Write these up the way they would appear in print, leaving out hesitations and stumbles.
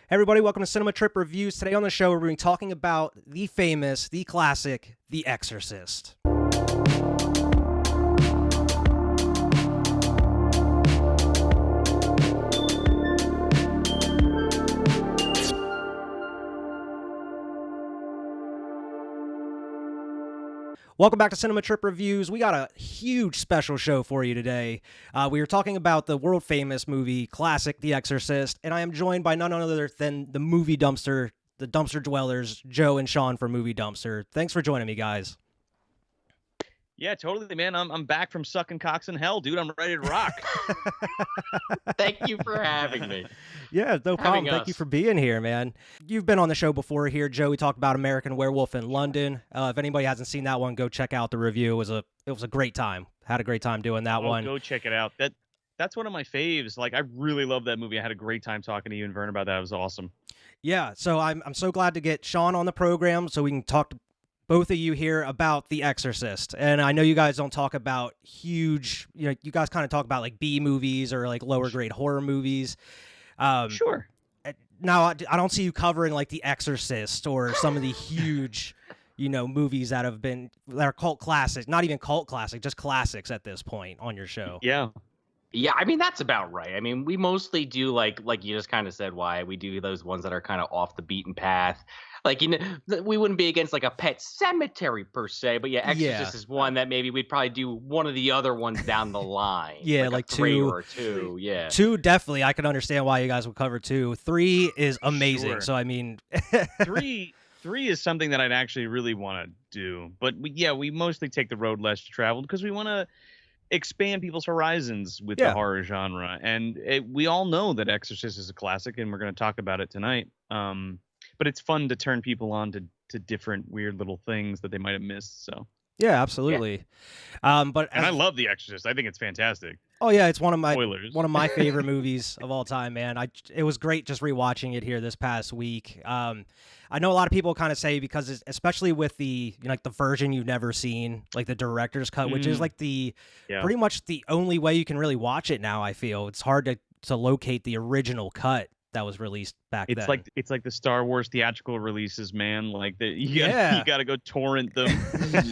Hey everybody, welcome to Cinema Trip Reviews. Today on the show, we're going to be talking about the famous, the classic, The Exorcist. Welcome back to Cinema Trip Reviews. We got a huge special show for you today. We are talking about the world-famous movie classic, The Exorcist, and I am joined by none other than the movie dumpster, the dumpster dwellers, Joe and Sean from Movie Dumpster. Thanks for joining me, guys. Yeah, totally, man. I'm back from sucking cocks in hell, dude. I'm ready to rock. Thank you for having me. Yeah, no problem. Thank you for being here, man. You've been on the show before here, Joe. We talked about American Werewolf in London. If anybody hasn't seen that one, go check out the review. It was a great time. Had a great time doing that one. Go check it out. That's one of my faves. Like, I really love that movie. I had a great time talking to you and Vern about that. It was awesome. Yeah, so I'm so glad to get Sean on the program so we can talk to both of you here about The Exorcist. And I know you guys don't talk about huge, you guys kind of talk about like B movies or like lower grade horror movies. Sure. Now, I don't see you covering like The Exorcist or some of the huge, movies that are cult classics, not even cult classic, just classics at this point on your show. Yeah. Yeah, I mean, that's about right. I mean, we mostly do like you just kind of said, why we do those ones that are kind of off the beaten path. Like, we wouldn't be against like a Pet Cemetery per se, but yeah, Exorcist is one that maybe we'd probably do one of the other ones down the line. Yeah, like three two or two. Yeah, two definitely. I can understand why you guys would cover two. 3 is amazing. Sure. So I mean, three is something that I'd actually really want to do, but we mostly take the road less traveled because we want to expand people's horizons with the horror genre, and we all know that Exorcist is a classic, and we're going to talk about it tonight. But it's fun to turn people on to different weird little things that they might have missed. So yeah, absolutely. Yeah. I love The Exorcist. I think it's fantastic. Oh yeah, it's one of my favorite movies of all time, man. It was great just rewatching it here this past week. I know a lot of people kind of say because especially with the the version you've never seen, like the director's cut, which is like pretty much the only way you can really watch it now. I feel it's hard to locate the original cut that was released back then. It's like the Star Wars theatrical releases, man. Like you got to go torrent them.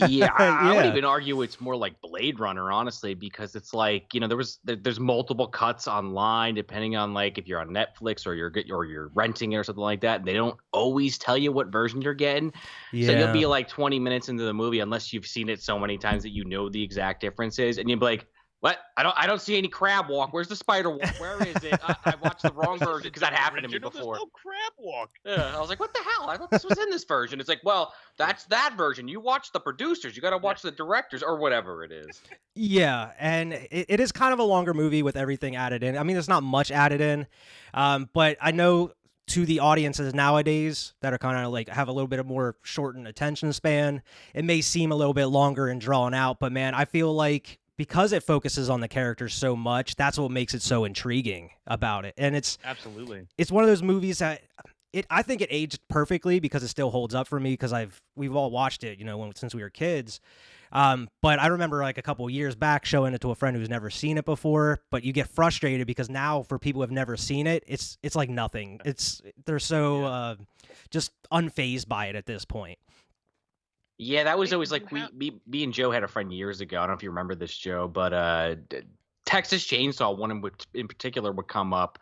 Yeah, I would even argue it's more like Blade Runner, honestly, because it's like there's multiple cuts online depending on like if you're on Netflix or you're renting it or something like that. And they don't always tell you what version you're getting. Yeah. So you'll be like 20 minutes into the movie unless you've seen it so many times that you know the exact differences, and you'll be like, what? I don't see any crab walk. Where's the spider walk? Where is it? I watched the wrong version because that happened to me before. There's no crab walk. Yeah, I was like, what the hell? I thought this was in this version. It's like, well, that's that version. You watch the producers. You got to watch the directors or whatever it is. Yeah, and it is kind of a longer movie with everything added in. I mean, there's not much added in, but I know to the audiences nowadays that are kind of like have a little bit of more shortened attention span, it may seem a little bit longer and drawn out, but man, I feel like because it focuses on the characters so much, that's what makes it so intriguing about it. And it's one of those movies that I think it aged perfectly because it still holds up for me because we've all watched it, since we were kids. But I remember like a couple of years back showing it to a friend who's never seen it before, but you get frustrated because now for people who have never seen it, it's like nothing. They're so just unfazed by it at this point. Yeah, that was always like me and Joe had a friend years ago. I don't know if you remember this, Joe, but Texas Chainsaw, one in particular, would come up,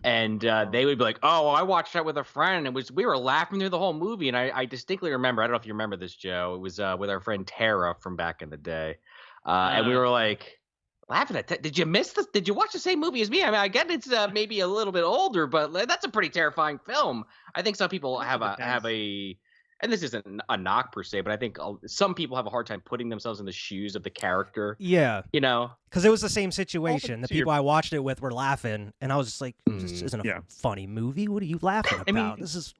and they would be like, "Oh, well, I watched that with a friend, and we were laughing through the whole movie." And I distinctly remember. I don't know if you remember this, Joe. It was with our friend Tara from back in the day, and we were like laughing at. Did you miss this? Did you watch the same movie as me? I mean, I get it's maybe a little bit older, but that's a pretty terrifying film. I think some people have a. And this isn't a knock per se, but I think some people have a hard time putting themselves in the shoes of the character. Yeah. Because it was the same situation. The people I watched it with were laughing, and I was just like, this isn't a funny movie. What are you laughing about? I mean, this is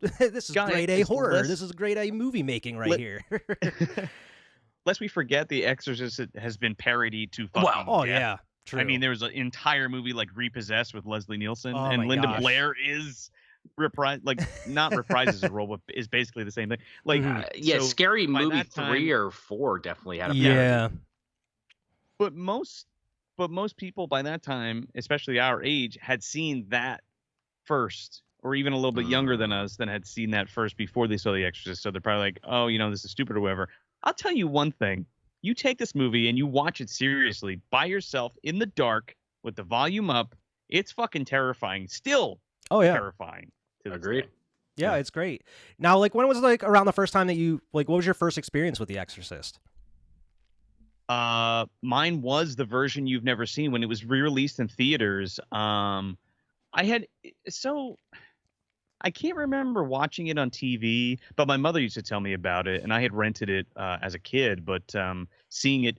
grade A horror. This is grade A movie making here. Lest we forget, The Exorcist has been parodied to fucking death. Oh, yeah. True. I mean, there was an entire movie like Repossessed with Leslie Nielsen, and Linda Blair is... not reprises a role, but is basically the same thing. Like, so Scary Movie 3 or 4 definitely had a parody. Yeah. But most people by that time, especially our age, had seen that first or even a little bit younger than us that had seen that first before they saw The Exorcist. So they're probably like, oh, this is stupid or whatever. I'll tell you one thing. You take this movie and you watch it seriously by yourself in the dark with the volume up. It's fucking terrifying. Still terrifying. Agreed. Yeah, it's great. Now, like, when was like around the first time that you what was your first experience with The Exorcist? Mine was the version you've never seen when it was re-released in theaters. I can't remember watching it on TV, but my mother used to tell me about it, and I had rented it as a kid. But seeing it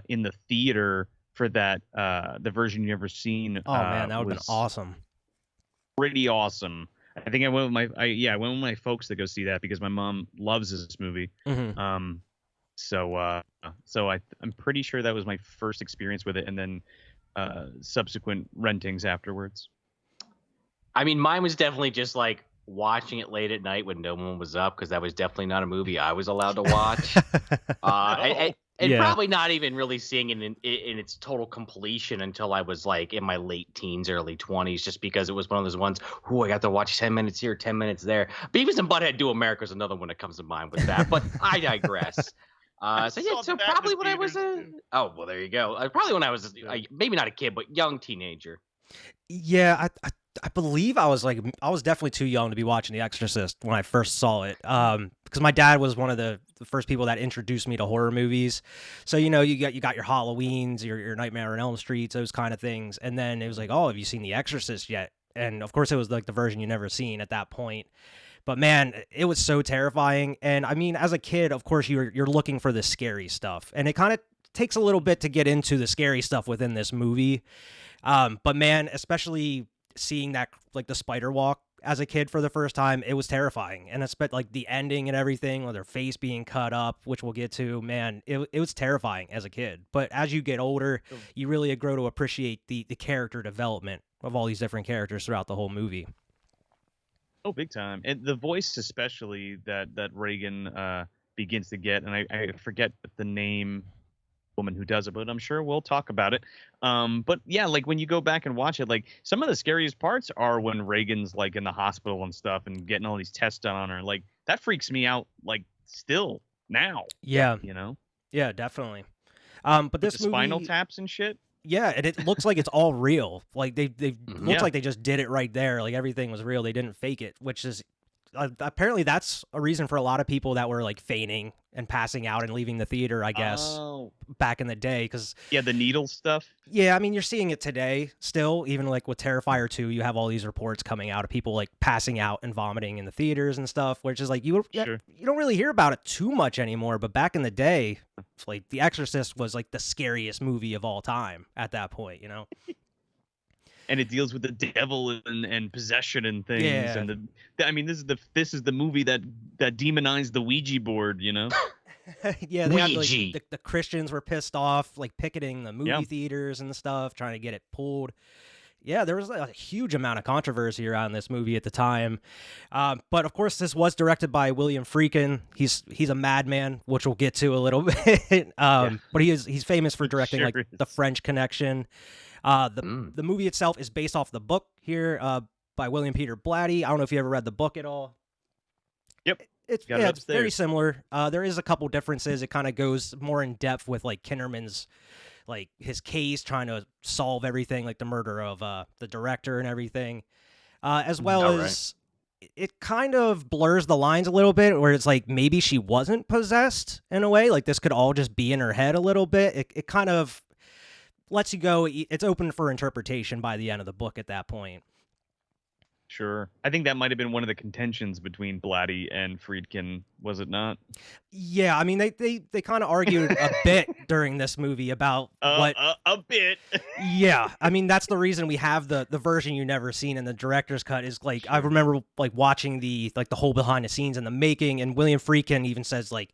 in the theater for that the version you've never seen, oh man, that would have been awesome. Pretty awesome. I think I went with I went with my folks to go see that because my mom loves this movie. Mm-hmm. So I'm pretty sure that was my first experience with it, and then subsequent rentings afterwards. I mean, mine was definitely just like watching it late at night when no one was up, because that was definitely not a movie I was allowed to watch. And probably not even really seeing it in its total completion until I was like in my late teens, early 20s, just because it was one of those ones, I got to watch 10 minutes here, 10 minutes there. Beavis and Butthead Do America is another one that comes to mind with that, but I digress. So probably when I was well, there you go. Probably when I was maybe not a kid, but young teenager. Yeah, I believe I was definitely too young to be watching The Exorcist when I first saw it. Because my dad was one of the first people that introduced me to horror movies. So you got your Halloweens, your Nightmare on Elm Street, those kind of things. And then it was like, oh, have you seen The Exorcist yet? And of course, it was like the version you never seen at that point. But man, it was so terrifying. And I mean, as a kid, of course, you're looking for the scary stuff, and it kind of takes a little bit to get into the scary stuff within this movie. But man, especially seeing that, like, the spider walk as a kid for the first time, it was terrifying. And it's like the ending and everything, with their face being cut up, which we'll get to, man, it was terrifying as a kid. But as you get older, you really grow to appreciate the character development of all these different characters throughout the whole movie. Oh, big time. And the voice especially that Reagan begins to get, and I forget the name woman who does it, but I'm sure we'll talk about it. But yeah, like when you go back and watch it, like some of the scariest parts are when Reagan's like in the hospital and stuff and getting all these tests done on her. Like that freaks me out, like still now. Yeah. Yeah, definitely. But this movie, spinal taps and shit. Yeah, and it looks like it's all real. Like they looks like they just did it right there. Like everything was real. They didn't fake it, which is apparently that's a reason for a lot of people that were like fainting and passing out and leaving the theater, I guess, back in the day. Because the needle stuff. Yeah, I mean, you're seeing it today still. Even like with Terrifier 2, you have all these reports coming out of people like passing out and vomiting in the theaters and stuff, which is like you don't really hear about it too much anymore. But back in the day, like The Exorcist was like the scariest movie of all time at that point, And it deals with the devil and possession and things. Yeah. And this is the movie that demonized the Ouija board, Yeah, they had, like, the Christians were pissed off, like picketing the movie theaters and stuff, trying to get it pulled. Yeah, there was a huge amount of controversy around this movie at the time. But of course, this was directed by William Friedkin. He's a madman, which we'll get to a little bit. But he's famous for directing like The French Connection. The movie itself is based off the book here by William Peter Blatty. I don't know if you ever read the book at all. Yep. It's very similar. There is a couple differences. It kind of goes more in depth with like Kinnerman's, like his case, trying to solve everything, like the murder of the director and everything, as well as it kind of blurs the lines a little bit, where it's like maybe she wasn't possessed in a way, like this could all just be in her head a little bit. It kind of lets you go. It's open for interpretation by the end of the book at that point. Sure. I think that might have been one of the contentions between Blatty and Friedkin, was it not? Yeah, I mean, they kind of argued a bit during this movie about what... A bit. Yeah, I mean, that's the reason we have the version you never seen in the director's cut is, like, sure. I remember, like, watching the whole behind the scenes and the making, and William Friedkin even says, like,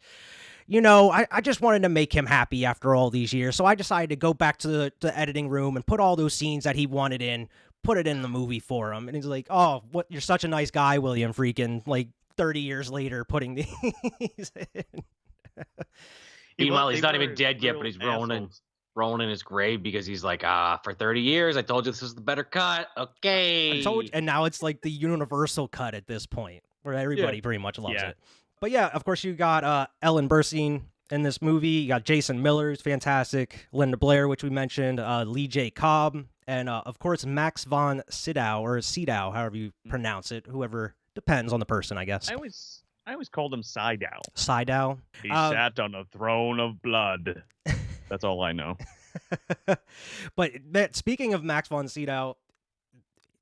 I just wanted to make him happy after all these years, so I decided to go back to the editing room and put all those scenes that he wanted in, put it in the movie for him. And he's like, oh, what, you're such a nice guy, William Friedkin, like 30 years later putting these in. Meanwhile, he's not even dead yet, but he's rolling in. rolling in his grave because he's like, for 30 years, I told you this was the better cut. Okay. And now it's like the universal cut at this point, where everybody pretty much loves it. But yeah, of course, you got Ellen Burstyn in this movie. You got Jason Miller, who's fantastic. Linda Blair, which we mentioned. Lee J. Cobb. And, of course, Max von Sydow, or Sydow, however you pronounce it. Whoever, depends on the person, I guess. I always called him Sydow. Sydow. He sat on a throne of blood. That's all I know. But speaking of Max von Sydow,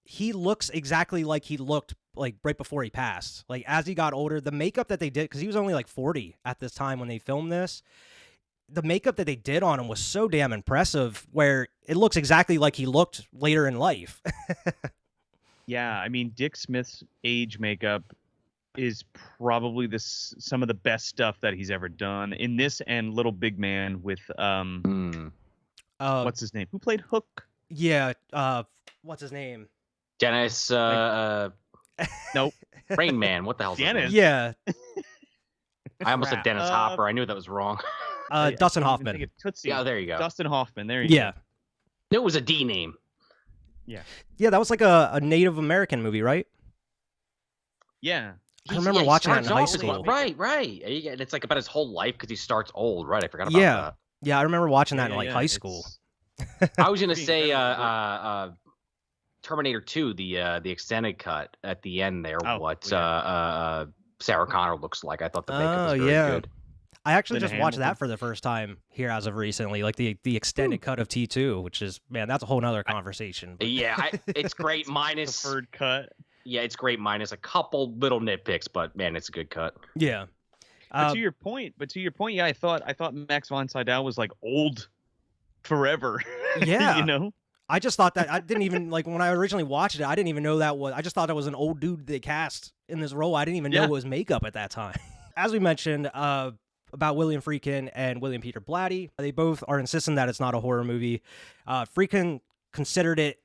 he looks exactly like he looked like right before he passed. Like as he got older, the makeup that they did, because he was only like 40 at this time when they filmed this, the makeup that they did on him was so damn impressive, where it looks exactly like he looked later in life. Yeah, I mean, Dick Smith's age makeup is probably some of the best stuff that he's ever done in this and Little Big Man with what's his name? Who played Hook? Yeah, what's his name? Dennis. Nope. Rain Man. What the hell's Dennis? his Yeah. name? I almost said Dennis Hopper. I knew that was wrong. Dustin Hoffman. Yeah, there you go. Dustin Hoffman. There you go. It was a D name. Yeah, that was like a Native American movie, right? Yeah. I remember watching that in high school. Right. And it's like about his whole life because he starts old. Right, I forgot about that. Yeah, I remember watching that in like high school. I was gonna say Terminator 2, the extended cut at the end there. Sarah Connor looks like. I thought the makeup was very good. I actually just watched that for the first time here as of recently, like the extended cut of T2, which is, man, that's a whole nother conversation. But. Yeah, it's great minus preferred cut. Yeah, it's great minus a couple little nitpicks, but man, it's a good cut. Yeah. But to your point, yeah, I thought Max von Sydow was like old forever. Yeah. You know? I just thought that I didn't even like when I originally watched it, I didn't even know that was I just thought that was an old dude they cast in this role. I didn't even know it was makeup at that time. As we mentioned, about William Friedkin and William Peter Blatty, they both are insisting that it's not a horror movie. Friedkin considered it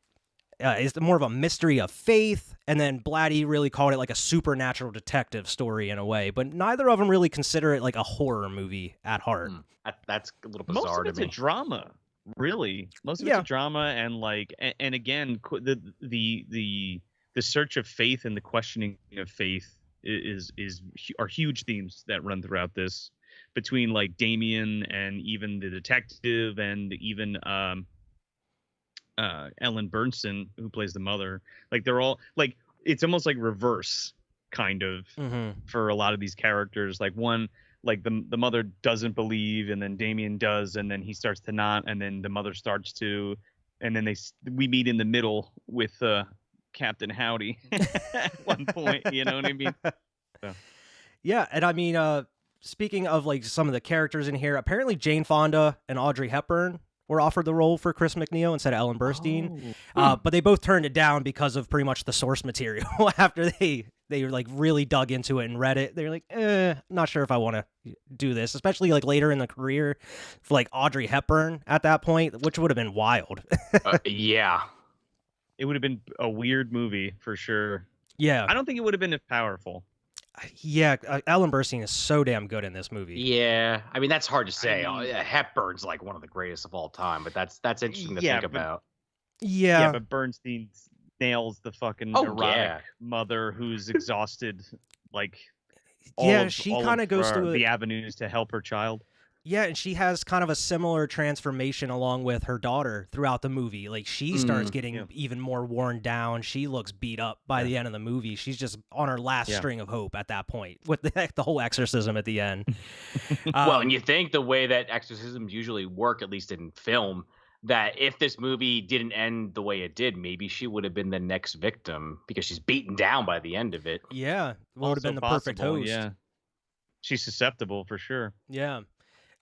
is more of a mystery of faith, and then Blatty really called it like a supernatural detective story in a way, but neither of them really consider it like a horror movie at heart. That's a little bizarre to me. Most of it's a drama, really. Most of it's a drama, and like, and again, the search of faith and the questioning of faith are huge themes that run throughout this, between like Damien and even the detective and even Ellen Burstyn, who plays the mother. Like they're all like, it's almost like reverse kind of for a lot of these characters. Like one, like the mother doesn't believe, and then Damien does, and then he starts to not, and then the mother starts to, and then we meet in the middle with Captain Howdy at one point. You know what I mean? So. Yeah, and I mean, speaking of like some of the characters in here, apparently Jane Fonda and Audrey Hepburn were offered the role for Chris McNeil instead of Ellen Burstyn, but they both turned it down because of pretty much the source material. After they like really dug into it and read it, they're like, not sure if I want to do this, especially like later in the career for like Audrey Hepburn at that point, which would have been wild. Yeah, it would have been a weird movie for sure. Yeah, I don't think it would have been as powerful. Yeah, Ellen Burstyn is so damn good in this movie. Yeah, I mean that's hard to say. Hepburn's like one of the greatest of all time, but that's interesting to think about. Yeah, but Bernstein nails the fucking erotic mother who's exhausted, like she kind of goes through the avenues to help her child. Yeah, and she has kind of a similar transformation along with her daughter throughout the movie. Like she starts getting even more worn down. She looks beat up by the end of the movie. She's just on her last string of hope at that point with the whole exorcism at the end. Well, and you think the way that exorcisms usually work, at least in film, that if this movie didn't end the way it did, maybe she would have been the next victim because she's beaten down by the end of it. Yeah, would have been the perfect host. Yeah, she's susceptible for sure. Yeah.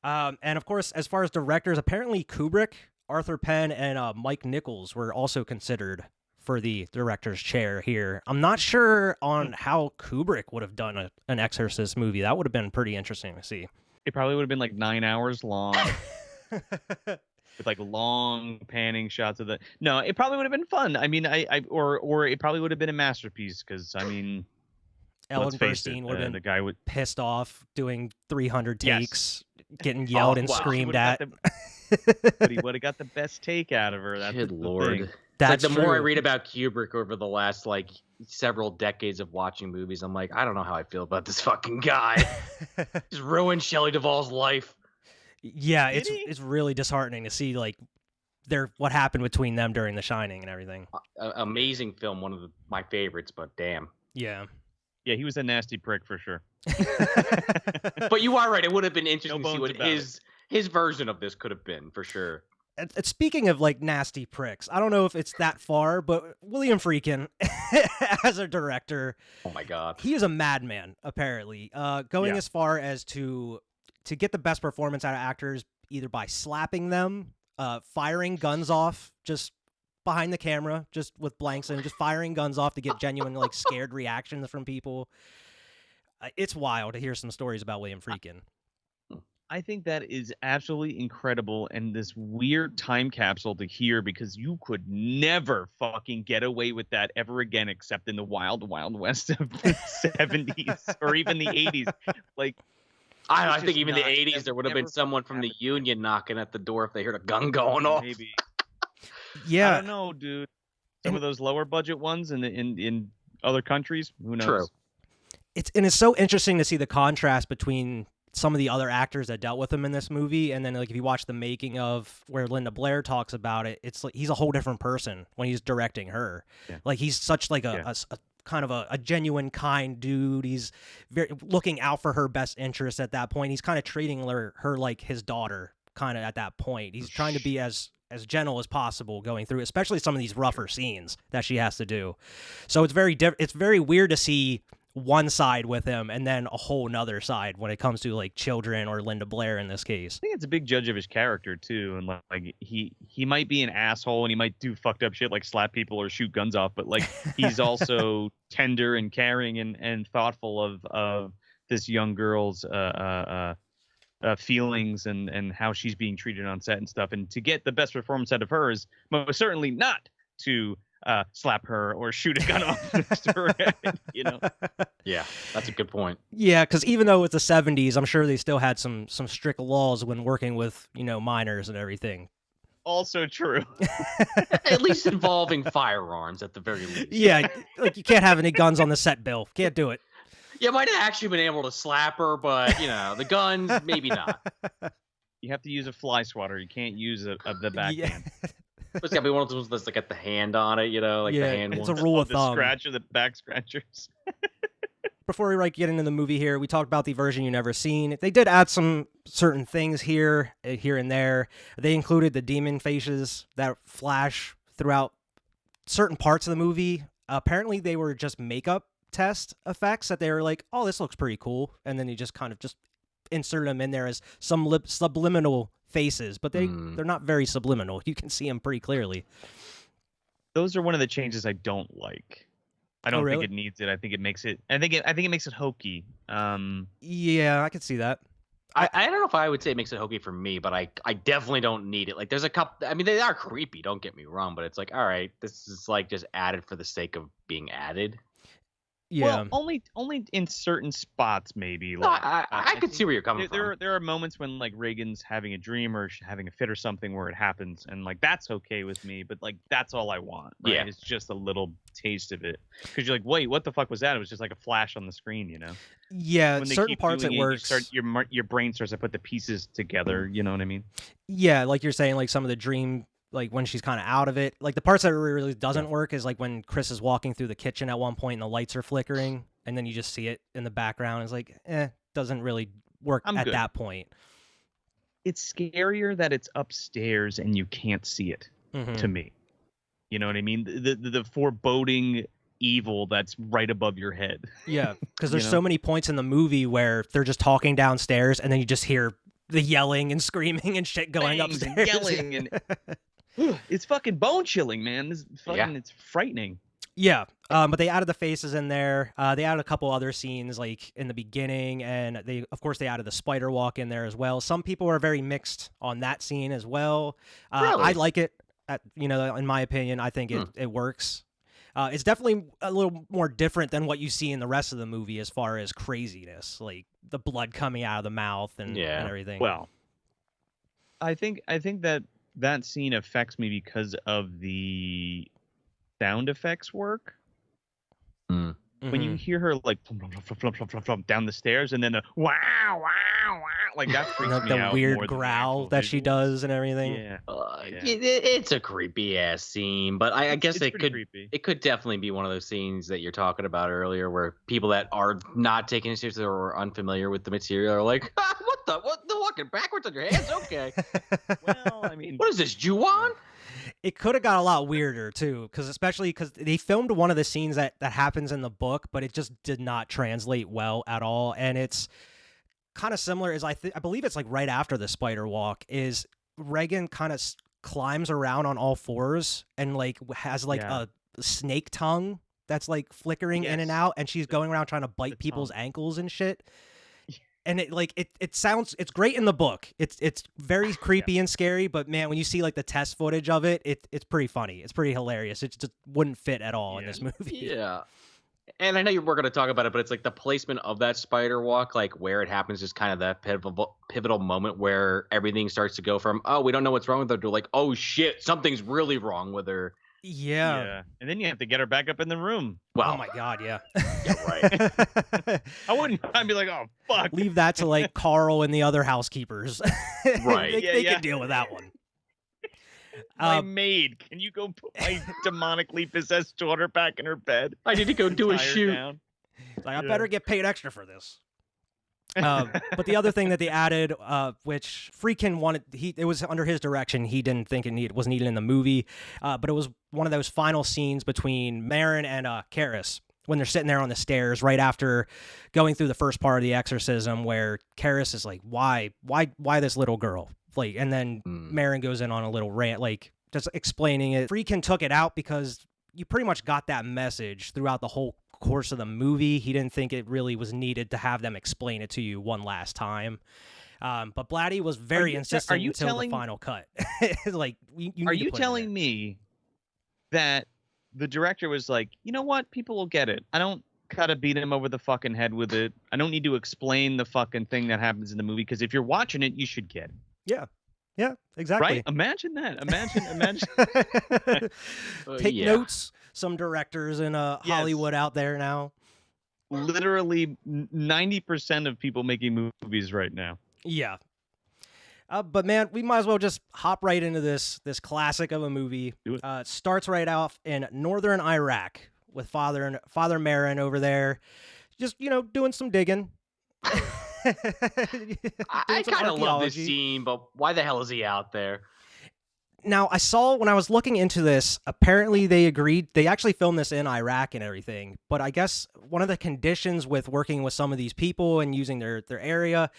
And of course, as far as directors, apparently Kubrick, Arthur Penn, and Mike Nichols were also considered for the director's chair here. I'm not sure on how Kubrick would have done an Exorcist movie. That would have been pretty interesting to see. It probably would have been like 9 hours long. With like long panning shots of No, it probably would have been fun. I mean, or it probably would have been a masterpiece because I mean, Ellen Burstyn would have been the guy pissed off doing 300 takes, getting yelled and screamed at. But he would have got the best take out of her. That's Good the lord. thing. That's like the more I read about Kubrick over the last like several decades of watching movies, I'm like, I don't know how I feel about this fucking guy. Just ruined Shelley Duvall's life. Yeah, it's really disheartening to see like what happened between them during The Shining and everything. Amazing film, one of my favorites, but damn. Yeah. Yeah, he was a nasty prick for sure. But you are right. It would have been interesting to see what his version of this could have been, for sure. And speaking of like nasty pricks, I don't know if it's that far, but William Friedkin as a director, oh my god, he is a madman apparently. Going as far as to get the best performance out of actors either by slapping them, firing guns off just behind the camera, just with blanks and just firing guns off to get genuine like scared reactions from people. It's wild to hear some stories about William Friedkin. I think that is absolutely incredible and this weird time capsule to hear, because you could never fucking get away with that ever again except in the wild, wild west of the 70s or even the 80s. Like, I think even the 80s, there would have been someone from the union knocking at the door if they heard a gun going off. Maybe. Yeah. I don't know, dude. Some of those lower budget ones in other countries, who knows? True. It's so interesting to see the contrast between some of the other actors that dealt with him in this movie, and then like if you watch the making of where Linda Blair talks about it, it's like he's a whole different person when he's directing her. Yeah. Like he's such like a kind of a genuine, kind dude. He's very looking out for her best interest at that point. He's kind of treating her like his daughter kind of at that point. He's trying to be as gentle as possible going through, especially some of these rougher scenes that she has to do. So it's very weird to see one side with him and then a whole nother side when it comes to like children or Linda Blair in this case. I think it's a big judge of his character too, and like he might be an asshole and he might do fucked up shit like slap people or shoot guns off, but like he's also tender and caring and thoughtful of this young girl's feelings and how she's being treated on set and stuff. And to get the best performance out of her is most certainly not to slap her or shoot a gun off her head, you know. Yeah, that's a good point. Yeah, because even though it's the 70s, I'm sure they still had some strict laws when working with, minors and everything. Also true. At least involving firearms at the very least. Yeah, like you can't have any guns on the set, Bill. Can't do it. You might have actually been able to slap her, but, the guns, maybe not. You have to use a fly swatter. You can't use the backhand. It's got to be one of those that's like got the hand on it, the hand. It's a rule of thumb. The scratcher, the back scratchers. Before we get into the movie here, we talked about the version you never seen. They did add some certain things here and there. They included the demon faces that flash throughout certain parts of the movie. Apparently, they were just makeup test effects that they were like, oh, this looks pretty cool. And then you just kind of just insert them in there as some subliminal faces, but they're not very subliminal. You can see them pretty clearly. Those are one of the changes I don't like. I don't think it needs it. I think it makes it. I think it makes it hokey. Yeah, I could see that. I don't know if I would say it makes it hokey for me, but I definitely don't need it. Like, there's a couple. I mean, they are creepy. Don't get me wrong, but it's like, all right, this is like just added for the sake of being added. Yeah. Well, only in certain spots, maybe. No, like, I could see where you're coming from. There are moments when like Reagan's having a dream or having a fit or something where it happens, and like that's okay with me. But like that's all I want. Right? Yeah, it's just a little taste of it, because you're like, wait, what the fuck was that? It was just like a flash on the screen, Yeah, when certain parts it works. Your brain starts to put the pieces together. You know what I mean? Yeah, like you're saying, like some of the dream. Like when she's kind of out of it, like the parts that really doesn't work is like when Chris is walking through the kitchen at one point and the lights are flickering, and then you just see it in the background. It's like, doesn't really work at that point. It's scarier that it's upstairs and you can't see it. To me, you know what I mean? The foreboding evil that's right above your head. Yeah, because there's so many points in the movie where they're just talking downstairs, and then you just hear the yelling and screaming and shit going Bangs upstairs. And yelling and it's fucking bone chilling, man. It's frightening. Yeah, but they added the faces in there. They added a couple other scenes like in the beginning, and they added the spider walk in there as well. Some people are very mixed on that scene as well. Really? I like it. In my opinion, I think it works. It's definitely a little more different than what you see in the rest of the movie as far as craziness, like the blood coming out of the mouth and everything. Well, I think that scene affects me because of the sound effects work. Mm. When you hear her like flum, flum, flum, flum, flum, flum, flum, down the stairs, and then the wow, wow, wow, like that freaks me the out weird more than the growl actual that she visuals. does and everything. Yeah, It's a creepy ass scene, but I guess it's it pretty could creepy. it could definitely be one of those scenes that you're talking about earlier, where people that are not taking it seriously or unfamiliar with the material are like, what the walking backwards on your hands? Okay, Well, I mean, what is this, Ju-on? It could have got a lot weirder too, especially because they filmed one of the scenes that happens in the book, but it just did not translate well at all. And it's kind of similar as I believe it's like right after the spider walk is Reagan kind of climbs around on all fours and like has like a snake tongue that's like flickering in and out, and she's going around trying to bite people's ankles and shit. And it sounds, it's great in the book. It's very creepy and scary, but man, when you see like the test footage of it, it's pretty funny. It's pretty hilarious. It just wouldn't fit at all in this movie. Yeah. And I know we're going to talk about it, but it's like the placement of that spider walk, like where it happens, is kind of that pivotal moment where everything starts to go from, oh, we don't know what's wrong with her, to like, oh shit, something's really wrong with her. Yeah. And then you have to get her back up in the room. Wow. Oh my God, yeah. Yeah, right. I'd be like, oh fuck. Leave that to like Carl and the other housekeepers. Right. They can deal with that one. My maid, can you go put my demonically possessed daughter back in her bed? I need to go do a shoot. Like, I better get paid extra for this. But the other thing that they added, which Friedkin wanted, it was under his direction. He didn't think it was needed in the movie, but it was one of those final scenes between Marin and Karis when they're sitting there on the stairs right after going through the first part of the exorcism, where Karis is like, "Why this little girl?" Like, and then Marin goes in on a little rant, like just explaining it. Friedkin took it out because you pretty much got that message throughout the whole course of the movie. He didn't think it really was needed to have them explain it to you one last time. But Blatty was very insistent until the final cut. Like, are you telling me that the director was like, you know what, people will get it. I don't gotta beat him over the fucking head with it. I don't need to explain the fucking thing that happens in the movie, because if you're watching it, you should get it. Yeah, exactly. Right? Imagine that. Imagine. Take notes. Some directors in Hollywood out there now. Literally 90% of people making movies right now. Yeah. But man, we might as well just hop right into this classic of a movie. Do it. It starts right off in northern Iraq with Father Marin over there, just doing some digging. I kind of love this scene, but why the hell is he out there? Now, I saw when I was looking into this, apparently they agreed, they actually filmed this in Iraq and everything, but I guess one of the conditions with working with some of these people and using their area,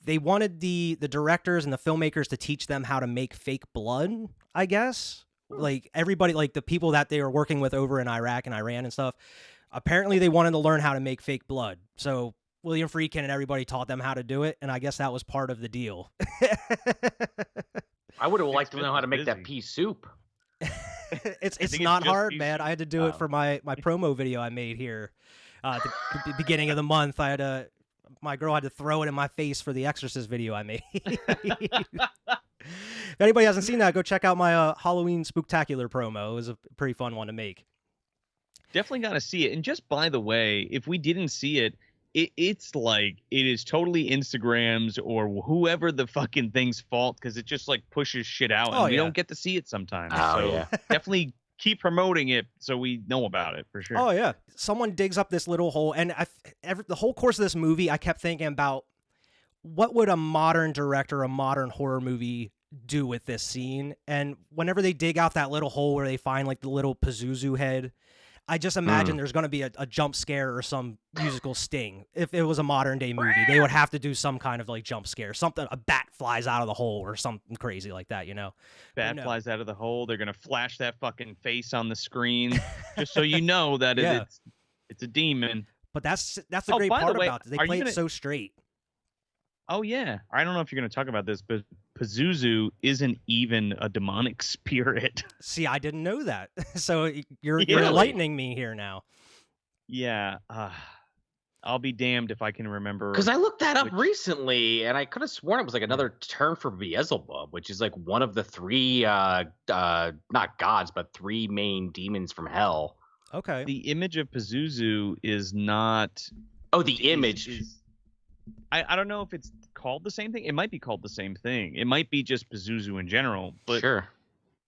they wanted the directors and the filmmakers to teach them how to make fake blood, I guess. Like, everybody, like the people that they were working with over in Iraq and Iran and stuff, apparently they wanted to learn how to make fake blood. So William Friedkin and everybody taught them how to do it, and I guess that was part of the deal. I would have liked to know how to make that pea soup. It's not hard, man. I had to do it for my promo video I made here. The beginning of the month, my girl had to throw it in my face for the Exorcist video I made. If anybody hasn't seen that, go check out my Halloween Spooktacular promo. It was a pretty fun one to make. Definitely got to see it. And just by the way, if we didn't see it, it's like it is totally Instagram's or whoever the fucking thing's fault, because it just like pushes shit out and we don't get to see it sometimes. Definitely keep promoting it so we know about it for sure. Oh yeah, someone digs up this little hole, and the whole course of this movie, I kept thinking about what would a modern director, a modern horror movie do with this scene. And whenever they dig out that little hole where they find like the little Pazuzu head, I just imagine there's going to be a jump scare or some musical sting. If it was a modern day movie, they would have to do some kind of like jump scare, something, a bat flies out of the hole or something crazy like that, Bat flies out of the hole. They're going to flash that fucking face on the screen just so you know that it's a demon. But that's the great part about it. They play it so straight. Oh yeah. I don't know if you're going to talk about this, but Pazuzu isn't even a demonic spirit. See, I didn't know that. So you're enlightening me here now. Yeah. I'll be damned if I can remember. Because I looked that up recently, and I could have sworn it was like another term for Beelzebub, which is like one of the three, not gods, but three main demons from hell. Okay. The image of Pazuzu is not. Oh, the image. I don't know if it's called the same thing. It might be called the same thing. It might be just Pazuzu in general. But sure.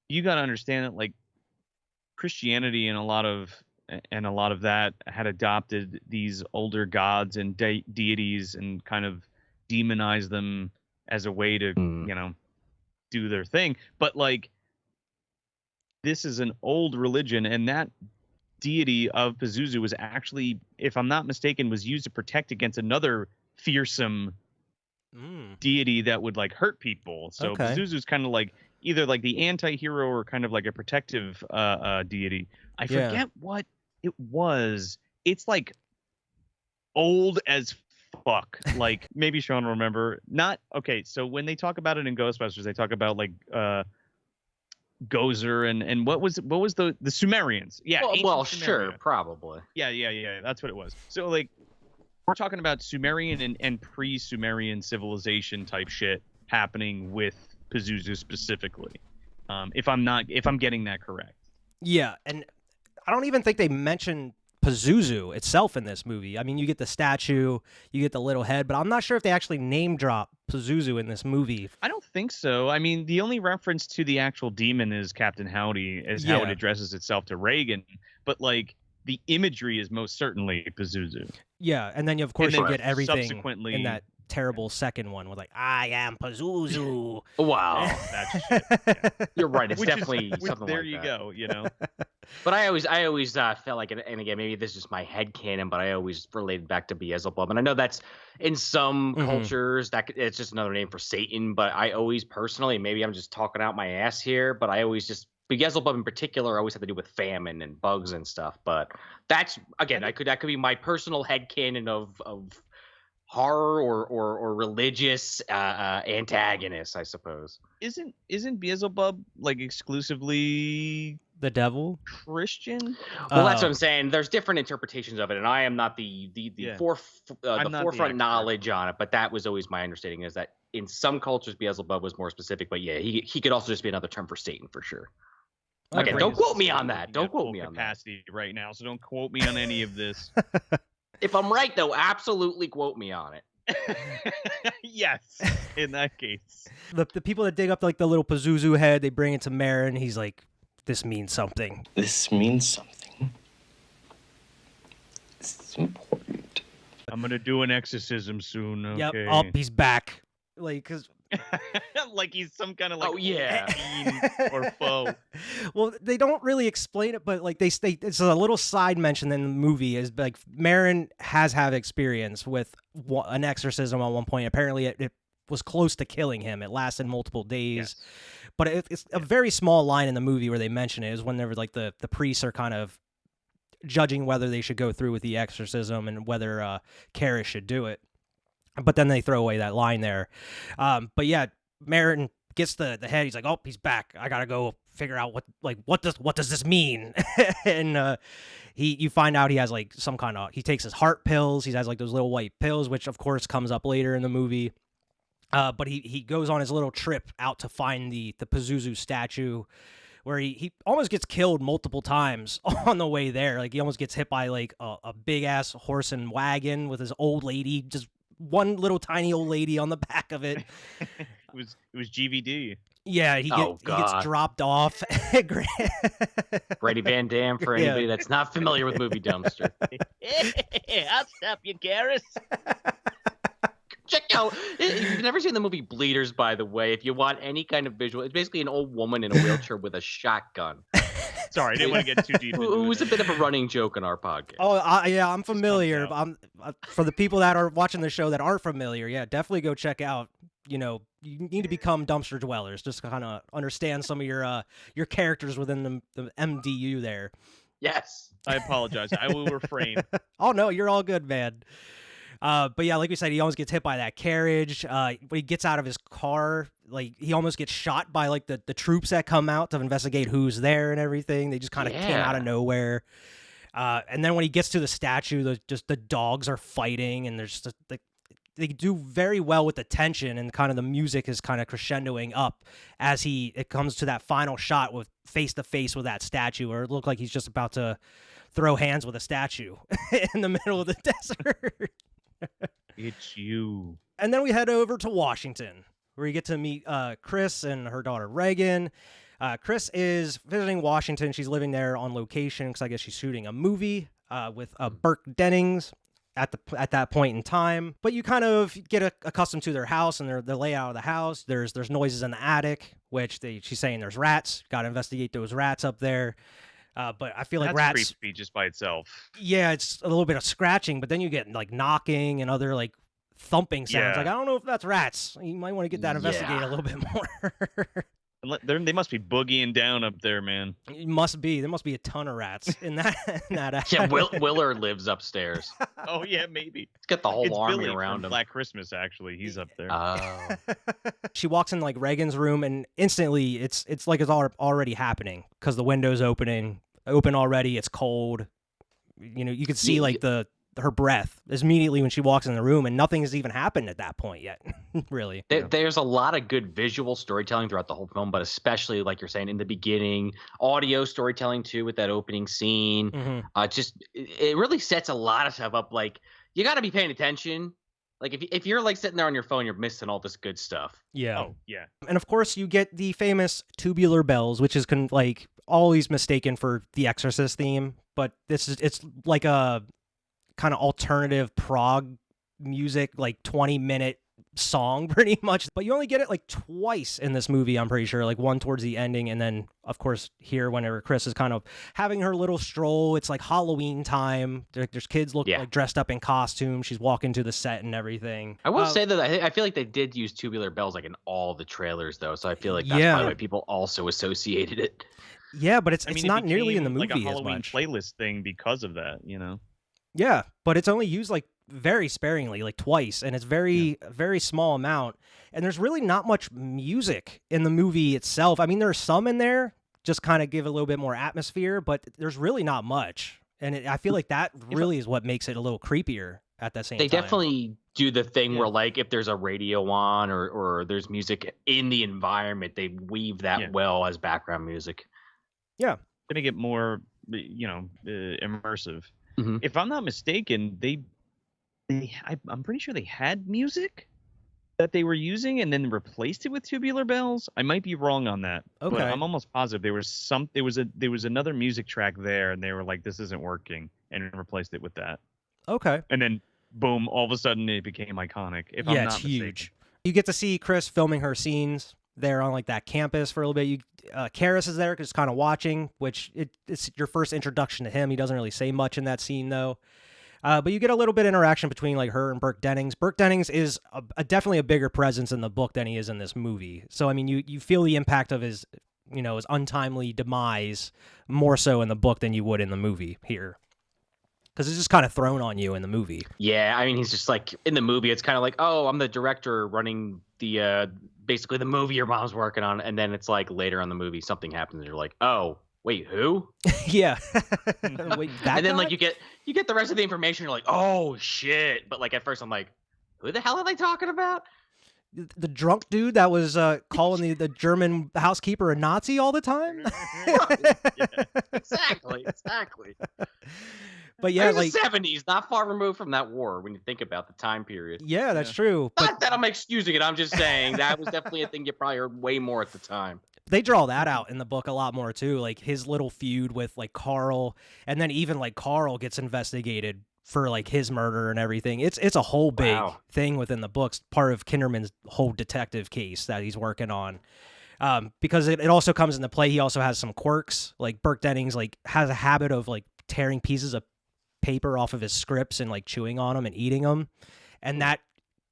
You got to understand that, like, Christianity and a lot of that had adopted these older gods and deities and kind of demonized them as a way to, do their thing. But like, this is an old religion, and that deity of Pazuzu was actually, if I'm not mistaken, was used to protect against another fearsome deity that would like hurt people. So Pazuzu's kind of like either like the anti-hero or kind of like a protective deity. I forget what it was. It's like old as fuck. Like, maybe Sean will remember. Not okay. So when they talk about it in Ghostbusters, they talk about like Gozer and what was the Sumerians? Yeah. Well, sure, probably. Yeah. That's what it was. So like, we're talking about Sumerian and pre-Sumerian civilization type shit happening with Pazuzu specifically. If I'm getting that correct. Yeah, and I don't even think they mention Pazuzu itself in this movie. I mean, you get the statue, you get the little head, but I'm not sure if they actually name drop Pazuzu in this movie. I don't think so. I mean, the only reference to the actual demon is Captain Howdy, is how it addresses itself to Reagan. But like, the imagery is most certainly Pazuzu. Yeah, and then of course you get everything subsequently in that terrible second one with like, I am Pazuzu. Wow. That shit. Yeah. You're right. It's definitely something there like you that. go, you know. But I always felt like, and again, maybe this is my headcanon, but I always related back to Beelzebub. And I know that's in some cultures, it's just another name for Satan. But I always personally, maybe I'm just talking out my ass here, but I always just, Beelzebub in particular always had to do with famine and bugs and stuff. But that's, again, that could be my personal headcanon of horror or religious antagonists, I suppose. Isn't Beelzebub like exclusively the devil? Christian? Well, that's what I'm saying. There's different interpretations of it, and I am not the forefront knowledge on it, but that was always my understanding, is that in some cultures Beelzebub was more specific, but yeah, he could also just be another term for Satan for sure. Again, don't quote me on that. Don't quote me on capacity right now, so don't quote me on any of this. If I'm right, though, absolutely quote me on it. Yes, in that case. The people that dig up like the little Pazuzu head, they bring it to Marin. He's like, this means something. This means something. This is important. I'm going to do an exorcism soon, okay? Yep, oh, he's back. Like, because... like he's some kind of like fiend or foe. Well, they don't really explain it, but like they it's a little side mention in the movie is like Marin has had experience with an exorcism at one point. Apparently it was close to killing him. It lasted multiple days. Yes. But it's a very small line in the movie where they mention it is whenever like the priests are kind of judging whether they should go through with the exorcism and whether Karis should do it. But then they throw away that line there. But yeah, Marin gets the head. He's like, oh, he's back. I gotta go figure out what does this mean? And you find out he has like some kind of, he takes his heart pills. He has like those little white pills, which of course comes up later in the movie. But he goes on his little trip out to find the Pazuzu statue, where he almost gets killed multiple times on the way there. Like he almost gets hit by like a big ass horse and wagon with his old lady, just one little tiny old lady on the back of it. It was GVD. Yeah, he gets dropped off. Brady Van Dam, for anybody that's not familiar with Movie Dumpster. I'll stop you, Karis. Check out, if you've never seen the movie Bleeders, by the way, if you want any kind of visual, it's basically an old woman in a wheelchair with a shotgun. Sorry, I didn't want to get too deep into it. It was a bit of a running joke on our podcast. Oh, yeah, I'm familiar. For the people that are watching the show that aren't familiar, yeah, definitely go check out. You know, you need to become dumpster dwellers, just to kind of understand some of your characters within the MDU there. Yes. I apologize. I will refrain. Oh, no, you're all good, man. But yeah, like we said, he almost gets hit by that carriage. When he gets out of his car, like he almost gets shot by like the troops that come out to investigate who's there and everything. They just kind of came out of nowhere. And then when he gets to the statue, the dogs are fighting, and there's just they do very well with the tension, and kind of the music is kind of crescendoing up as it comes to that final shot with face to face with that statue, or it looked like he's just about to throw hands with a statue in the middle of the desert. It's you. And then we head over to Washington, where you get to meet Chris and her daughter Reagan. Chris is visiting Washington. She's living there on location because I guess she's shooting a movie with Burke Dennings at that point in time. But you kind of get accustomed to their house and the layout of the house. There's noises in the attic, which she's saying there's rats. Got to investigate those rats up there. But I feel like That's rats creepy just by itself. Yeah, it's a little bit of scratching, but then you get like knocking and other like thumping sounds. Yeah. Like, I don't know if that's rats. You might want to get that investigated a little bit more. They must be boogieing down up there, man. It must be. There must be a ton of rats in that attic. Yeah, Willard lives upstairs. Oh yeah, maybe. He's got the whole It's army Billy around from him. Black Christmas, actually. He's up there. Oh. She walks in like Reagan's room, and instantly it's like it's already happening because the window's open already. It's cold. You know, you can see like her breath is immediately when she walks in the room, and nothing has even happened at that point yet. Really. There's a lot of good visual storytelling throughout the whole film, but especially like you're saying in the beginning, audio storytelling too with that opening scene. Mm-hmm. It really sets a lot of stuff up. Like you got to be paying attention. Like if you're like sitting there on your phone, you're missing all this good stuff. Yeah. Oh yeah. And of course, you get the famous tubular bells, which is like always mistaken for the Exorcist theme, but it's like a kind of alternative prog music, like 20-minute song pretty much. But you only get it like twice in this movie, I'm pretty sure, like one towards the ending, and then of course here whenever Chris is kind of having her little stroll. It's like Halloween time. There's kids like dressed up in costumes. She's walking to the set and everything. I will say that I feel like they did use tubular bells like in all the trailers though, so I feel like that's probably why people also associated it. Yeah, but it's not nearly in the movie like a as Halloween much. playlist thing because of that, you know. Yeah, but it's only used like very sparingly, like twice, and it's very small amount. And there's really not much music in the movie itself. I mean, there's some in there, just kind of give a little bit more atmosphere, but there's really not much. And I feel like that really is what makes it a little creepier at the same time. They definitely do the thing where like if there's a radio on or there's music in the environment, they weave that well as background music. Yeah. Gonna get more, immersive. Mm-hmm. If I'm not mistaken, I'm pretty sure they had music that they were using and then replaced it with tubular bells. I might be wrong on that. Okay. But I'm almost positive there was another music track there, and they were like, this isn't working, and replaced it with that. Okay. And then boom, all of a sudden it became iconic. If I'm not it's mistaken. huge. You get to see Chris filming her scenes there on like that campus for a little bit. Karras is there just kind of watching, which it's your first introduction to him. He doesn't really say much in that scene though. But you get a little bit of interaction between like her and Burke Dennings. Burke Dennings is definitely a bigger presence in the book than he is in this movie. So I mean, you feel the impact of his untimely demise more so in the book than you would in the movie here. Because it's just kind of thrown on you in the movie. Yeah, I mean, he's just like in the movie. It's kind of like, oh, I'm the director running the basically the movie your mom's working on, and then it's like later on the movie something happens, and you're like, oh, wait, who? Yeah. Wait, and then like you get the rest of the information. You're like, oh shit! But like at first, I'm like, who the hell are they talking about? The drunk dude that was calling the German housekeeper a Nazi all the time. Exactly. But yeah, it was like the 70s, not far removed from that war when you think about the time period. Yeah, that's true. Not that I'm excusing it. I'm just saying that was definitely a thing you probably heard way more at the time. They draw that out in the book a lot more too, like his little feud with like Carl, and then even like Carl gets investigated for like his murder and everything. It's a whole big thing within the books, part of Kinderman's whole detective case that he's working on. Because it also comes into play. He also has some quirks. Like Burke Dennings like has a habit of like tearing pieces of paper off of his scripts and like chewing on them and eating them, and that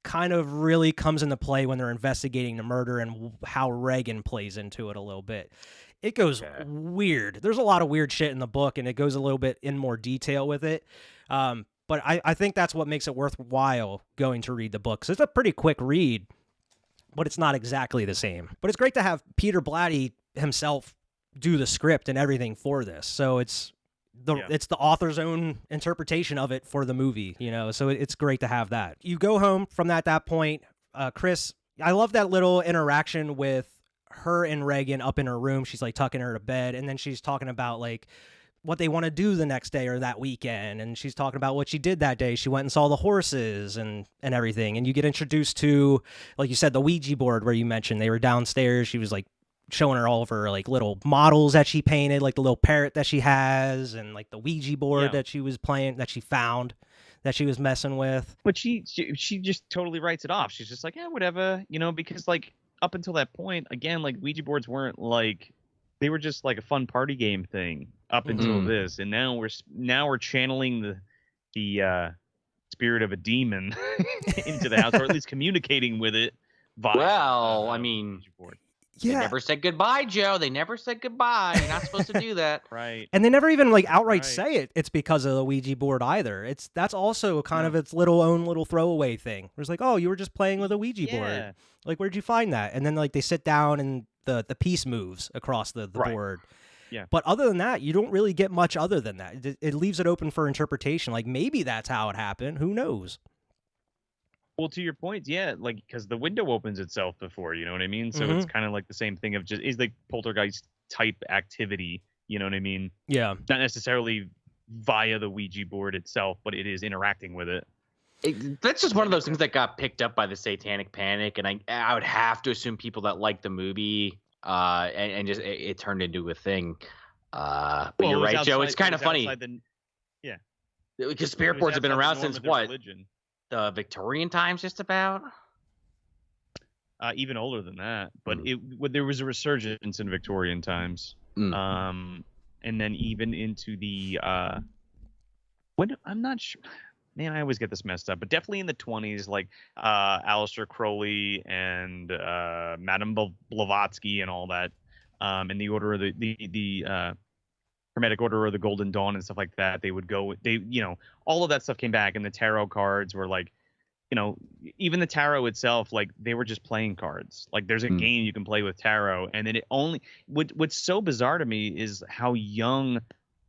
kind of really comes into play when they're investigating the murder and how Reagan plays into it a little bit. It goes weird. There's a lot of weird shit in the book, and it goes a little bit in more detail with it. But I think that's what makes it worthwhile going to read the book. So it's a pretty quick read, but it's not exactly the same. But it's great to have Peter Blatty himself do the script and everything for this. So it's it's the author's own interpretation of it for the movie, so it's great to have that. You go home from that point. Chris, I love that little interaction with her and Reagan up in her room. She's like tucking her to bed, and then she's talking about like what they want to do the next day or that weekend, and she's talking about what she did that day. She went and saw the horses and everything, and you get introduced to, like you said, the Ouija board where you mentioned they were downstairs. She was like showing her all of her like little models that she painted, like the little parrot that she has, and like the Ouija board that she was playing, that she found, that she was messing with. But she just totally writes it off. She's just like, yeah, whatever, because like up until that point, again, like Ouija boards weren't like, they were just like a fun party game thing up until this, and now we're channeling the spirit of a demon into the house, or at least communicating with it. Well, I mean, yeah. They never said goodbye, Joe. They never said goodbye. You're not supposed to do that. Right. And they never even like outright say it's because of the Ouija board either. That's also kind of its own little throwaway thing. It's like, oh, you were just playing with a Ouija board. Like, where'd you find that? And then like they sit down and the piece moves across the board. Yeah. But other than that, you don't really get much other than that. It leaves it open for interpretation. Like maybe that's how it happened. Who knows? Well, to your point, yeah, like because the window opens itself before, you know what I mean? So it's kind of like the same thing of just is like poltergeist type activity, you know what I mean? Yeah. Not necessarily via the Ouija board itself, but it is interacting with it. That's just one of those things that got picked up by the Satanic Panic, and I would have to assume people that like the movie, and just it turned into a thing. But you're right, Joe. It's kind of funny. Because spirit boards have been around since what? Religion. The Victorian times, just about. Even older than that, but there was a resurgence in Victorian times, and then even into the I'm not sure. Man, I always get this messed up, but definitely in the 20s, like Aleister Crowley and Madame Blavatsky and all that, and the Order of the Hermetic Order of the Golden Dawn and stuff like that. They would go, all of that stuff came back, and the tarot cards were like, even the tarot itself, like they were just playing cards. Like there's a game you can play with tarot, and then what's so bizarre to me is how young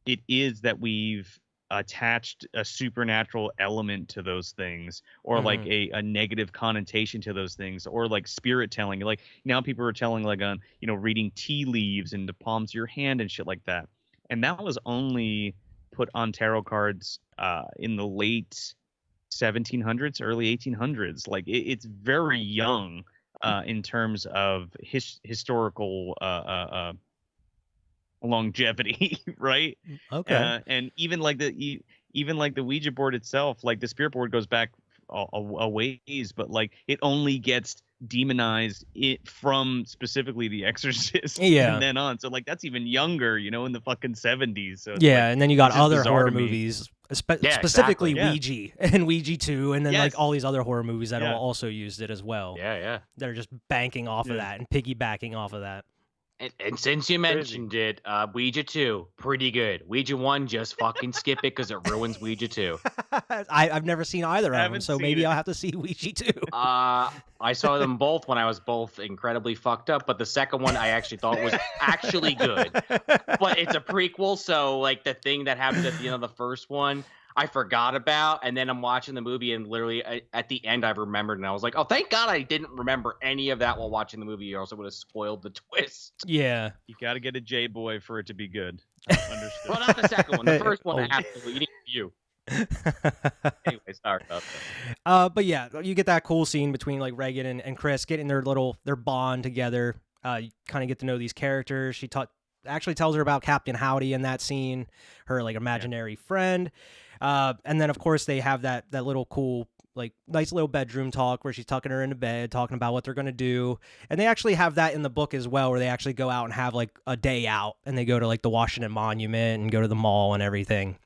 it is that we've attached a supernatural element to those things, or like a negative connotation to those things, or like spirit telling. Like now people are telling like reading tea leaves into palms of your hand and shit like that. And that was only put on tarot cards in the late 1700s, early 1800s. Like it's very young in terms of historical longevity, right? Okay. And even like the Ouija board itself, like the spirit board goes back a ways, but like it only gets demonized from specifically the Exorcist and then on. So like that's even younger, in the fucking 70s. So and then you got other horror movies, specifically Ouija and Ouija 2, and then like all these other horror movies that also used it as well. They're just banking off of that and piggybacking off of that. And since you mentioned it, Ouija 2, pretty good. Ouija 1, just fucking skip it because it ruins Ouija 2. I've never seen either of them, so maybe I'll have to see Ouija 2. I saw them both when I was both incredibly fucked up, but the second one I actually thought was actually good. But it's a prequel, so like the thing that happened at the end of the first one, I forgot about, and then I'm watching the movie, and literally at the end I remembered, and I was like, oh, thank God I didn't remember any of that while watching the movie, or else it would have spoiled the twist. Yeah. You got to get a J-boy for it to be good. Understood. Well, not the second one. The first one, absolutely. You need you. Anyway, sorry about that. But yeah, you get that cool scene between like Reagan and Chris getting their bond together. You kind of get to know these characters. She actually tells her about Captain Howdy in that scene, her like imaginary friend. And then of course they have that little cool, like nice little bedroom talk where she's tucking her into bed, talking about what they're going to do. And they actually have that in the book as well, where they actually go out and have like a day out, and they go to like the Washington Monument and go to the mall and everything.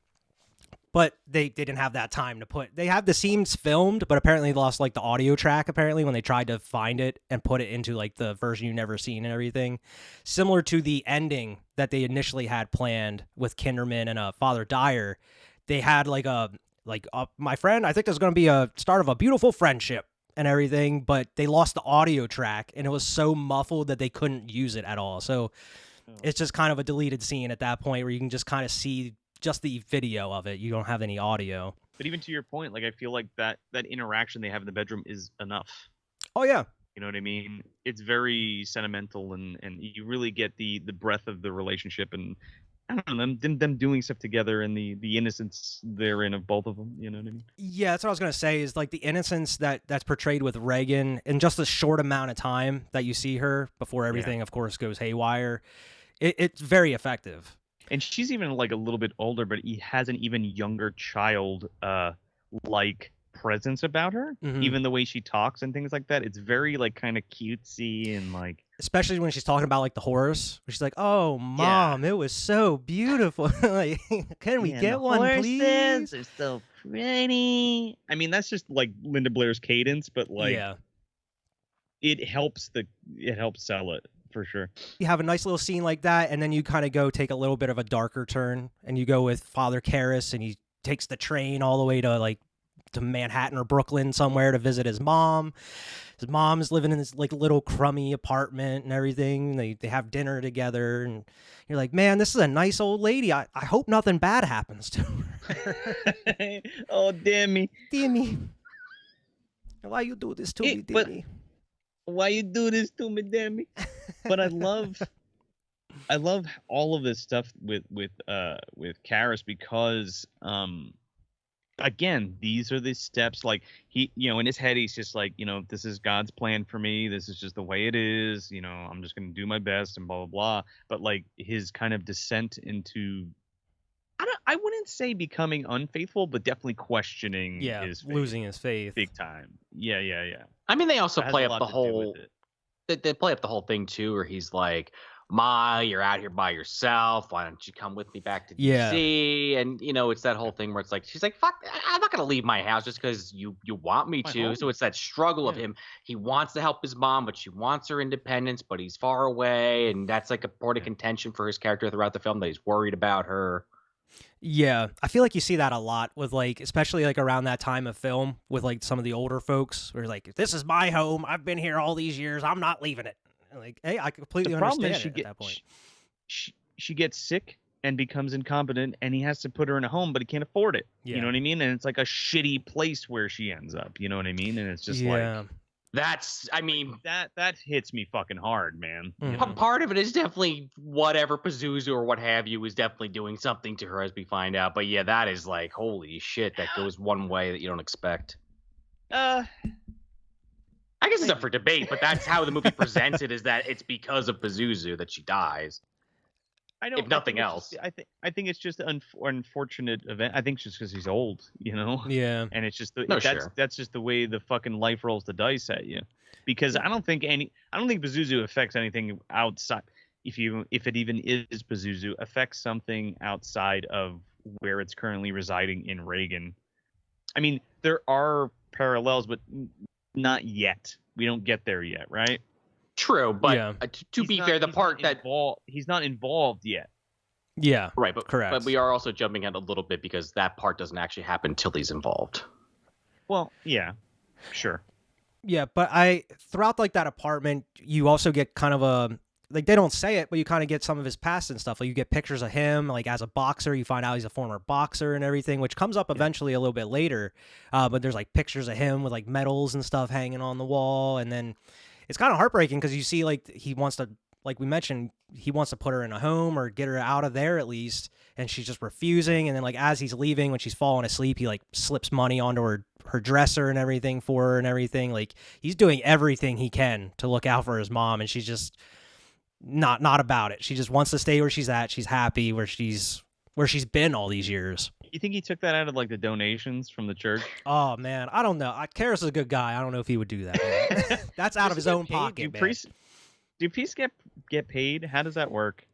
But they didn't have that time to they have the scenes filmed, but apparently they lost like the audio track apparently when they tried to find it and put it into like the version you've never seen and everything. Similar to the ending that they initially had planned with Kinderman and Father Dyer. They had my friend, I think there's going to be a start of a beautiful friendship and everything, but they lost the audio track and it was so muffled that they couldn't use it at all. So it's just kind of a deleted scene at that point where you can just kind of see just the video of it. You don't have any audio. But even to your point, like I feel like that interaction they have in the bedroom is enough. Oh yeah. You know what I mean? It's very sentimental, and you really get the breadth of the relationship, and I don't know, them doing stuff together, and the innocence therein of both of them. You know what I mean? Yeah, that's what I was gonna say. Is like the innocence that's portrayed with Reagan in just a short amount of time that you see her before everything, of course, goes haywire. It's very effective. And she's even like a little bit older, but he has an even younger child like presence about her. Even the way she talks and things like that, it's very like kind of cutesy, and like especially when she's talking about like the horse. She's like, "Oh, Mom, it was so beautiful. Like, can we get one, please? They're so pretty." I mean, that's just like Linda Blair's cadence, but like, it helps sell it. For sure. You have a nice little scene like that, and then you kind of go take a little bit of a darker turn, and you go with Father Karras, and he takes the train all the way to Manhattan or Brooklyn somewhere to visit his mom. His mom is living in this like little crummy apartment and everything. They have dinner together, and you're like, man, this is a nice old lady. I hope nothing bad happens to her. Oh, Demi. Why you do this to me, Demi? Why you do this to me, Demi? But I love all of this stuff with Karras, because again, these are the steps. Like he, in his head, he's just like, this is God's plan for me. This is just the way it is. I'm just gonna do my best and blah blah blah. But like his kind of descent into, I wouldn't say becoming unfaithful, but definitely questioning his faith. Losing his faith big time. Yeah. I mean, they also play up the whole. They play up the whole thing too, where he's like, "Ma, you're out here by yourself. Why don't you come with me back to DC?" And it's that whole thing where it's like, she's like, "Fuck, I'm not gonna leave my house just because you want me to." So it's that struggle of him. He wants to help his mom, but she wants her independence, but he's far away, and that's like a point of contention for his character throughout the film, that he's worried about her. Yeah, I feel like you see that a lot with like, especially like around that time of film with like some of the older folks who are like, "This is my home. I've been here all these years. I'm not leaving it." Like, hey, I completely understand it at that point. She gets sick and becomes incompetent, and he has to put her in a home, but he can't afford it. Yeah. You know what I mean? And it's like a shitty place where she ends up. You know what I mean? And it's just like, that hits me fucking hard, man. Part of it is definitely whatever Pazuzu or what have you is definitely doing something to her, as we find out. But yeah, that is like, holy shit, that goes one way that you don't expect. I guess it's up for debate, but that's how the movie presents it, is that it's because of Pazuzu that she dies. If nothing else. I think it's just an unfortunate event. I think it's just because he's old, Yeah. And it's just that's just the way the fucking life rolls the dice at you. Because I don't think Pazuzu affects anything outside. If it even is Pazuzu, affects something outside of where it's currently residing in Reagan. I mean, there are parallels, but not yet. We don't get there yet, right? True, but to be fair, the part that he's not involved yet. Yeah, right, but correct. But we are also jumping ahead a little bit, because that part doesn't actually happen till he's involved. Well, yeah, sure. Yeah, but throughout like that apartment, you also get kind of a, like, they don't say it, but you kind of get some of his past and stuff. Like you get pictures of him like as a boxer. You find out he's a former boxer and everything, which comes up eventually a little bit later. But there's like pictures of him with like medals and stuff hanging on the wall, and then it's kind of heartbreaking because you see like he wants to, like we mentioned, he wants to put her in a home or get her out of there at least, and she's just refusing. And then like as he's leaving, when she's falling asleep, he like slips money onto her dresser and everything for her and everything. Like he's doing everything he can to look out for his mom, and she's just not about it. She just wants to stay where she's at. She's happy where she's been all these years. You think he took that out of like the donations from the church? Oh man, I don't know. Karras is a good guy. I don't know if he would do that. That's out of his own pocket. Do priests get paid? How does that work?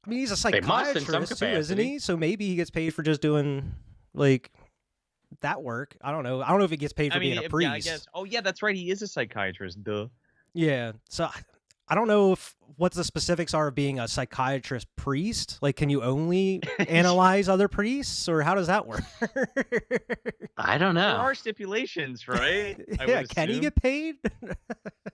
I mean, he's a psychiatrist too, isn't he? So maybe he gets paid for just doing like that work. I don't know. I don't know if he gets paid for being a priest. Yeah, I guess. Oh yeah, that's right. He is a psychiatrist. Duh. Yeah. So I don't know what the specifics are of being a psychiatrist priest. Like, can you only analyze other priests, or how does that work? I don't know. There are stipulations, right? Yeah, can he get paid?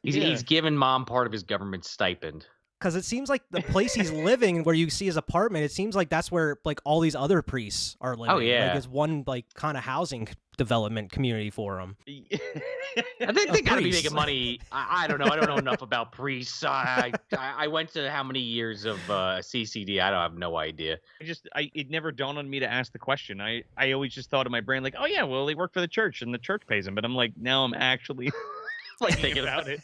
He's given mom part of his government stipend. because it seems like the place he's living, where you see his apartment, it seems like that's where like all these other priests are living. Oh, yeah. Like it's one like kind of housing development community for them. I think they gotta be priests. making money. I don't know. I don't know enough about priests. I went to how many years of CCD? I don't have no idea. It never dawned on me to ask the question. I always just thought in my brain like, oh yeah, well they work for the church and the church pays them. But I'm like, now I'm actually like thinking about it.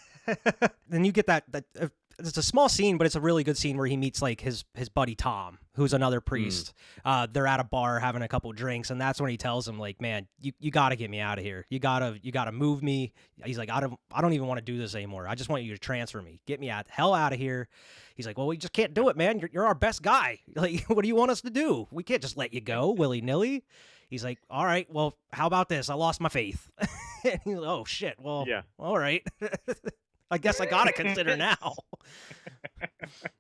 Then you get that it's a small scene, but it's a really good scene where he meets like his buddy Tom, who's another priest. They're at a bar having a couple drinks, and that's when he tells him like, man, you got to get me out of here. You gotta move me. He's like, I don't even want to do this anymore. I just want you to transfer me. Get me hell out of here. He's like, well, we just can't do it, man. You're our best guy. Like, what do you want us to do? We can't just let you go willy-nilly. He's like, all right, well, how about this? I lost my faith. And he's like, oh shit. Well, yeah. All right. I guess I gotta consider now.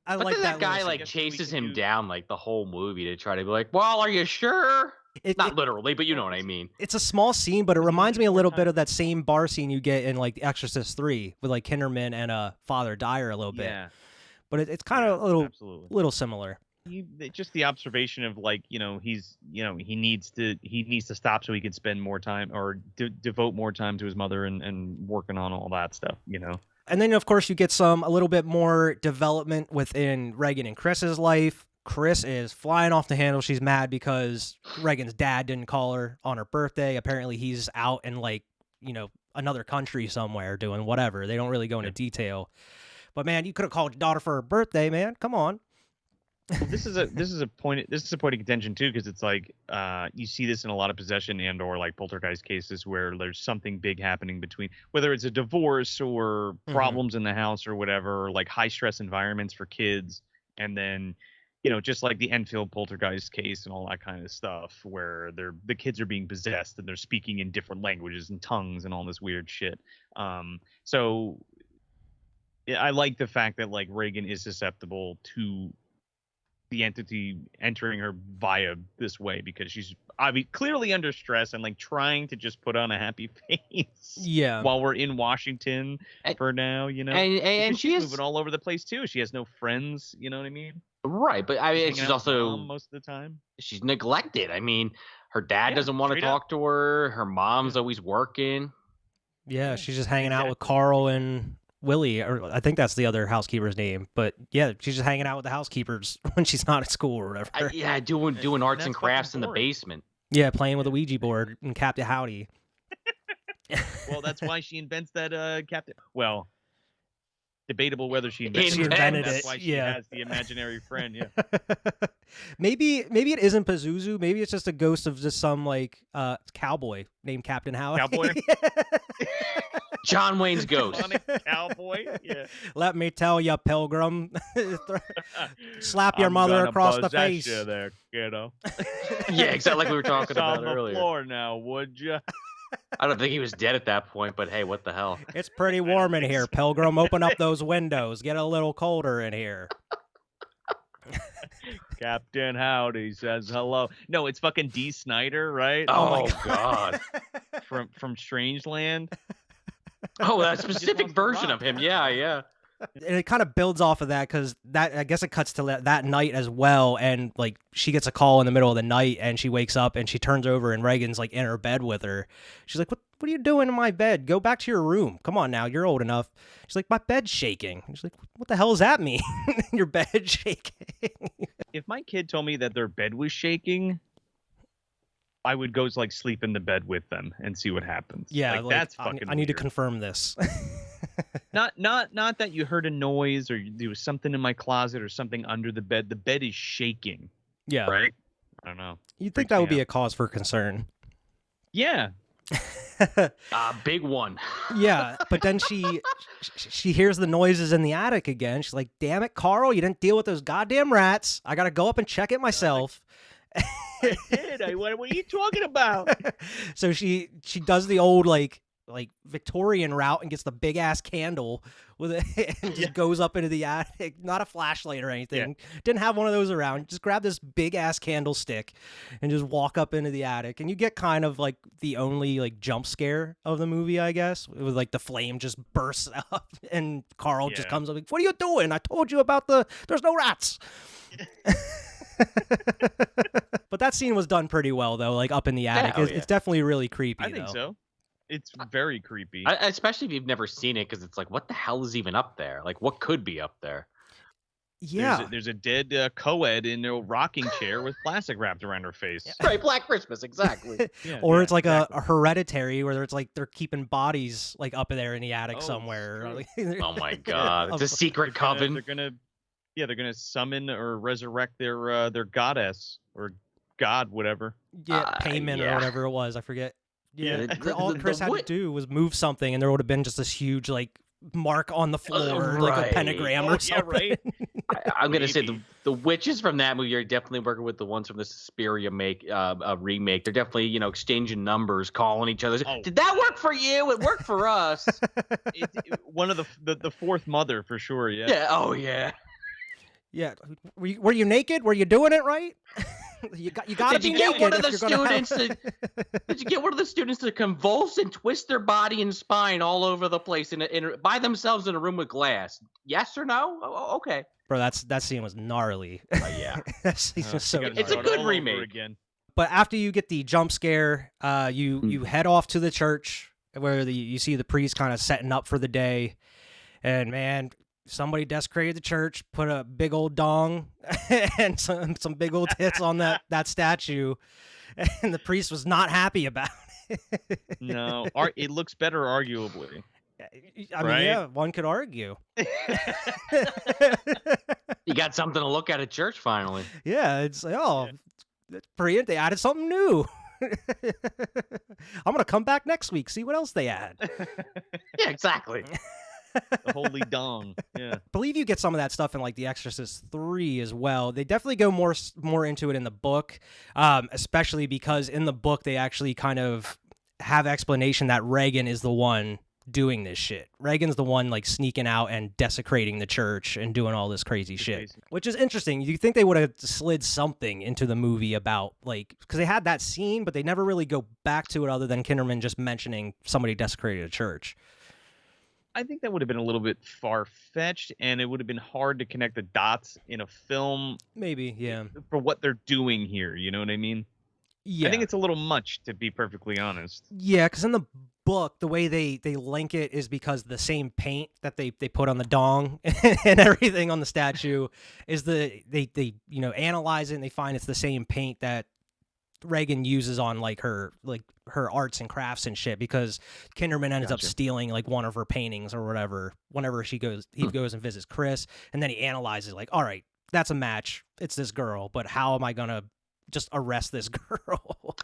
I but like then that guy like chases him down like the whole movie to try to be like, well, are you sure? Not literally, but you know what I mean. It's a small scene, but it reminds me a little bit of that same bar scene you get in like Exorcist 3 with like Kinderman and Father Dyer a little bit. Yeah. But it's kind of a little similar. Just the observation of like, he needs to stop so he can spend more time or devote more time to his mother and working on all that stuff, And then, of course, you get a little bit more development within Regan and Chris's life. Chris is flying off the handle. She's mad because Regan's dad didn't call her on her birthday. Apparently, he's out in, like, another country somewhere doing whatever. They don't really go into detail. But, man, you could have called your daughter for her birthday, man. Come on. Well, this is a point of contention too, because it's like you see this in a lot of possession and or like poltergeist cases where there's something big happening between, whether it's a divorce or problems in the house or whatever, or like high stress environments for kids, and then just like the Enfield poltergeist case and all that kind of stuff where the kids are being possessed and they're speaking in different languages and tongues and all this weird shit. So I like the fact that like Regan is susceptible to the entity entering her via this way, because she's clearly under stress and like trying to just put on a happy face. Yeah. While we're in Washington for now, and she's moving all over the place too. She has no friends. You know what I mean? Right, but I mean, she's also most of the time she's neglected. I mean, her dad doesn't want to talk to her. Her mom's always working. Yeah, she's just hanging out with Carl and Willie, or I think that's the other housekeeper's name, but yeah, she's just hanging out with the housekeepers when she's not at school or whatever. Doing arts and crafts in the basement. Yeah, playing with a Ouija board and Captain Howdy. Well, that's why she invents that Captain. Well, debatable whether she invented it. That's why she has the imaginary friend. Yeah. Maybe it isn't Pazuzu. Maybe it's just a ghost of just some like cowboy named Captain Howdy. Cowboy. John Wayne's ghost. Cowboy. Yeah. Let me tell you, Pilgrim. Slap your mother across the face. You there, kiddo. Yeah, exactly like we were talking about earlier. On the floor now, would you? I don't think he was dead at that point, but hey, what the hell? It's pretty warm in here, Pilgrim. Open up those windows. Get a little colder in here. Captain Howdy says hello. No, it's fucking Dee Snider, right? Oh God. From Strangeland. Oh, that specific version of him. Yeah. And it kind of builds off of that, because that, I guess it cuts to that night as well, and like she gets a call in the middle of the night and she wakes up and she turns over and Reagan's like in her bed with her. She's like, what are you doing in my bed? Go back to your room. Come on now, you're old enough. She's like, my bed's shaking. She's like, what the hell does that mean? Your bed's shaking. If my kid told me that their bed was shaking, I would go like sleep in the bed with them and see what happens. Yeah, like that's fucking I need to weird. confirm this. Not that you heard a noise or there was something in my closet or something under the bed. The bed is shaking. Yeah. Right? I don't know. You'd think that would be a cause for concern. Yeah. Big one. Yeah, but then she hears the noises in the attic again. She's like, damn it, Carl, you didn't deal with those goddamn rats. I got to go up and check it myself. I did. What are you talking about? So she does the old like like Victorian route and gets the big ass candle with it and just goes up into the attic. Not a flashlight or anything. Didn't have one of those around. Just grab this big ass candlestick and just walk up into the attic. And you get kind of like the only like jump scare of the movie, I guess. It was like the flame just bursts up and Carl just comes up like, "What are you doing? I told you about there's no rats." But that scene was done pretty well though, like up in the attic. It's definitely really creepy. I think so. It's very creepy. Especially if you've never seen it, because it's like, what the hell is even up there? Like, what could be up there? Yeah. There's a dead co-ed in a rocking chair with plastic wrapped around her face. Right, Black Christmas, exactly. Or it's like a Hereditary where it's like they're keeping bodies like up there in the attic somewhere. Oh my god, it's a secret coven. They're gonna summon or resurrect their goddess or god, whatever. Payment or whatever it was. I forget. All Chris had to do was move something, and there would have been just this huge like mark on the floor, like a pentagram or something. Right. I'm gonna say the witches from that movie are definitely working with the ones from the Suspiria remake. They're definitely exchanging numbers, calling each other. Did that work for you? It worked for us. One of the fourth mother for sure. Yeah. Yeah. Oh yeah. Yeah. Were you naked? Were you doing it right? You got to be naked. Did you get one of the students to convulse and twist their body and spine all over the place by themselves in a room with glass? Yes or no? Okay. Bro, that scene was gnarly. Yeah. It's a good remake. Again. But after you get the jump scare, you head off to the church where you see the priest kind of setting up for the day, and man, somebody desecrated the church, put a big old dong and some big old tits on that statue, and the priest was not happy about it. No, it looks better, arguably. I mean, yeah, one could argue. You got something to look at church finally. Yeah, it's like, that's brilliant. They added something new. I'm gonna come back next week, see what else they add. Yeah, exactly. The holy dong. Yeah. I believe you get some of that stuff in like The Exorcist 3 as well. They definitely go more into it in the book, especially because in the book they actually kind of have explanation that Reagan is the one doing this shit. Reagan's the one like sneaking out and desecrating the church and doing all this crazy shit, which is interesting. You think they would have slid something into the movie about like, because they had that scene, but they never really go back to it other than Kinderman just mentioning somebody desecrated a church. I think that would have been a little bit far-fetched, and it would have been hard to connect the dots in a film. Maybe, yeah. For what they're doing here, you know what I mean? Yeah. I think it's a little much, to be perfectly honest. Yeah, because in the book, the way they link it is because the same paint that they put on the dong and everything on the statue is they analyze it and they find it's the same paint that Reagan uses on like her arts and crafts and shit, because Kinderman ends up stealing like one of her paintings or whatever whenever he goes and visits Chris, and then he analyzes like, all right, that's a match, it's this girl, but how am I gonna just arrest this girl?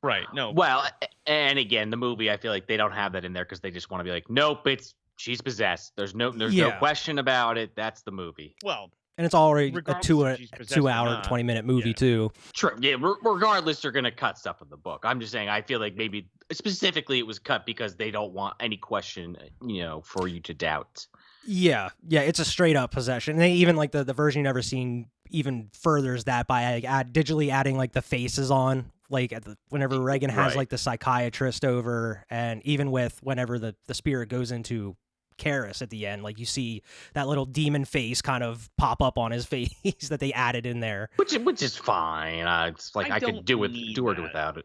Right. No. Well, and again, the movie, I feel like they don't have that in there because they just want to be like, nope, she's possessed. There's no question about it. That's the movie. Well, and it's already a 2 hour 20-minute movie too. True. Yeah. Regardless, they're gonna cut stuff in the book. I'm just saying, I feel like maybe specifically it was cut because they don't want any question, for you to doubt. Yeah. It's a straight up possession. And they even like the version you never seen even furthers that by like digitally adding like the faces on. Like whenever Reagan has like the psychiatrist over, and even with whenever the spirit goes into Karras at the end, like you see that little demon face kind of pop up on his face that they added in there, which is fine. It's like I could do without it.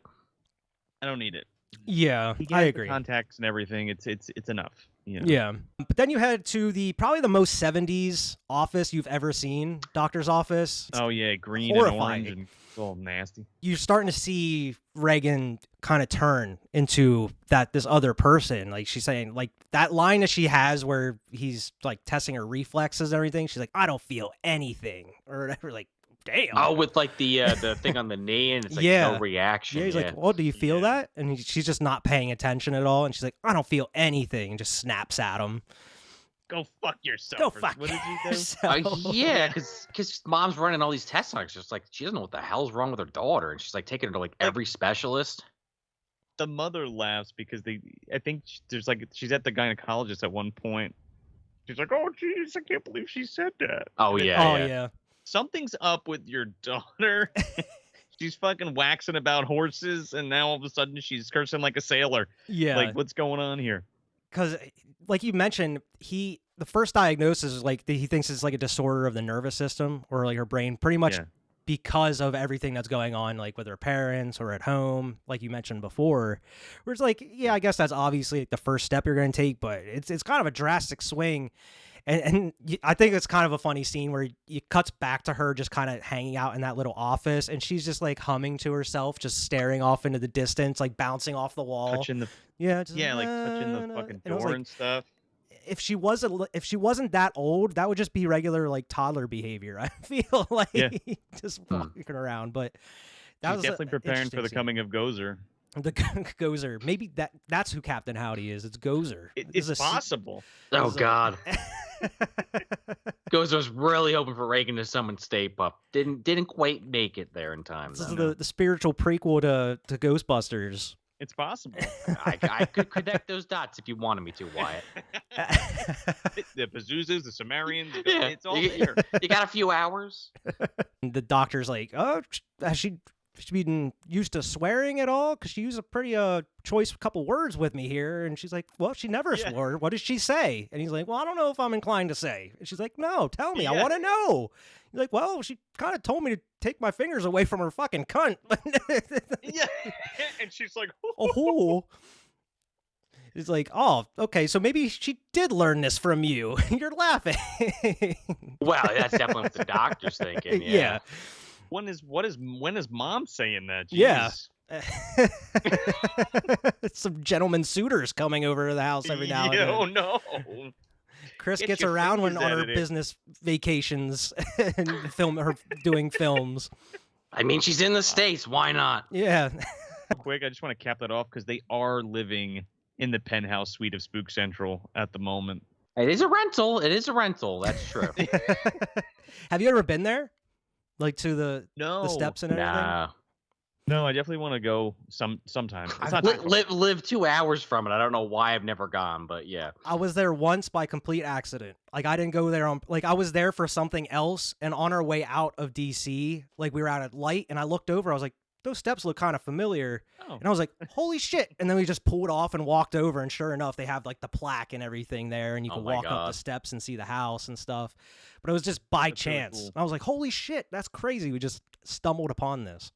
I don't need it. Yeah, I agree. The context and everything, it's enough. Yeah, but then you head to probably the most 70s office you've ever seen, doctor's office. Oh yeah, green and orange and all nasty. You're starting to see Reagan kind of turn into this other person. Like she's saying, like that line that she has where he's like testing her reflexes and everything. She's like, I don't feel anything or whatever. Like, damn. Oh, with like the thing on the knee and it's like no reaction. Yeah, he's like, well, do you feel that? And she's just not paying attention at all. And she's like, I don't feel anything. And just snaps at him. Go fuck yourself. Go fuck what did you say? Yeah, because mom's running all these tests on her. It's just like she doesn't know what the hell's wrong with her daughter, and she's like taking her to like every specialist. the mother laughs because I think there's like she's at the gynecologist at one point. She's like, "Oh, jeez, I can't believe she said that." Oh And yeah, yeah. something's up with your daughter. She's fucking waxing about horses, and now all of a sudden she's cursing like a sailor. Yeah. Like, what's going on here? Because, like you mentioned, the first diagnosis is like he thinks it's like a disorder of the nervous system or like her brain, pretty much because of everything that's going on, like with her parents or at home, like you mentioned before. Where it's like, yeah, I guess that's obviously like the first step you're going to take, but it's kind of a drastic swing. And I think it's kind of a funny scene where it cuts back to her just kind of hanging out in that little office, and she's just like humming to herself, just staring off into the distance, like bouncing off the wall. Touching the like touching the fucking door and stuff. If she wasn't that old, that would just be regular like toddler behavior. I feel like just walking around, but that She's was definitely preparing for the coming of Gozer. The Gozer. Maybe that's who Captain Howdy is. It's Gozer. It's possible. Oh God. Gozer's really hoping for Reagan to summon Stay Puft. Didn't quite make it there in time. This is the spiritual prequel to Ghostbusters. It's possible. I could connect those dots if you wanted me to, Wyatt. The Pazuzas, the Sumerians, it's all there. You got a few hours? The doctor's like, oh, has she been used to swearing at all? Because she used a pretty choice couple words with me here. And she's like, well, she never swore. What did she say? And he's like, well, I don't know if I'm inclined to say. And she's like, no, tell me. I want to know. He's like, well, she kind of told me to take my fingers away from her fucking cunt. And she's like, oh. It's like, oh, okay, so maybe she did learn this from you. You're laughing. Well, that's definitely what the doctor's thinking. Yeah. When is mom saying that? Jeez. Yeah. Some gentleman suitors coming over to the house every now and then. Oh no. Chris gets around when on her business vacations and doing films. I mean, she's in the States. Why not? Yeah. Quick, I just want to cap that off because they are living in the penthouse suite of Spook Central at the moment. It is a rental. That's true. Have you ever been there? Like to the steps and everything? Nah. No, I definitely want to go sometime. It's not live 2 hours from it. I don't know why I've never gone, but yeah. I was there once by complete accident. Like I didn't go there I was there for something else, and on our way out of DC, like we were out at light, and I looked over, I was like, those steps look kind of familiar. Oh. And I was like, holy shit. And then we just pulled off and walked over, and sure enough, they have like the plaque and everything there, and you can walk up the steps and see the house and stuff. But it was just by chance. Really cool. And I was like, holy shit, that's crazy. We just stumbled upon this.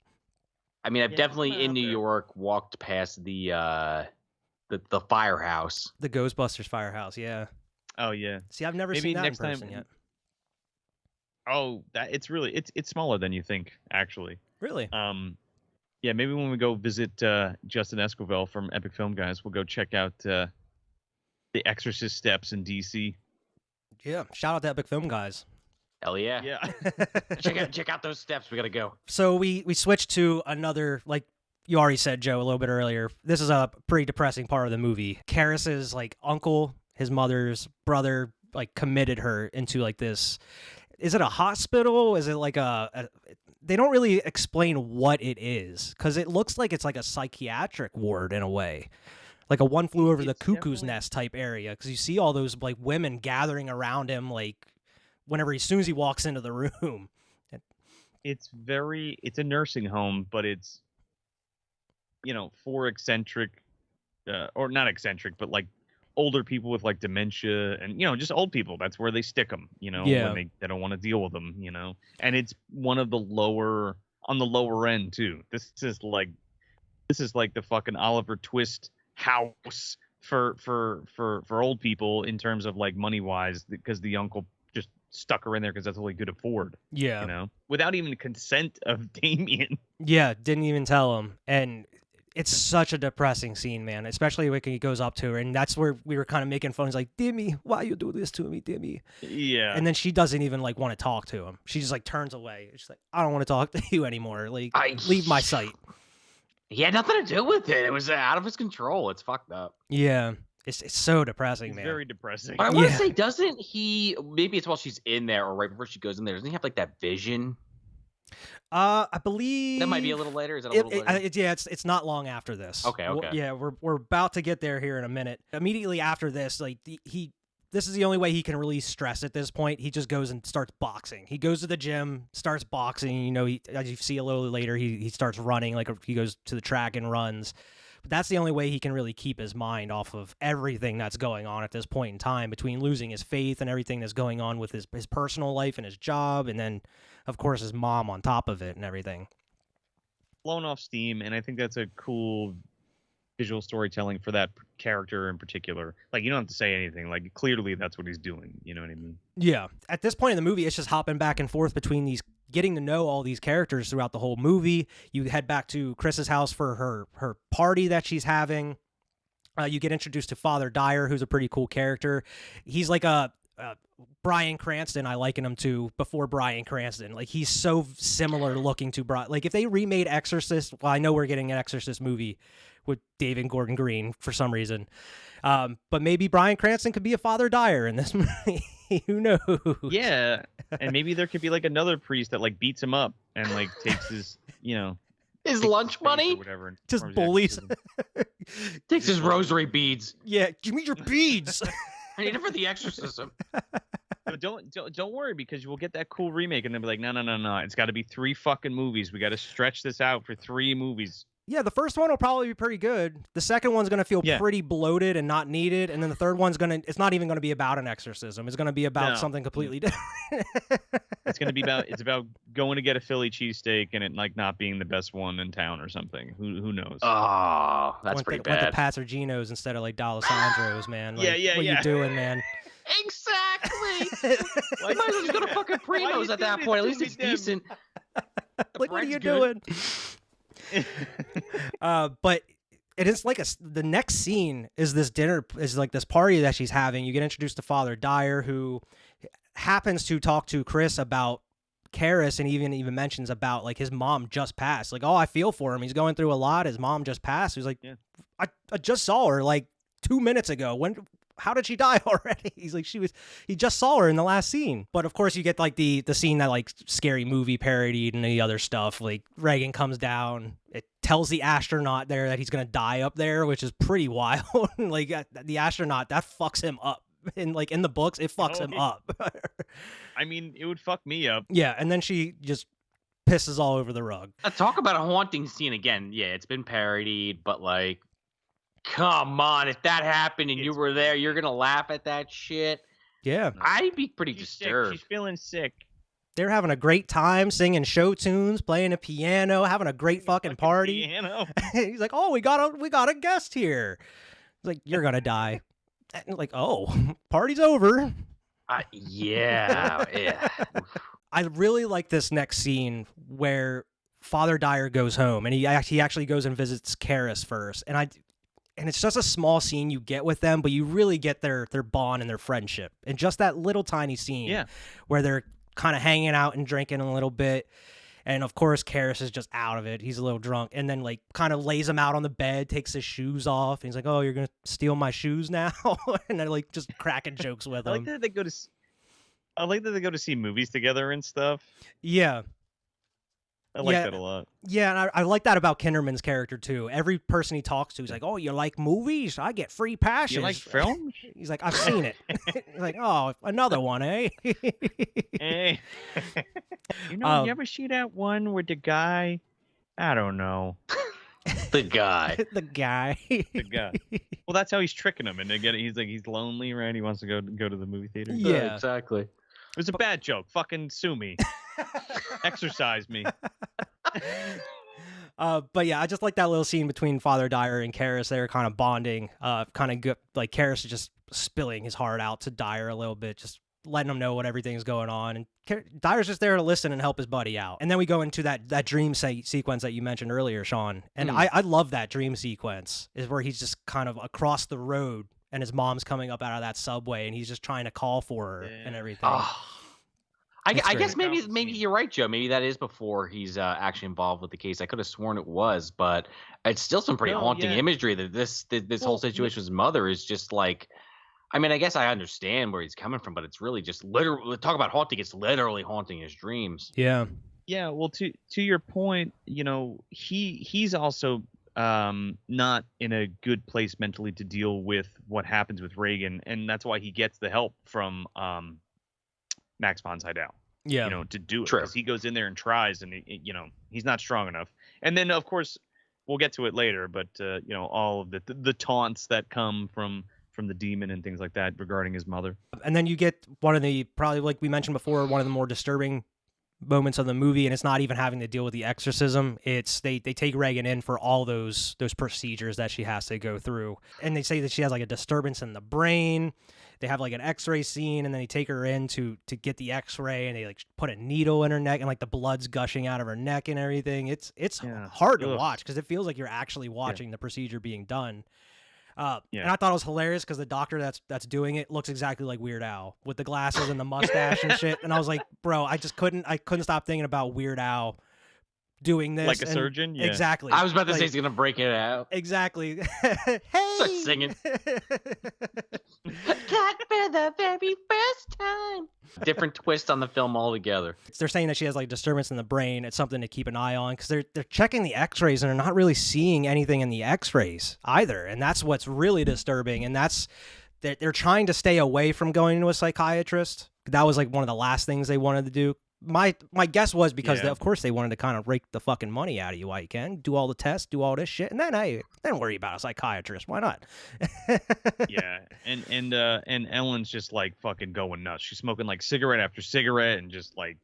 I mean, I've definitely in New York walked past the firehouse. The Ghostbusters firehouse, yeah. Oh yeah. See, I've never seen that in person yet. Oh, it's really it's smaller than you think, actually. Really? Yeah, maybe when we go visit Justin Esquivel from Epic Film Guys, we'll go check out the Exorcist steps in DC. Yeah, shout out to Epic Film Guys. Hell yeah. Yeah. check out those steps. We got to go. So we switched to another, like you already said, Joe, a little bit earlier. This is a pretty depressing part of the movie. Karis's like uncle, his mother's brother, like committed her into like this. Is it a hospital? Is it like they don't really explain what it is, because it looks like it's like a psychiatric ward in a way. Like a One Flew Over the Cuckoo's Nest type area, because you see all those like women gathering around him, like as soon as he walks into the room. It's a nursing home, but it's, for eccentric, or not eccentric, but like older people with like dementia and, just old people. That's where they stick them, when they don't want to deal with them, and it's one of the on the lower end too. This is like the fucking Oliver Twist house for old people in terms of like money wise, because the uncle just stuck her in there because that's all he could afford. Yeah. Without even consent of Damien. Yeah, didn't even tell him. And it's such a depressing scene, man, especially when he goes up to her, and that's where we were kind of making fun. He's like, Dimmy, why you do this to me, Dimmy? Yeah. And then she doesn't even like want to talk to him. She just like turns away. She's like, I don't want to talk to you anymore. Like, leave my sight. He had nothing to do with it. It was out of his control. It's fucked up. Yeah. It's so depressing, man. Very depressing. I want to say, doesn't he, maybe it's while she's in there or right before she goes in there, doesn't he have like that vision? I believe That might be a little later. Is that a little later? Yeah, it's not long after this. Okay. Yeah, we're about to get there here in a minute. Immediately after this, like this is the only way he can release stress at this point. He just goes and starts boxing. He goes to the gym, starts boxing. You know, as you see a little later, he starts running. Like he goes to the track and runs. But that's the only way he can really keep his mind off of everything that's going on at this point in time, between losing his faith and everything that's going on with his personal life and his job, and then, of course, his mom on top of it and everything. Blown off steam, and I think that's a cool visual storytelling for that character in particular. Like, you don't have to say anything. Like, clearly that's what he's doing. You know what I mean? Yeah. At this point in the movie, it's just hopping back and forth between these, getting to know all these characters throughout the whole movie. You head back to Chris's house for her party that she's having. You get introduced to Father Dyer, who's a pretty cool character. He's like a Bryan Cranston I liken him to before Bryan Cranston. Like, he's so similar looking to Bryan. Like, if they remade Exorcist, well, I know we're getting an Exorcist movie with David Gordon Green for some reason. But maybe Bryan Cranston could be a Father Dyer in this movie. Who knows? Yeah. And maybe there could be like another priest that like beats him up and like takes his, you know, his lunch money? Or whatever, just bullies. Takes his rosary beads. Yeah, give me your beads. I need it for the exorcism. But don't worry, because we'll get that cool remake and they'll be like, no. It's got to be 3 fucking movies. We got to stretch this out for 3 movies. Yeah, the first one will probably be pretty good. The second one's going to feel pretty bloated and not needed. And then the third one's it's not even going to be about an exorcism. It's going to be about something completely different. It's about going to get a Philly cheesesteak and it like not being the best one in town or something. Who knows? Oh, that's pretty bad. Went to Pazargino's instead of like D'Alessandro's, man. Like, yeah. What are you doing, man? Exactly. Why might as well just go to fucking Primo's at that point? At least it's decent. Like, what are you doing? But it is like the next scene is this dinner, is like this party that she's having. You get introduced to Father Dyer, who happens to talk to Chris about Karis, and even mentions about like his mom just passed. Like, oh, I feel for him. He's going through a lot. His mom just passed. He's like, I just saw her like 2 minutes ago. How did she die already? He's like, he just saw her in the last scene. But of course you get like the scene that like Scary Movie parodied and the other stuff. Like, Reagan comes down, it tells the astronaut there that he's going to die up there, which is pretty wild. Like, the astronaut, that fucks him up. And like in the books, it fucks him up. I mean, it would fuck me up. Yeah. And then she just pisses all over the rug. Talk about a haunting scene again. Yeah, it's been parodied, but like, come on, if that happened and you were there, you're gonna laugh at that shit. Yeah, I'd be pretty disturbed. She's feeling sick. They're having a great time singing show tunes, playing a piano, having a great fucking party. Piano. He's like, "Oh, we got a guest here." He's like, "You're gonna die." And like, "Oh, party's over." Yeah. I really like this next scene where Father Dyer goes home and he actually goes and visits Karis first, and it's just a small scene you get with them, but you really get their bond and their friendship. And just that little tiny scene where they're kind of hanging out and drinking a little bit. And of course, Karis is just out of it. He's a little drunk, and then like kind of lays him out on the bed, takes his shoes off. And he's like, "Oh, you're going to steal my shoes now?" And they're like just cracking jokes with him. I like that they go to see movies together and stuff. Yeah. I like that a lot. Yeah, and I like that about Kinderman's character, too. Every person he talks to, he's like, "Oh, you like movies? I get free passes." You like films? He's like, "I've seen it." He's like, "Oh, another one, eh?" Hey. You ever see that one with the guy? I don't know. The guy. The guy. Well, that's how he's tricking him. And again, he's lonely, right? He wants to go to the movie theater. Yeah, exactly. It was a bad joke. Fucking sue me. Exercise me. But yeah, I just like that little scene between Father Dyer and Karis. They're kind of bonding. Kind of good. Like, Karis is just spilling his heart out to Dyer a little bit, just letting him know what everything's going on. And Dyer's just there to listen and help his buddy out. And then we go into that dream sequence that you mentioned earlier, Sean. And I love that dream sequence, is where he's just kind of across the road and his mom's coming up out of that subway and he's just trying to call for her and everything. Oh. I guess maybe you're right, Joe. Maybe that is before he's actually involved with the case. I could have sworn it was, but it's still some pretty haunting imagery that this whole situation with his mother is just like. I mean, I guess I understand where he's coming from, but it's really just literally, talk about haunting. It's literally haunting his dreams. Yeah. Yeah, well, to your point, he's also not in a good place mentally to deal with what happens with Reagan, and that's why he gets the help from Max von Sydow. Yeah. To do it, True. because he goes in there and tries, and he's not strong enough. And then of course we'll get to it later, but all of the taunts that come from the demon and things like that regarding his mother. And then you get one of the, probably like we mentioned before, one of the more disturbing moments of the movie, and it's not even having to deal with the exorcism. It's they take Reagan in for all those procedures that she has to go through, and they say that she has like a disturbance in the brain. They have like an x-ray scene, and then they take her in to get the x-ray, and they like put a needle in her neck, and like the blood's gushing out of her neck and everything. It's hard to watch because it feels like you're actually watching the procedure being done. And I thought it was hilarious because the doctor that's doing it looks exactly like Weird Al with the glasses and the mustache and shit. And I was like, bro, I couldn't stop thinking about Weird Al doing this. Like a surgeon? Yeah. Exactly. I was about to say he's going to break it out. Exactly. Hey! Start singing. Cat for the very first time. Different twist on the film altogether. They're saying that she has like disturbance in the brain. It's something to keep an eye on because they're checking the x-rays and they're not really seeing anything in the x-rays either. And that's what's really disturbing. And that's that they're trying to stay away from going to a psychiatrist. That was like one of the last things they wanted to do. My guess was because of course they wanted to kind of rake the fucking money out of you while you can, do all the tests, do all this shit, and then worry about a psychiatrist. Why not? Yeah, and Ellen's just like fucking going nuts. She's smoking like cigarette after cigarette, and just like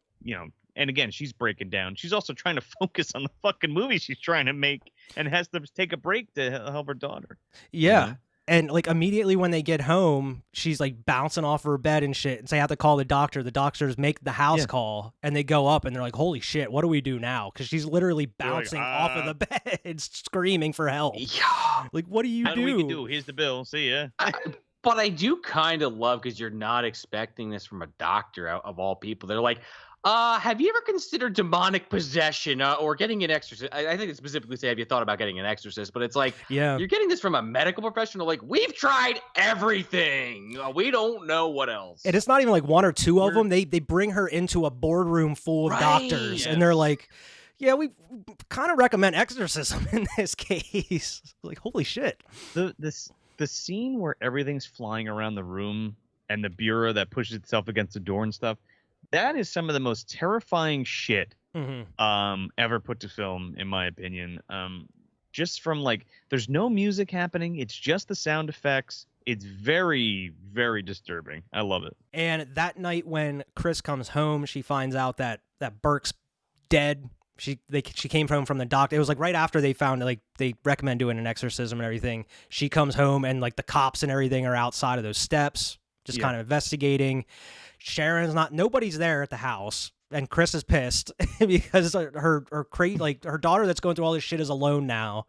and again she's breaking down. She's also trying to focus on the fucking movie she's trying to make, and has to take a break to help her daughter. Yeah. And like immediately when they get home, she's like bouncing off her bed and shit. And so they have to call the doctor. The doctors make the house call, and they go up and they're like, "Holy shit, what do we do now?" Because she's literally bouncing off of the bed, screaming for help. Yeah. Like, what do you do? We can do? Here's the bill. See ya. But I do kind of love, because you're not expecting this from a doctor of all people. They're like, have you ever considered demonic possession or getting an exorcist? I think it specifically say, have you thought about getting an exorcist? But it's like, you're getting this from a medical professional. Like, we've tried everything. We don't know what else. And it's not even like one or two of them. They bring her into a boardroom full of doctors, and they're like, yeah, we kind of recommend exorcism in this case. Like, holy shit. The scene where everything's flying around the room and the bureau that pushes itself against the door and stuff, that is some of the most terrifying shit ever put to film, in my opinion. Just from like, there's no music happening. It's just the sound effects. It's very, very disturbing. I love it. And that night when Chris comes home, she finds out that Burke's dead. She came home from the doctor. It was like right after they found like they recommend doing an exorcism and everything. She comes home and like the cops and everything are outside of those steps, just kind of investigating. Nobody's there at the house, and Chris is pissed because her daughter that's going through all this shit is alone now.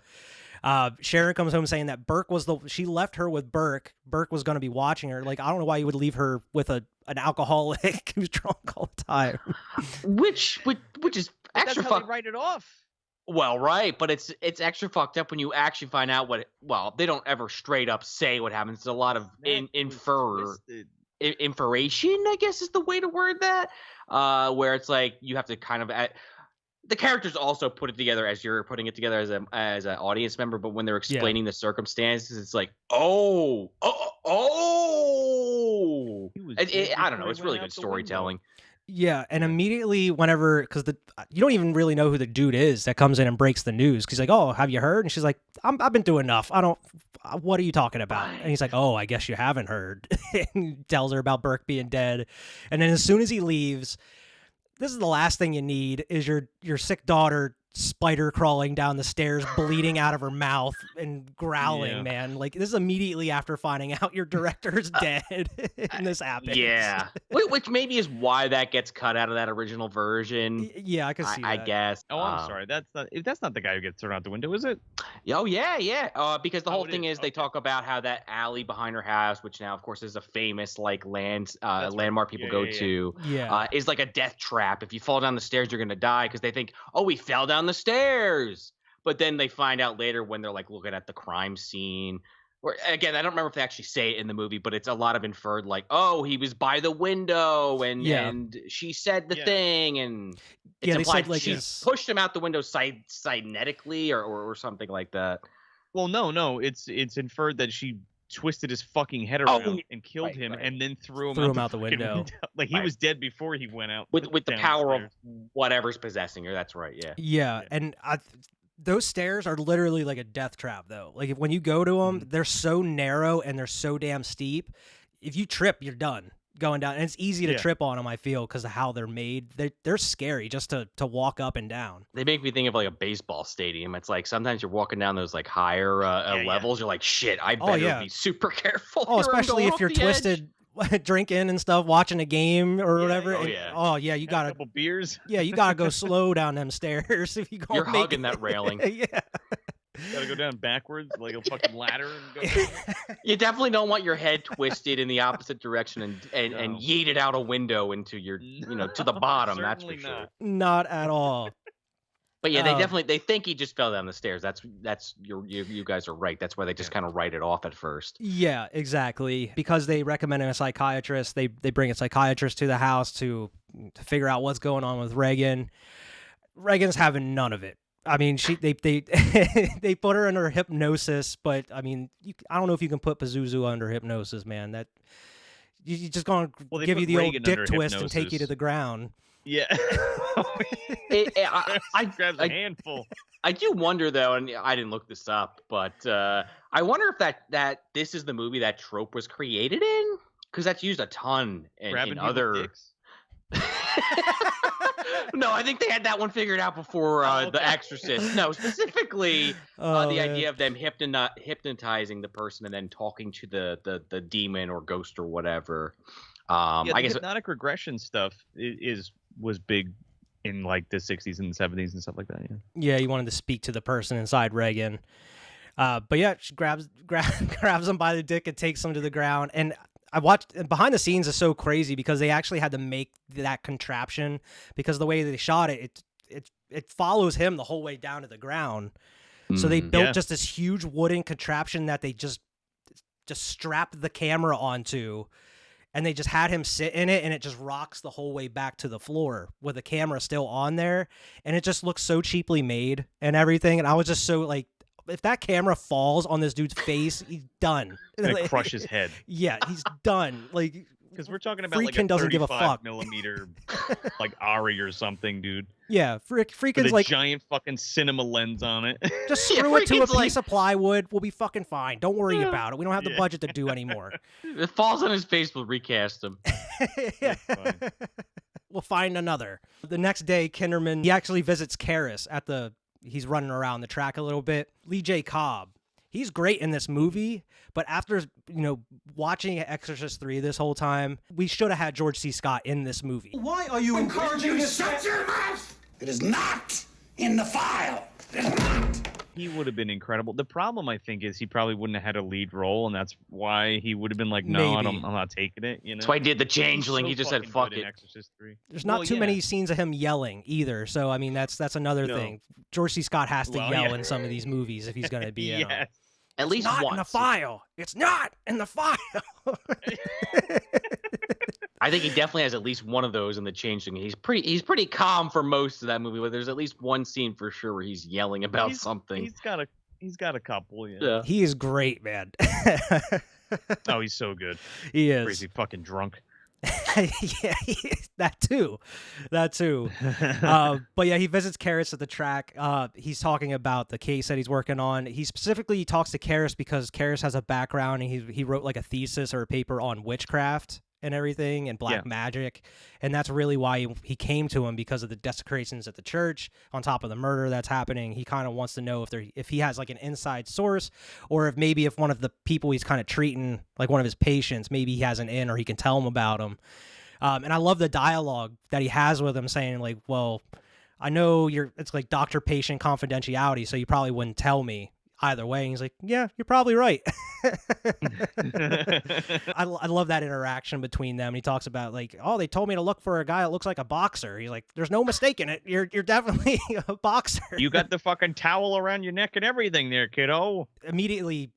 Sharon comes home saying that she left her with Burke. Burke was going to be watching her. Like, I don't know why you would leave her with an alcoholic who's drunk all the time. Which is extra fucked. They write it off. Well, right, but it's extra fucked up when you actually find out they don't ever straight up say what happens. It's a lot of inferration, I guess is the way to word that, where it's like you have to kind of the characters also put it together as you're putting it together as an audience member, but when they're explaining the circumstances, it's like I don't know, it's really good storytelling. Yeah, and immediately because you don't even really know who the dude is that comes in and breaks the news, because he's like, "Oh, have you heard?" And she's like, "I've been through enough. What are you talking about?" And he's like, "Oh, I guess you haven't heard." And he tells her about Burke being dead. And then as soon as he leaves, this is the last thing you need is your sick daughter spider crawling down the stairs, bleeding out of her mouth and growling, man. Like, this is immediately after finding out your director's dead and this happens. Yeah. Which maybe is why that gets cut out of that original version. Yeah, I can see that. I guess. Oh, I'm sorry. That's not the guy who gets thrown out the window, is it? Oh, yeah. Because the whole thing is they talk about how that alley behind her house, which now, of course, is a famous like landmark people go to, is like a death trap. If you fall down the stairs, you're going to die, because they think, oh, we fell down the stairs. But then they find out later when they're like looking at the crime scene Or, again, I don't remember if they actually say it in the movie, but it's a lot of inferred, like, oh, he was by the window and she said the thing, and it's they implied said like she pushed him out the window cynetically or something like that. Well, no, it's inferred that she twisted his fucking head around and killed him, and then threw him out the window. Like he was dead before he went out. With the power of whatever's possessing her. That's right. Yeah. Yeah, and those stairs are literally like a death trap, though. Like when you go to them, they're so narrow and they're so damn steep. If you trip, you're done going down. And it's easy to trip on them, I feel, because of how they're made. They're scary just to walk up and down. They make me think of like a baseball stadium. It's like sometimes you're walking down those like higher levels. You're like, shit, I better be super careful. Oh, especially if you're twisted. Drinking and stuff, watching a game or whatever. You gotta a couple beers. Yeah, you gotta go slow down them stairs if you go. You're hugging that railing. Yeah, gotta go down backwards like a fucking ladder and go. You definitely don't want your head twisted in the opposite direction and yeeted out a window into your to the bottom. That's for sure. Not at all. But yeah, they think he just fell down the stairs. You guys are right. That's why they just kind of write it off at first. Yeah, exactly. Because they recommended a psychiatrist, they bring a psychiatrist to the house to figure out what's going on with Regan. Regan's having none of it. I mean, they they put her under hypnosis, but I mean, I don't know if you can put Pazuzu under hypnosis, man. That you just gonna give you the old dick twist and take you to the ground. Yeah. I grabs a handful. I do wonder though, and I didn't look this up, but I wonder if that this is the movie that trope was created in, because that's used a ton in other. Dicks. No, I think they had that one figured out before The Exorcist. No, specifically the idea of them hypnotizing the person and then talking to the demon or ghost or whatever. I guess hypnotic regression stuff was big in like the 60s and 70s and stuff like that. Yeah, he wanted to speak to the person inside Regan. But yeah, she grabs him by the dick and takes him to the ground. And I watched behind the scenes is so crazy because they actually had to make that contraption because the way they shot it follows him the whole way down to the ground. So they built just this huge wooden contraption that they just strapped the camera onto. And they just had him sit in it, and it just rocks the whole way back to the floor with the camera still on there. And it just looks so cheaply made and everything. And I was just so like, if that camera falls on this dude's face, he's done. Gonna crush his head. Yeah, he's done. Like, because we're talking about Friedkin like a doesn't give a fuck. millimeter like Ari or something, dude. Yeah, Friedkin's like giant fucking cinema lens on it. Just screw it to a piece of plywood. We'll be fucking fine. Don't worry about it. We don't have the budget to do anymore. It falls on his face. We'll recast him. We'll find another. The next day, Kinderman, he actually visits Karras he's running around the track a little bit. Lee J. Cobb. He's great in this movie, but after, watching Exorcist 3 this whole time, we should have had George C. Scott in this movie. Why are you encouraging this? Shut your mouth! It is not in the file. It is not. He would have been incredible. The problem, I think, is he probably wouldn't have had a lead role, and that's why he would have been like, no, I'm not taking it. That's why he did the Changeling. He just said, fuck it. Exorcist 3. There's not too many scenes of him yelling either, so, I mean, that's another thing. George C. Scott has to yell in some of these movies if he's going to be in them. At least not once. In the file. It's not in the file. I think he definitely has at least one of those in the Changeling. He's pretty calm for most of that movie, but there's at least one scene for sure where he's yelling about something. He's got a couple. Yeah. He is great, man. Oh, he's so good. He is crazy fucking drunk. Yeah, that too. But yeah, he visits Karras at the track. He's talking about the case that he's working on. He specifically talks to Karras because Karras has a background and he wrote like a thesis or a paper on witchcraft and everything and black magic, and that's really why he came to him, because of the desecrations at the church on top of the murder that's happening. He kind of wants to know if he has like an inside source, or if one of the people he's kind of treating, like one of his patients, maybe he has an in or he can tell him about him. And I love the dialogue that he has with him, saying like, well, I know it's like doctor-patient confidentiality, so you probably wouldn't tell me either way. And he's like, yeah, you're probably right. I love that interaction between them. And he talks about like, oh, they told me to look for a guy that looks like a boxer. He's like, there's no mistaking it. You're definitely a boxer. You got the fucking towel around your neck and everything there, kiddo. Immediately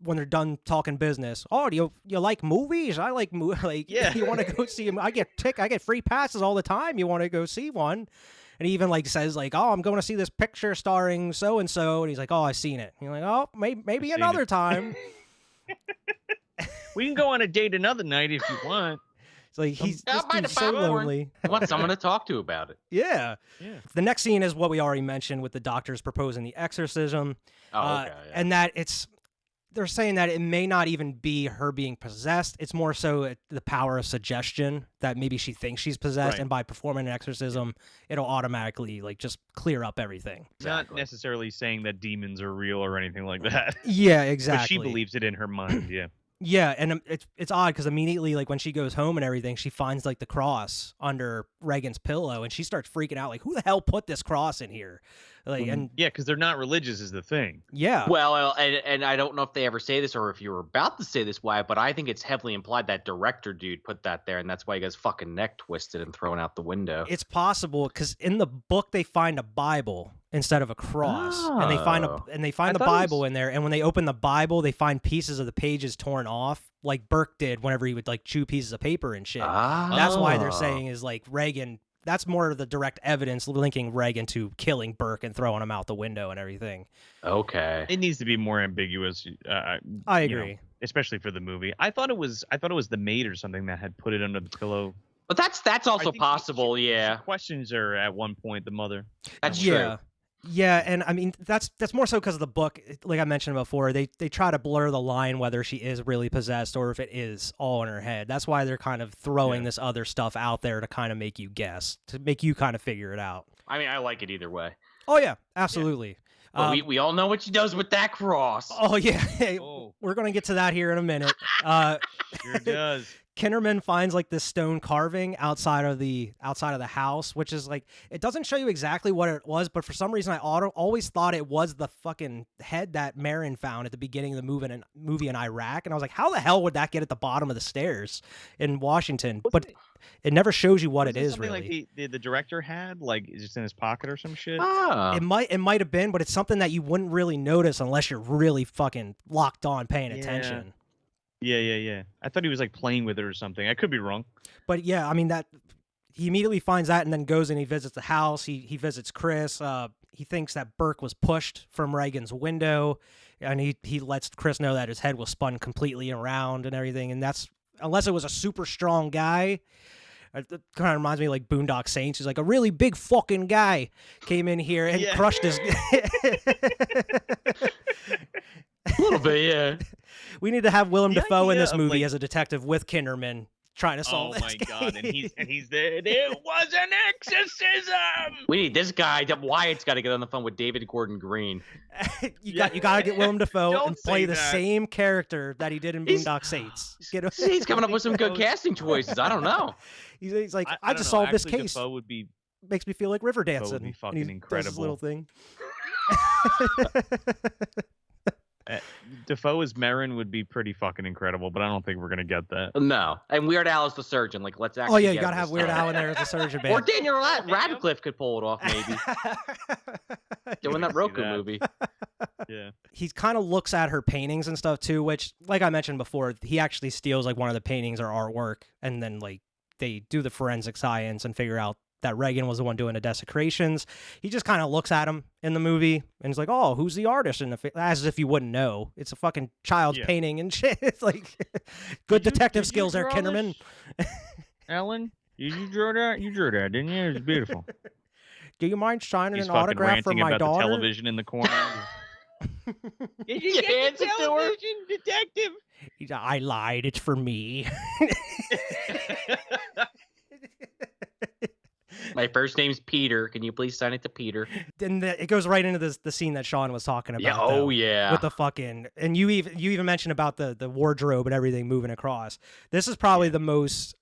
when they're done talking business. Oh, do you like movies? I like like you want to go see them. I get free passes all the time. You want to go see one? And he even like says like, oh, I'm going to see this picture starring so and so, and he's like, oh, I've seen it. And you're like, oh, maybe another time. We can go on a date another night if you want. It's like he's so lonely. I want someone to talk to about it. Yeah. The next scene is what we already mentioned with the doctors proposing the exorcism. Oh, okay. And that they're saying that it may not even be her being possessed. It's more so the power of suggestion that maybe she thinks she's possessed, Right. and by performing an exorcism, it'll automatically like just clear up everything. Not necessarily saying that demons are real or anything like that. Yeah, exactly. But she believes it in her mind, yeah. Yeah, and it's odd because immediately, like when she goes home and everything, she finds like the cross under Reagan's pillow, and she starts freaking out, like, "Who the hell put this cross in here?" Like, and yeah, because they're not religious is the thing. Yeah. Well, and I don't know if they ever say this or if you were about to say this, Wyatt, but I think it's heavily implied that director dude put that there, and that's why he got his fucking neck twisted and thrown out the window. It's possible because in the book they find a Bible instead of a cross, and they find the Bible in there. And when they open the Bible, they find pieces of the pages torn off, like Burke did whenever he would like chew pieces of paper and shit. That's why they're saying is like Reagan. That's more of the direct evidence linking Reagan to killing Burke and throwing him out the window and everything. Okay. It needs to be more ambiguous. I agree, especially for the movie. I thought it was the maid or something that had put it under the pillow. But that's also possible, yeah. She questions her at one point, the mother. That's true. Yeah, and I mean that's more so because of the book. Like I mentioned before, they try to blur the line whether she is really possessed or if it is all in her head. That's why they're kind of throwing this other stuff out there to kind of make you guess, to make you kind of figure it out. I mean, I like it either way. Oh yeah, absolutely. Yeah. Well, we all know what she does with that cross. Oh yeah, we're gonna get to that here in a minute. Sure does. Kinderman finds like this stone carving outside of the house, which is like, it doesn't show you exactly what it was, but for some reason I always thought it was the fucking head that Marin found at the beginning of the movie in Iraq, and I was like, how the hell would that get at the bottom of the stairs in Washington? But it never shows you what it is really. Like the director had like just in his pocket or some shit. It might have been, but it's something that you wouldn't really notice unless you're really fucking locked on paying attention. Yeah. I thought he was like playing with it or something. I could be wrong. But yeah, I mean that he immediately finds that and then goes and he visits the house. He visits Chris. He thinks that Burke was pushed from Reagan's window, and he lets Chris know that his head was spun completely around and everything. And that's, unless it was a super strong guy. It kind of reminds me of like Boondock Saints. He's like a really big fucking guy came in here and crushed his. A little bit, yeah. We need to have Willem Dafoe in this movie as a detective with Kinderman trying to solve this. Oh my god! And he's there. There was an exorcism. We need this guy. Wyatt's got to get on the phone with David Gordon Green. you got to get Willem Dafoe and play the same character that he did in Boondock Saints. He's coming up with some good casting choices. I don't know. He's like, I just solved this case. Dafoe would be, makes me feel like river dancing. Would be fucking incredible. This little thing. Dafoe as Marin would be pretty fucking incredible, but I don't think we're gonna get that. No, and Weird Al is the surgeon. Like, let's actually. Oh yeah, you gotta have Weird Al in there as the surgeon, man. Or Daniel Radcliffe could pull it off, maybe. Doing that Roku movie. Yeah. He kind of looks at her paintings and stuff too, which, like I mentioned before, he actually steals like one of the paintings or artwork, and then like they do the forensic science and figure out that Reagan was the one doing the desecrations. He just kind of looks at him in the movie and he's like, "Oh, who's the artist?" And as if you wouldn't know, it's a fucking child's painting and shit. It's like good detective skills there, Kinderman. Alan, you drew that? You drew that, didn't you? It was beautiful. Do you mind signing He's an autograph for my about daughter? The television in the corner. Did you get the television, detective? I lied. It's for me. My first name's Peter. Can you please sign it to Peter? Then it goes right into the scene that Sean was talking about. Yeah. Oh yeah. With the fucking, and you even mentioned about the wardrobe and everything moving across. This is probably the most,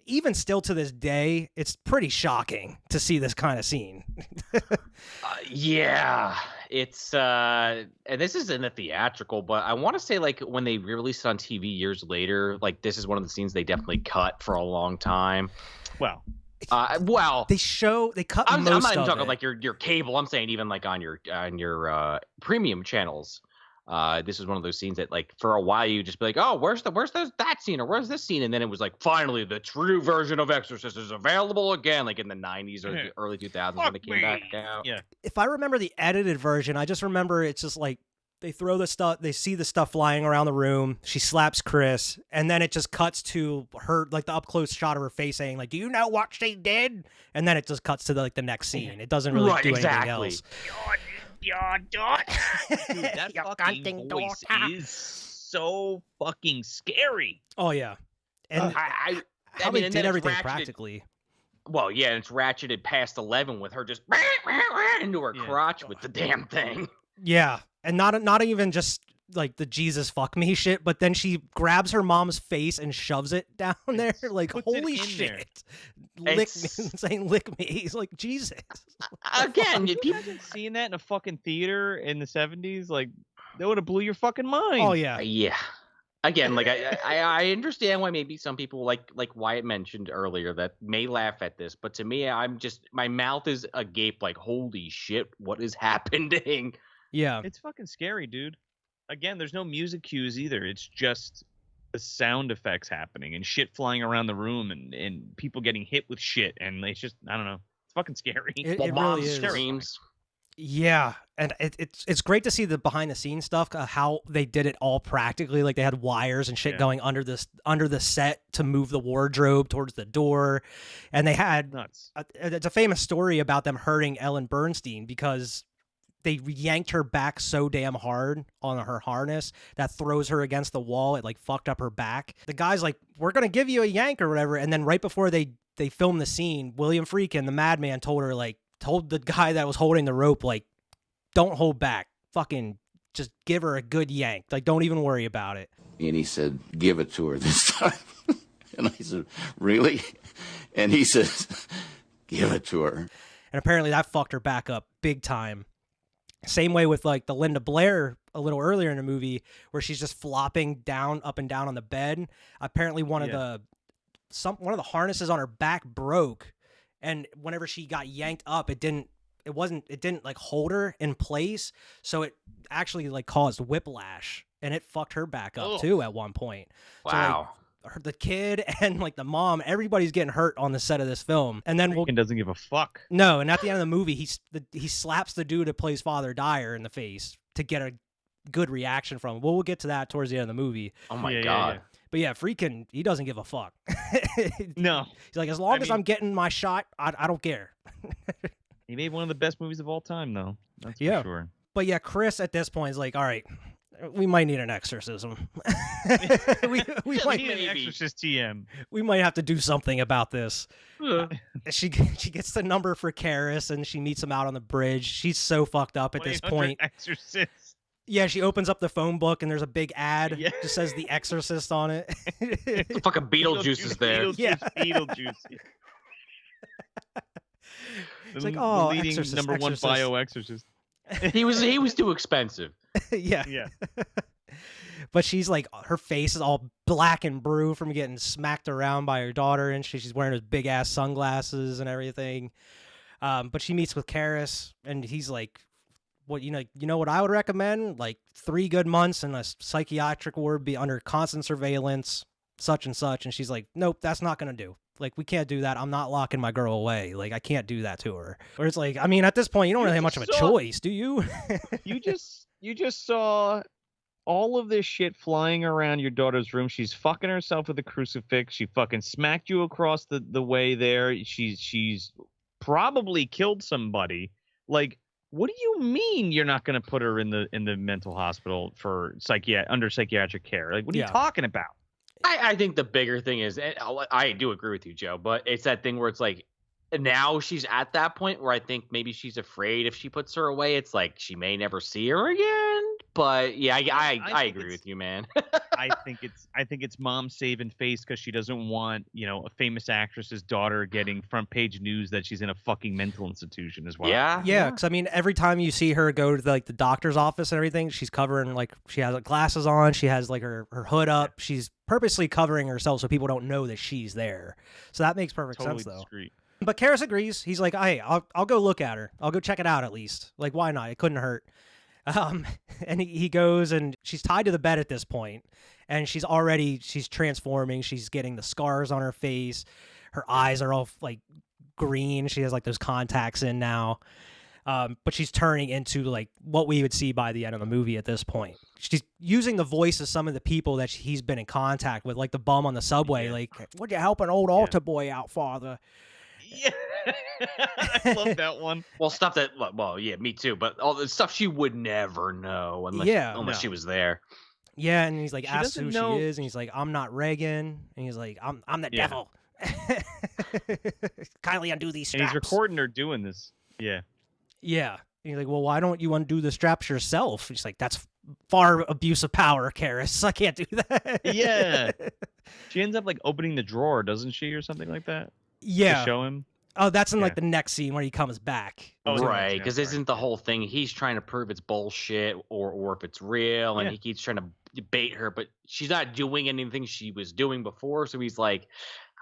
even still to this day, it's pretty shocking to see this kind of scene. Yeah. It's and this is in the theatrical, but I want to say like when they released it on TV years later, like this is one of the scenes they definitely cut for a long time. Well, they cut most I'm not even of talking it. like your cable. I'm saying even like on your premium channels. This is one of those scenes that, like, for a while you just be like, oh, where's that scene, or where's this scene? And then it was like, finally, the true version of Exorcist is available again, like in the 90s or the early 2000s when it came back out. Yeah. If I remember the edited version, I just remember it's just like they throw the stuff, they see the stuff flying around the room. She slaps Chris, and then it just cuts to her, like the up close shot of her face, saying like, "Do you know what she did?" And then it just cuts to the next scene. It doesn't really do anything else. Your daughter. Dude, that Your fucking voice is so fucking scary. Oh yeah, and how they did everything practically. Well, yeah, and it's ratcheted past 11 with her just into her crotch with the damn thing. Yeah, and not even just like the Jesus fuck me shit, but then she grabs her mom's face and shoves it down there. Like, holy shit. Lick me, saying lick me. He's like, Jesus. Again, you haven't seen that in a fucking theater in the 70s? Like, that would have blew your fucking mind. Oh, yeah. Yeah. Again, like, I understand why maybe some people, like Wyatt mentioned earlier, that may laugh at this, but to me, my mouth is agape like, holy shit, what is happening? Yeah. It's fucking scary, dude. Again, there's no music cues either. It's just the sound effects happening and shit flying around the room and people getting hit with shit. And it's just, I don't know. It's fucking scary. It really is. Screams. Yeah, and it's great to see the behind the scenes stuff, how they did it all practically. Like they had wires and shit going under the set to move the wardrobe towards the door, and they had it's a famous story about them hurting Ellen Bernstein because they yanked her back so damn hard on her harness that throws her against the wall. It like fucked up her back. The guy's like, "We're gonna give you a yank or whatever," and then right before they filmed the scene, William Friedkin, the madman, told the guy that was holding the rope, like, don't hold back. Fucking just give her a good yank. Like, don't even worry about it. And he said, give it to her this time. And I said, really? And he says, give it to her. And apparently that fucked her back up big time. Same way with, like, the Linda Blair a little earlier in the movie where she's just flopping down, up and down on the bed. Apparently one of the harnesses on her back broke. And whenever she got yanked up, it didn't like hold her in place. So it actually like caused whiplash and it fucked her back up too at one point. Wow. So, like, the kid and like the mom, everybody's getting hurt on the set of this film. And then doesn't give a fuck. No. And at the end of the movie, he slaps the dude that plays Father Dyer in the face to get a good reaction from him. Well, we'll get to that towards the end of the movie. Oh my God. Yeah. But yeah, Friedkin, he doesn't give a fuck. No. He's like, as long as I'm getting my shot, I don't care. He made one of the best movies of all time, though. That's for sure. But yeah, Chris at this point is like, all right, we might need an exorcism. we might need an Exorcist TM. We might have to do something about this. She gets the number for Karis and she meets him out on the bridge. She's so fucked up at this point. Exorcist. Yeah, she opens up the phone book and there's a big ad. Yeah. Just says The Exorcist on it. The fucking Beetlejuice is there. Beetlejuice. It's like, oh, leading Exorcist, number Exorcist. one bio exorcist. He was too expensive. Yeah. But she's like, her face is all black and blue from getting smacked around by her daughter, and she's wearing those big ass sunglasses and everything. But she meets with Karis, and he's like, "What you know what I would recommend? Like 3 good months in a psychiatric ward, be under constant surveillance, such and such." And she's like, "Nope, that's not gonna do. Like, we can't do that. I'm not locking my girl away. Like, I can't do that to her." Or it's like, I mean, at this point, you don't really have much of a choice, do you? You just saw all of this shit flying around your daughter's room. She's fucking herself with a crucifix. She fucking smacked you across the way there. She's probably killed somebody. Like, what do you mean you're not going to put her in the mental hospital for under psychiatric care? Like, what are you talking about? I think the bigger thing is, I do agree with you, Joe, but it's that thing where it's like, now she's at that point where I think maybe she's afraid if she puts her away, it's like she may never see her again. But yeah, I agree with you, man. I think it's mom saving face because she doesn't want, a famous actress's daughter getting front page news that she's in a fucking mental institution as well. Yeah, because I mean, every time you see her go to the doctor's office and everything, she's covering, like, she has glasses on, she has like her hood up, she's purposely covering herself so people don't know that she's there. So that makes perfect sense, though. Discreet. But Karis agrees. He's like, "Hey, I'll go look at her. I'll go check it out at least. Like, why not? It couldn't hurt." And he goes, and she's tied to the bed at this point, and she's transforming. She's getting the scars on her face. Her eyes are all like green. She has like those contacts in now. But she's turning into like what we would see by the end of the movie at this point. She's using the voice of some of the people that he's been in contact with, like the bum on the subway. Like, would you help an old altar boy out, Father? Yeah, I love that one. Well, stuff that, well, yeah, me too. But all the stuff she would never know unless she was there. Yeah, and he's like, She asks who doesn't know- she is, and he's like, I'm not Reagan, and he's like, I'm the devil. Kindly undo these straps. And he's recording her doing this. Yeah. Yeah. And he's like, well, why don't you undo the straps yourself? She's like, that's far abuse of power, Karis. I can't do that. Yeah. She ends up like opening the drawer, doesn't she, or something like that? Yeah. To show him. Oh, that's in like the next scene where he comes back. Oh, Right, because isn't the whole thing he's trying to prove it's bullshit or if it's real, and he keeps trying to bait her, but she's not doing anything she was doing before, so he's like,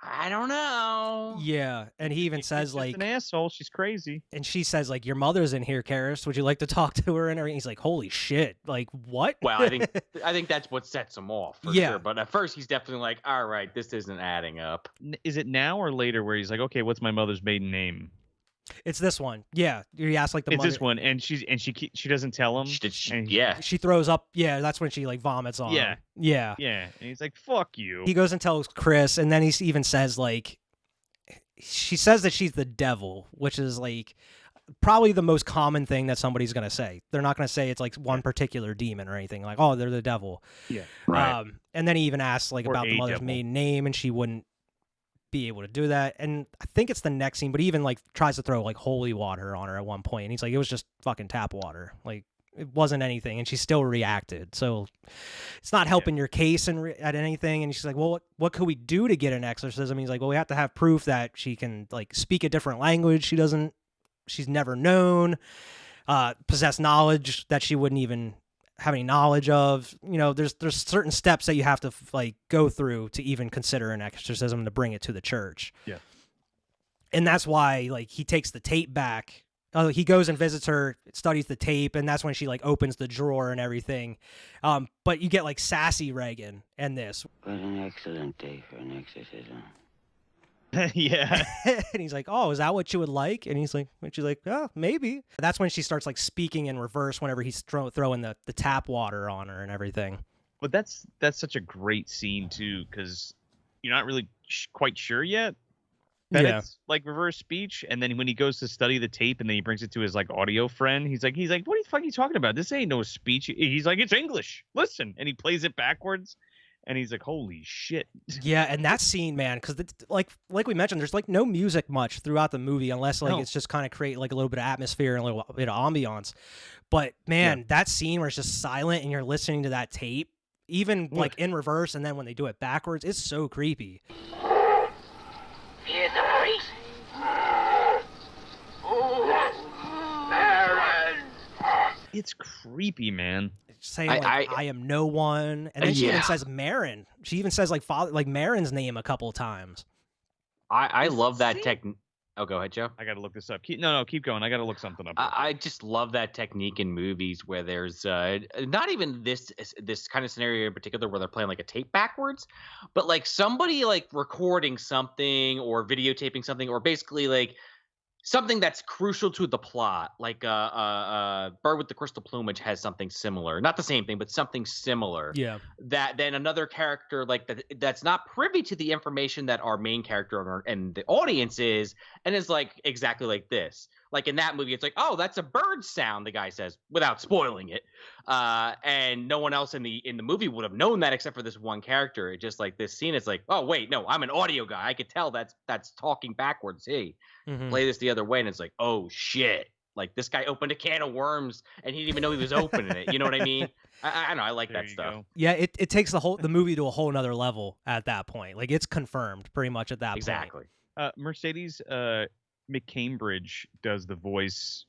I don't know. Yeah, and he even says She's like just an asshole. She's crazy. And she says like, your mother's in here, Karis. Would you like to talk to her? And everything. He's like, holy shit! Like what? Well, I think that's what sets him off for sure. But at first, he's definitely like, all right, this isn't adding up. Is it now or later where he's like, okay, what's my mother's maiden name? It's this one. Yeah, he asks like the It's mother. this one, and she doesn't tell him. She throws up. Yeah, that's when she like vomits on him. Yeah. And he's like, fuck you. He goes and tells Chris, and then he even says like, she says that she's the devil, which is like probably the most common thing that somebody's gonna say. They're not gonna say it's like one particular demon or anything. Like, oh, they're the devil. Yeah. Right. And then he even asks like Or about the a mother's devil. maiden name, and she wouldn't be able to do that. And I think it's the next scene, but he even like tries to throw like holy water on her at one point. And he's like, it was just fucking tap water. Like it wasn't anything, and she still reacted. So it's not helping your case at anything. And she's like, well, what could we do to get an exorcism? He's like, well, we have to have proof that she can like speak a different language. She's never known, possess knowledge that she wouldn't even have any knowledge of. You know, there's certain steps that you have to like go through to even consider an exorcism to bring it to the church. Yeah. And that's why like he takes the tape back. He goes and visits her, studies the tape, and that's when she like opens the drawer and everything. But you get like sassy Reagan in this. What an excellent day for an exorcism. Yeah. And he's like, oh, is that what you would like? And she's like, oh, maybe. That's when she starts like speaking in reverse whenever he's throwing the tap water on her and everything. But that's such a great scene too, because you're not really quite sure yet that it's like reverse speech. And then when he goes to study the tape and then he brings it to his like audio friend, he's like, what the fuck are you talking about? This ain't no speech. He's like, it's English. Listen. And he plays it backwards. And he's like, holy shit. Yeah, and that scene, man, because like we mentioned, there's like no music much throughout the movie unless like it's just kind of create like a little bit of atmosphere and a little bit of ambiance. But man, that scene where it's just silent and you're listening to that tape, even like in reverse, and then when they do it backwards, it's so creepy. Hear the voice. It's creepy, man. Saying like, I am no one, and then she even says Marin. She even says like Marin's name a couple of times. I love that technique. Oh, go ahead, Joe. I gotta look this up. Keep going. I gotta look something up. I just love that technique in movies where there's not even this kind of scenario in particular where they're playing like a tape backwards, but like somebody like recording something or videotaping something, or basically like something that's crucial to the plot. Like Bird with the Crystal Plumage has something similar, not the same thing, but something similar. Yeah. That then another character like that's not privy to the information that our main character and the audience is, and is like exactly like this. Like in that movie, it's like, oh, that's a bird sound, the guy says, without spoiling it. And no one else in the movie would have known that except for this one character. It just like this scene, it's like, oh wait, no, I'm an audio guy. I could tell that's talking backwards. Hey, play this the other way, and it's like, oh shit. Like this guy opened a can of worms and he didn't even know he was opening it. You know what I mean? I know. I like that stuff. Go. Yeah, it takes the movie to a whole nother level at that point. Like it's confirmed pretty much at that point. Exactly. Mercedes McCambridge does the voice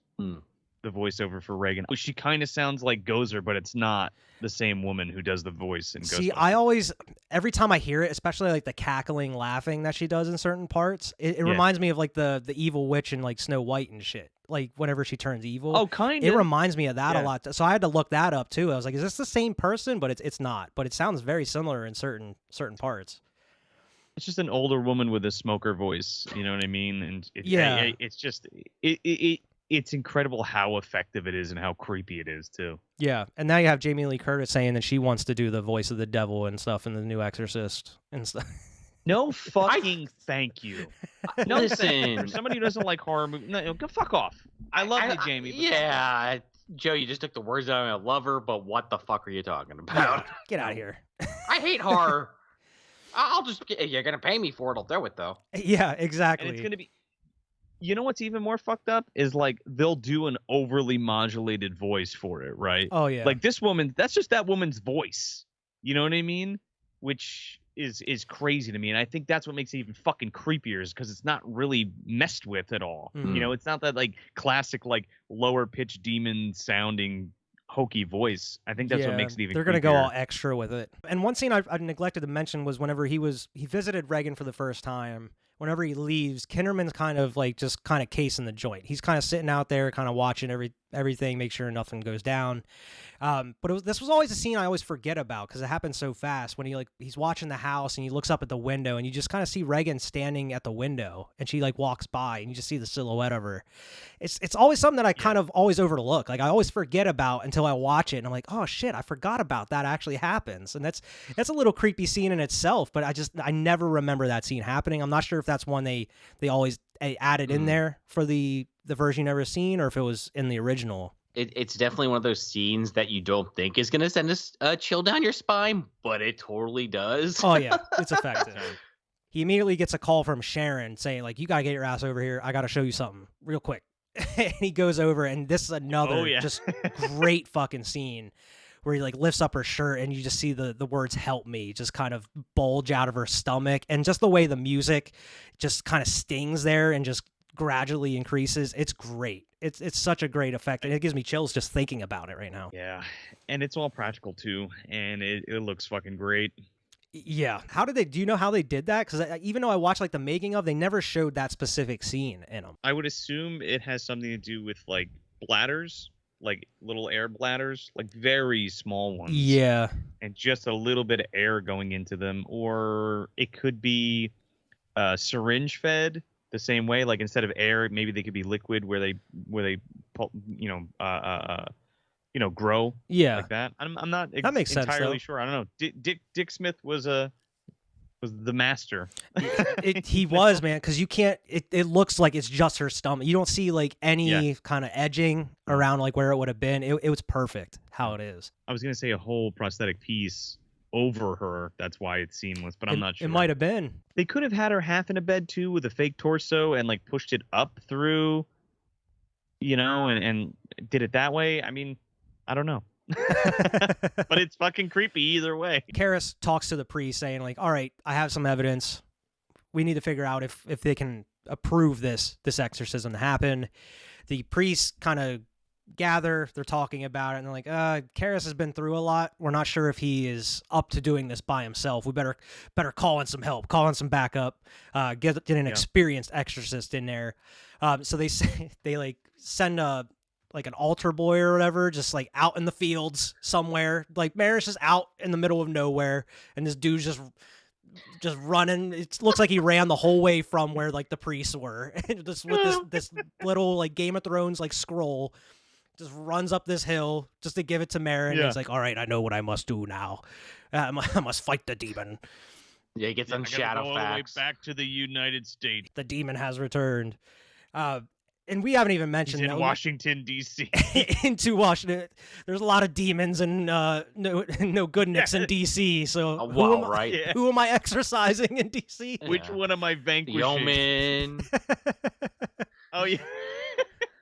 the voiceover for Reagan. She kind of sounds like Gozer, but it's not the same woman who does the voice in Ghostbusters. See, I always, every time I hear it, especially like the cackling laughing that she does in certain parts, it reminds me of like the evil witch in like Snow White and shit. Like whenever she turns evil. Oh, kind of. It reminds me of that a lot. So I had to look that up too. I was like, is this the same person? But it's not. But it sounds very similar in certain parts. It's just an older woman with a smoker voice. You know what I mean? And it's just it's incredible how effective it is and how creepy it is too. Yeah, and now you have Jamie Lee Curtis saying that she wants to do the voice of the devil and stuff in the new Exorcist and stuff. No fucking thank you. No, Listen, for somebody who doesn't like horror movies, no, go fuck off. I love you, Jamie. But yeah, Joe, you just took the words out of my lover, but what the fuck are you talking about? Get out of here. I hate horror. I'll just, you're going to pay me for it. I'll do it, though. Yeah, exactly. And it's going to be, you know what's even more fucked up is like they'll do an overly modulated voice for it, right? Oh, yeah. Like this woman, that's just that woman's voice. You know what I mean? Which is crazy to me. And I think that's what makes it even fucking creepier is because it's not really messed with at all. Mm-hmm. You know, it's not that like classic, like lower pitch demon sounding hokey voice. I think that's what makes it even they're going to go all extra with it. And one scene I neglected to mention was whenever he visited Reagan for the first time. Whenever he leaves, Kinnerman's kind of like just kind of casing the joint. He's kind of sitting out there, kind of watching everything, make sure nothing goes down. But this was always a scene I always forget about because it happens so fast. When he's watching the house and he looks up at the window and you just kind of see Reagan standing at the window and she like walks by and you just see the silhouette of her. It's always something that I kind of always overlook. Like I always forget about until I watch it and I'm like, oh shit, I forgot about that actually happens. And that's a little creepy scene in itself. But I never remember that scene happening. I'm not sure if that's one they always added in there for the version you never seen or if it was in the original. It's definitely one of those scenes that you don't think is going to send a chill down your spine, but it totally does. Oh, yeah. It's effective. He immediately gets a call from Sharon saying, like, you got to get your ass over here. I got to show you something real quick. And he goes over, and this is another just great fucking scene where he, like, lifts up her shirt, and you just see the words, help me, just kind of bulge out of her stomach. And just the way the music just kind of stings there and just gradually increases. It's great. It's such a great effect, and it gives me chills just thinking about it right now. Yeah, and it's all practical too, and it looks fucking great. Yeah. Do you know how they did that? Because even though I watched like the making of, they never showed that specific scene in them. I would assume it has something to do with like bladders, like little air bladders, like very small ones. Yeah. And just a little bit of air going into them, or it could be syringe fed. The same way, like instead of air, maybe they could be liquid where they grow. Yeah, like that. I'm not that makes entirely sense, sure. I don't know. Dick Smith was the master. He was, man, because you can't. It looks like it's just her stomach. You don't see like any kind of edging around like where it would have been. It was perfect how it is. I was gonna say a whole prosthetic piece over her. That's why it's seamless, but I'm not sure. It might have been. They could have had her half in a bed too with a fake torso and like pushed it up through, and did it that way. I mean, I don't know. But it's fucking creepy either way. Karras talks to the priest saying like, all right, I have some evidence. We need to figure out if they can approve this exorcism to happen. The priests kind of gather, they're talking about it, and they're like, Karras has been through a lot. We're not sure if he is up to doing this by himself. We better call in some help, call in some backup, get an experienced exorcist in there. So they send like an altar boy or whatever, just like out in the fields somewhere. Like Maris is out in the middle of nowhere, and this dude's just running. It looks like he ran the whole way from where like the priests were, just with this little like Game of Thrones like scroll. Just runs up this hill just to give it to Marin. He's like, all right, I know what I must do now. I must fight the demon. Yeah, he gets on Shadowfax. All the way back to the United States. The demon has returned. And we haven't even mentioned in Washington, D.C. into Washington. There's a lot of demons and no good nicks in D.C. So who am I exercising in D.C.? Which one am I vanquishing? Yeoman. Oh, yeah.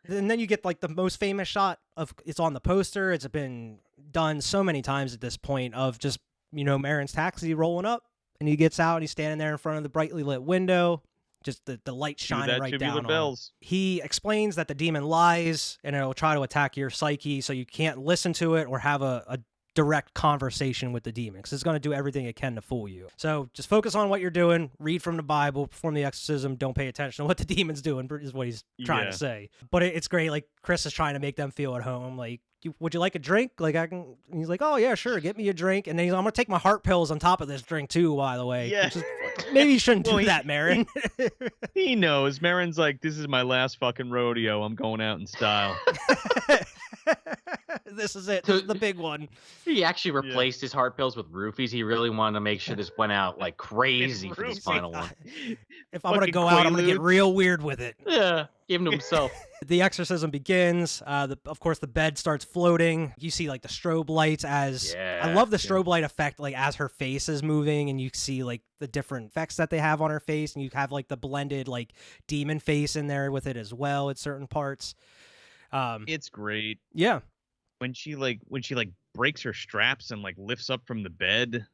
And then you get like the most famous shot of it's on the poster. It's been done so many times at this point of just, Marin's taxi rolling up and he gets out and he's standing there in front of the brightly lit window. just the light Cue shining that right tubular down on him. bells. He explains that the demon lies and it'll try to attack your psyche, so you can't listen to it or have a direct conversation with the demon, because it's going to do everything it can to fool you. So just focus on what you're doing, read from the Bible, perform the exorcism, don't pay attention to what the demon's doing, is what he's trying to say. But it's great. Like, Chris is trying to make them feel at home. Like, would you like a drink? Like, I can. And he's like, oh yeah, sure, get me a drink. And then he's like, I'm gonna take my heart pills on top of this drink too, by the way. Yeah. Which is, maybe you shouldn't do that, Marin. He knows. Marin's like, this is my last fucking rodeo. I'm going out in style. This is it. This is the big one. He actually replaced his heart pills with roofies. He really wanted to make sure this went out like crazy for this final one. If I'm gonna go out, I'm gonna get real weird with it. Yeah, give him to himself. The exorcism begins. Of course, the bed starts floating. You see like the strobe lights as I love the strobe light effect, like as her face is moving, and you see like the different effects that they have on her face, and you have like the blended like demon face in there with it as well at certain parts. It's great. Yeah. When she breaks her straps and like lifts up from the bed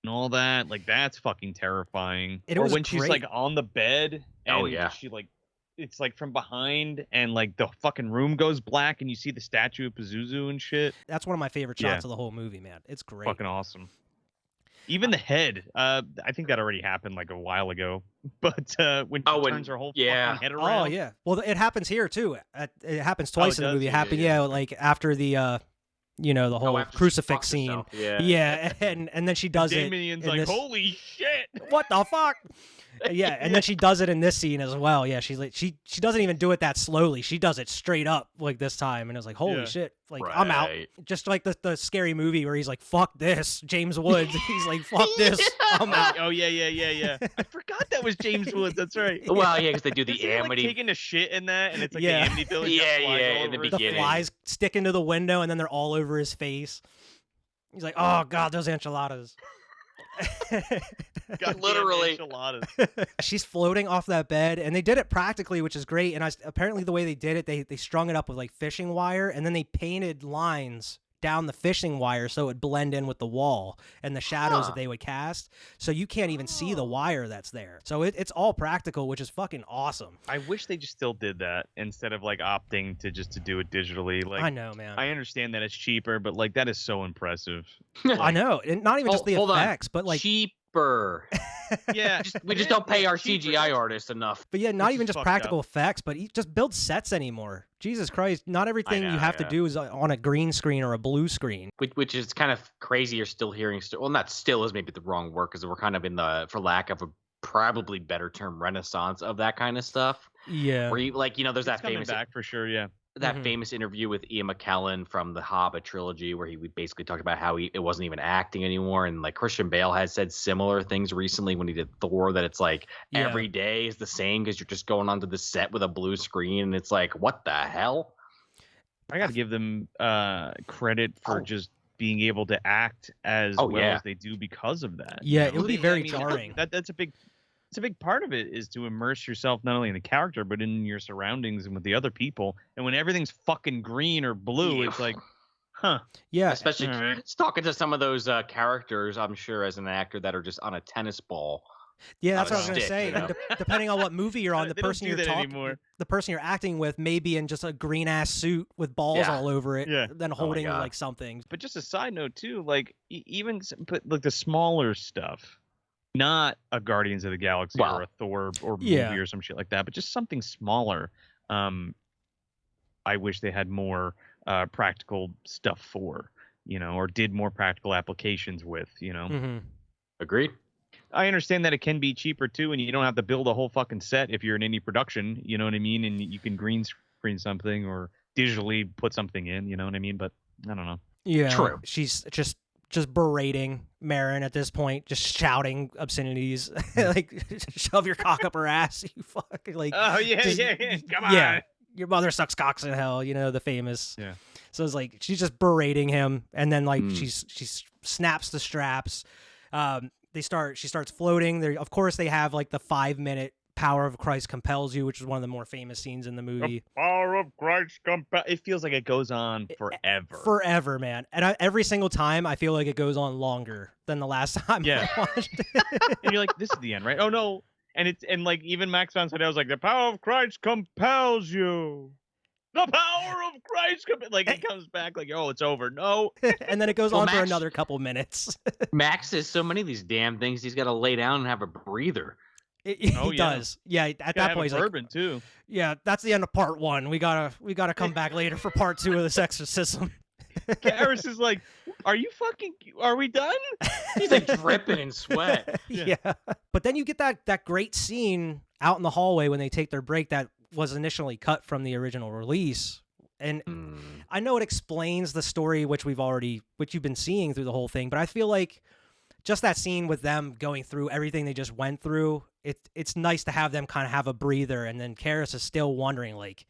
and all that, like that's fucking terrifying. Or when she's like on the bed and she like it's like from behind and like the fucking room goes black and you see the statue of Pazuzu and shit. That's one of my favorite shots of the whole movie, man. It's great. Fucking awesome. Even the head, I think that already happened like a while ago. But when she turns her whole fucking head around. Oh yeah. Well, it happens here too. It happens twice in the movie. It happened, like after the the whole crucifix scene. Yeah, and then she does it. Damien's like, holy shit! What the fuck? Yeah, and then she does it in this scene as well. Yeah, she's like she doesn't even do it that slowly. She does it straight up like this time, and it's like, holy shit! Like I'm out. Just like the scary movie where he's like, fuck this, James Woods. He's like, fuck this, I'm out. Oh yeah. I forgot that was James Woods. That's right. Well, yeah, because they do the Amity. Like taking a shit in that, and it's like the Amity Village. In the beginning, the flies stick into the window, and then they're all over his face. He's like, oh god, those enchiladas. Literally. She's floating off that bed, and they did it practically, which is great. And apparently the way they did it, they strung it up with like fishing wire, and then they painted lines down the fishing wire so it would blend in with the wall and the shadows that they would cast, so you can't even see the wire that's there. So it's all practical, which is fucking awesome. I wish they just still did that instead of like opting to do it digitally. Like, I know, man. I understand that it's cheaper, but like that is so impressive. I know, and not even just the effects, but like cheaper. Yeah, we just don't pay our CGI artists enough. But yeah, not even just practical effects, but just build sets anymore. Jesus Christ, not everything you have to do is on a green screen or a blue screen. Which is kind of crazy. You're still hearing, well, not still is maybe the wrong word, because we're kind of in the, for lack of a probably better term, renaissance of that kind of stuff. Yeah. Where you, like, there's that famous back for sure. Yeah. That famous interview with Ian McKellen from the Hobbit trilogy, where he basically talked about how it wasn't even acting anymore. And like Christian Bale has said similar things recently when he did Thor, that it's like every day is the same because you're just going onto the set with a blue screen. And it's like, what the hell? I got to give them credit for just being able to act as well as they do because of that. Yeah, it would be very jarring. That's a big... It's a big part of it is to immerse yourself not only in the character but in your surroundings and with the other people. And when everything's fucking green or blue, it's like, huh? Yeah, especially talking to some of those characters, I'm sure, as an actor, that are just on a tennis ball. Yeah, that's what I was gonna say. And depending on what movie you're on, the person the person you're acting with may be in just a green ass suit with balls all over it, then holding like something. But just a side note too, like even like the smaller stuff. Not a Guardians of the Galaxy or a Thor or movie or some shit like that, but just something smaller. I wish they had more practical stuff for, or did more practical applications with, Agreed. I understand that it can be cheaper too, and you don't have to build a whole fucking set if you're in indie production, you know what I mean? And you can green screen something or digitally put something in, you know what I mean? But I don't know. Yeah, true. She's just berating Marin at this point, just shouting obscenities like shove your cock up her ass, you fuck, like, oh yeah, come on, your mother sucks cocks in hell, the famous. So it's like she's just berating him, and then like she snaps the straps. She starts floating. Of course they have like the 5-minute power of Christ compels you, which is one of the more famous scenes in the movie. The power of Christ compels. It feels like it goes on forever, man. And every single time I feel like it goes on longer than the last time I watched it. And you're like, this is the end, right? Oh no, And like even Max von Sydow was like, the power of Christ compels you. The power of Christ, like he comes back like, oh, it's over. No, and then it goes on for another couple minutes. Max says so many of these damn things. He's got to lay down and have a breather. He does. Yeah, at that point, he's bourbon like, too. Yeah, that's the end of part 1. We gotta come back later for part 2 of this exorcism. Karras is like, are we done? He's like dripping in sweat. Yeah. But then you get that great scene out in the hallway when they take their break that was initially cut from the original release. And I know it explains the story, which you've been seeing through the whole thing, but I feel like just that scene with them going through everything they just went through, it's nice to have them kind of have a breather. And then Karras is still wondering, like,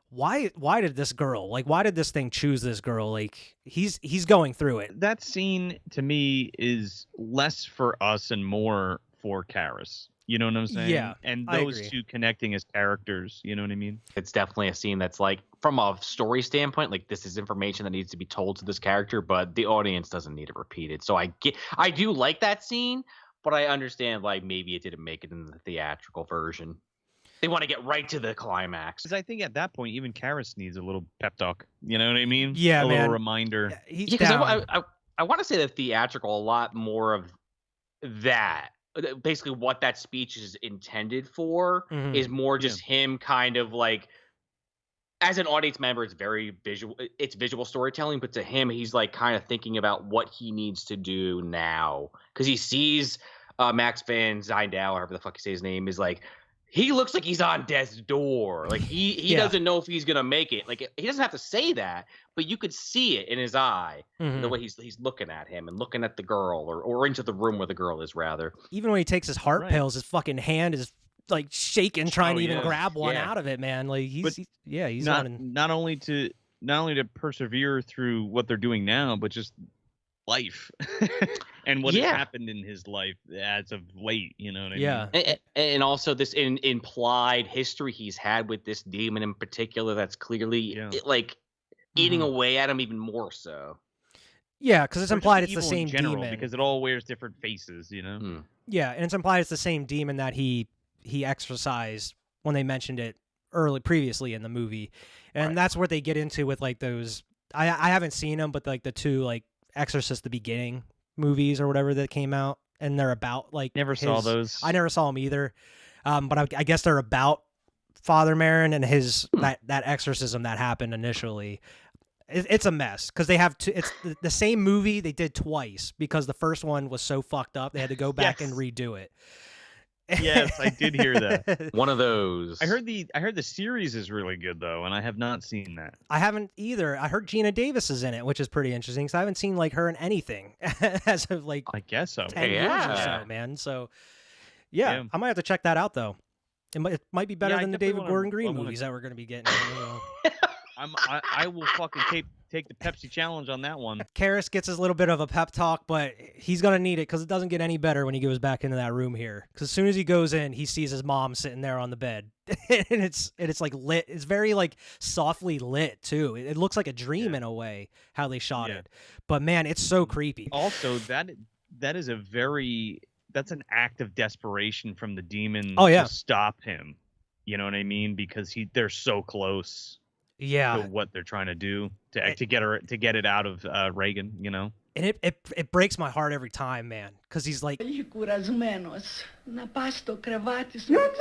why did this girl, like, why did this thing choose this girl? Like, he's going through it. That scene to me is less for us and more for Karras. You know what I'm saying? Yeah, and I those agree. two connecting as characters. You know what I mean? It's definitely a scene that's like, from a story standpoint, like this is information that needs to be told to this character, but the audience doesn't need it repeated. So I do like that scene, but I understand like maybe it didn't make it in the theatrical version. They want to get right to the climax. Because I think at that point, even Karras needs a little pep talk. You know what I mean? Yeah, a man. little reminder. He's Because down. I want to say the theatrical a lot more of that. Basically, what that speech is intended for is more just him kind of like, as an audience member, it's very visual. It's visual storytelling, but to him, he's like kind of thinking about what he needs to do now because he sees Max van Sydow, however the fuck you say his name, is like, he looks like he's on death's door. Like he doesn't know if he's gonna make it. Like he doesn't have to say that, but you could see it in his eye, the way he's looking at him and looking at the girl or into the room where the girl is, rather. Even when he takes his heart pills, his fucking hand is like shaking, trying to even grab one out of it, man. Like he's not only to persevere through what they're doing now, but just life and what has happened in his life as of late. You know what I mean? And also this implied history he's had with this demon in particular that's clearly like eating away at him even more so. Yeah, because it's implied it's the same demon. Because it all wears different faces, you know? Yeah, and it's implied it's the same demon that he exorcised when they mentioned it previously in the movie. And that's where they get into with like those, I haven't seen them, but like the two like Exorcist the Beginning movies or whatever that came out, and they're about like saw those. I never saw them either, but I guess they're about Father Merrin and his that exorcism that happened initially. It's a mess because they have it's the same movie they did twice because the first one was so fucked up they had to go back and redo it. Yes, I did hear that. One of those. I heard the series is really good though, and I have not seen that. I haven't either. I heard Gina Davis is in it, which is pretty interesting because I haven't seen like her in anything as of like I guess so. 10 years or so, man. So yeah, I might have to check that out though. It might be better than the David Gordon Green movies that we're going to be getting. I will fucking take the Pepsi challenge on that one. Karras gets his little bit of a pep talk, but he's going to need it because it doesn't get any better when he goes back into that room here. Because as soon as he goes in, he sees his mom sitting there on the bed. and it's like lit. It's very like softly lit too. It looks like a dream in a way, how they shot it. But man, it's so creepy. Also, that is that's an act of desperation from the demon to stop him. You know what I mean? Because they're so close. To what they're trying to do to get it out of Reagan, you know. And it breaks my heart every time, man, because he's like, You're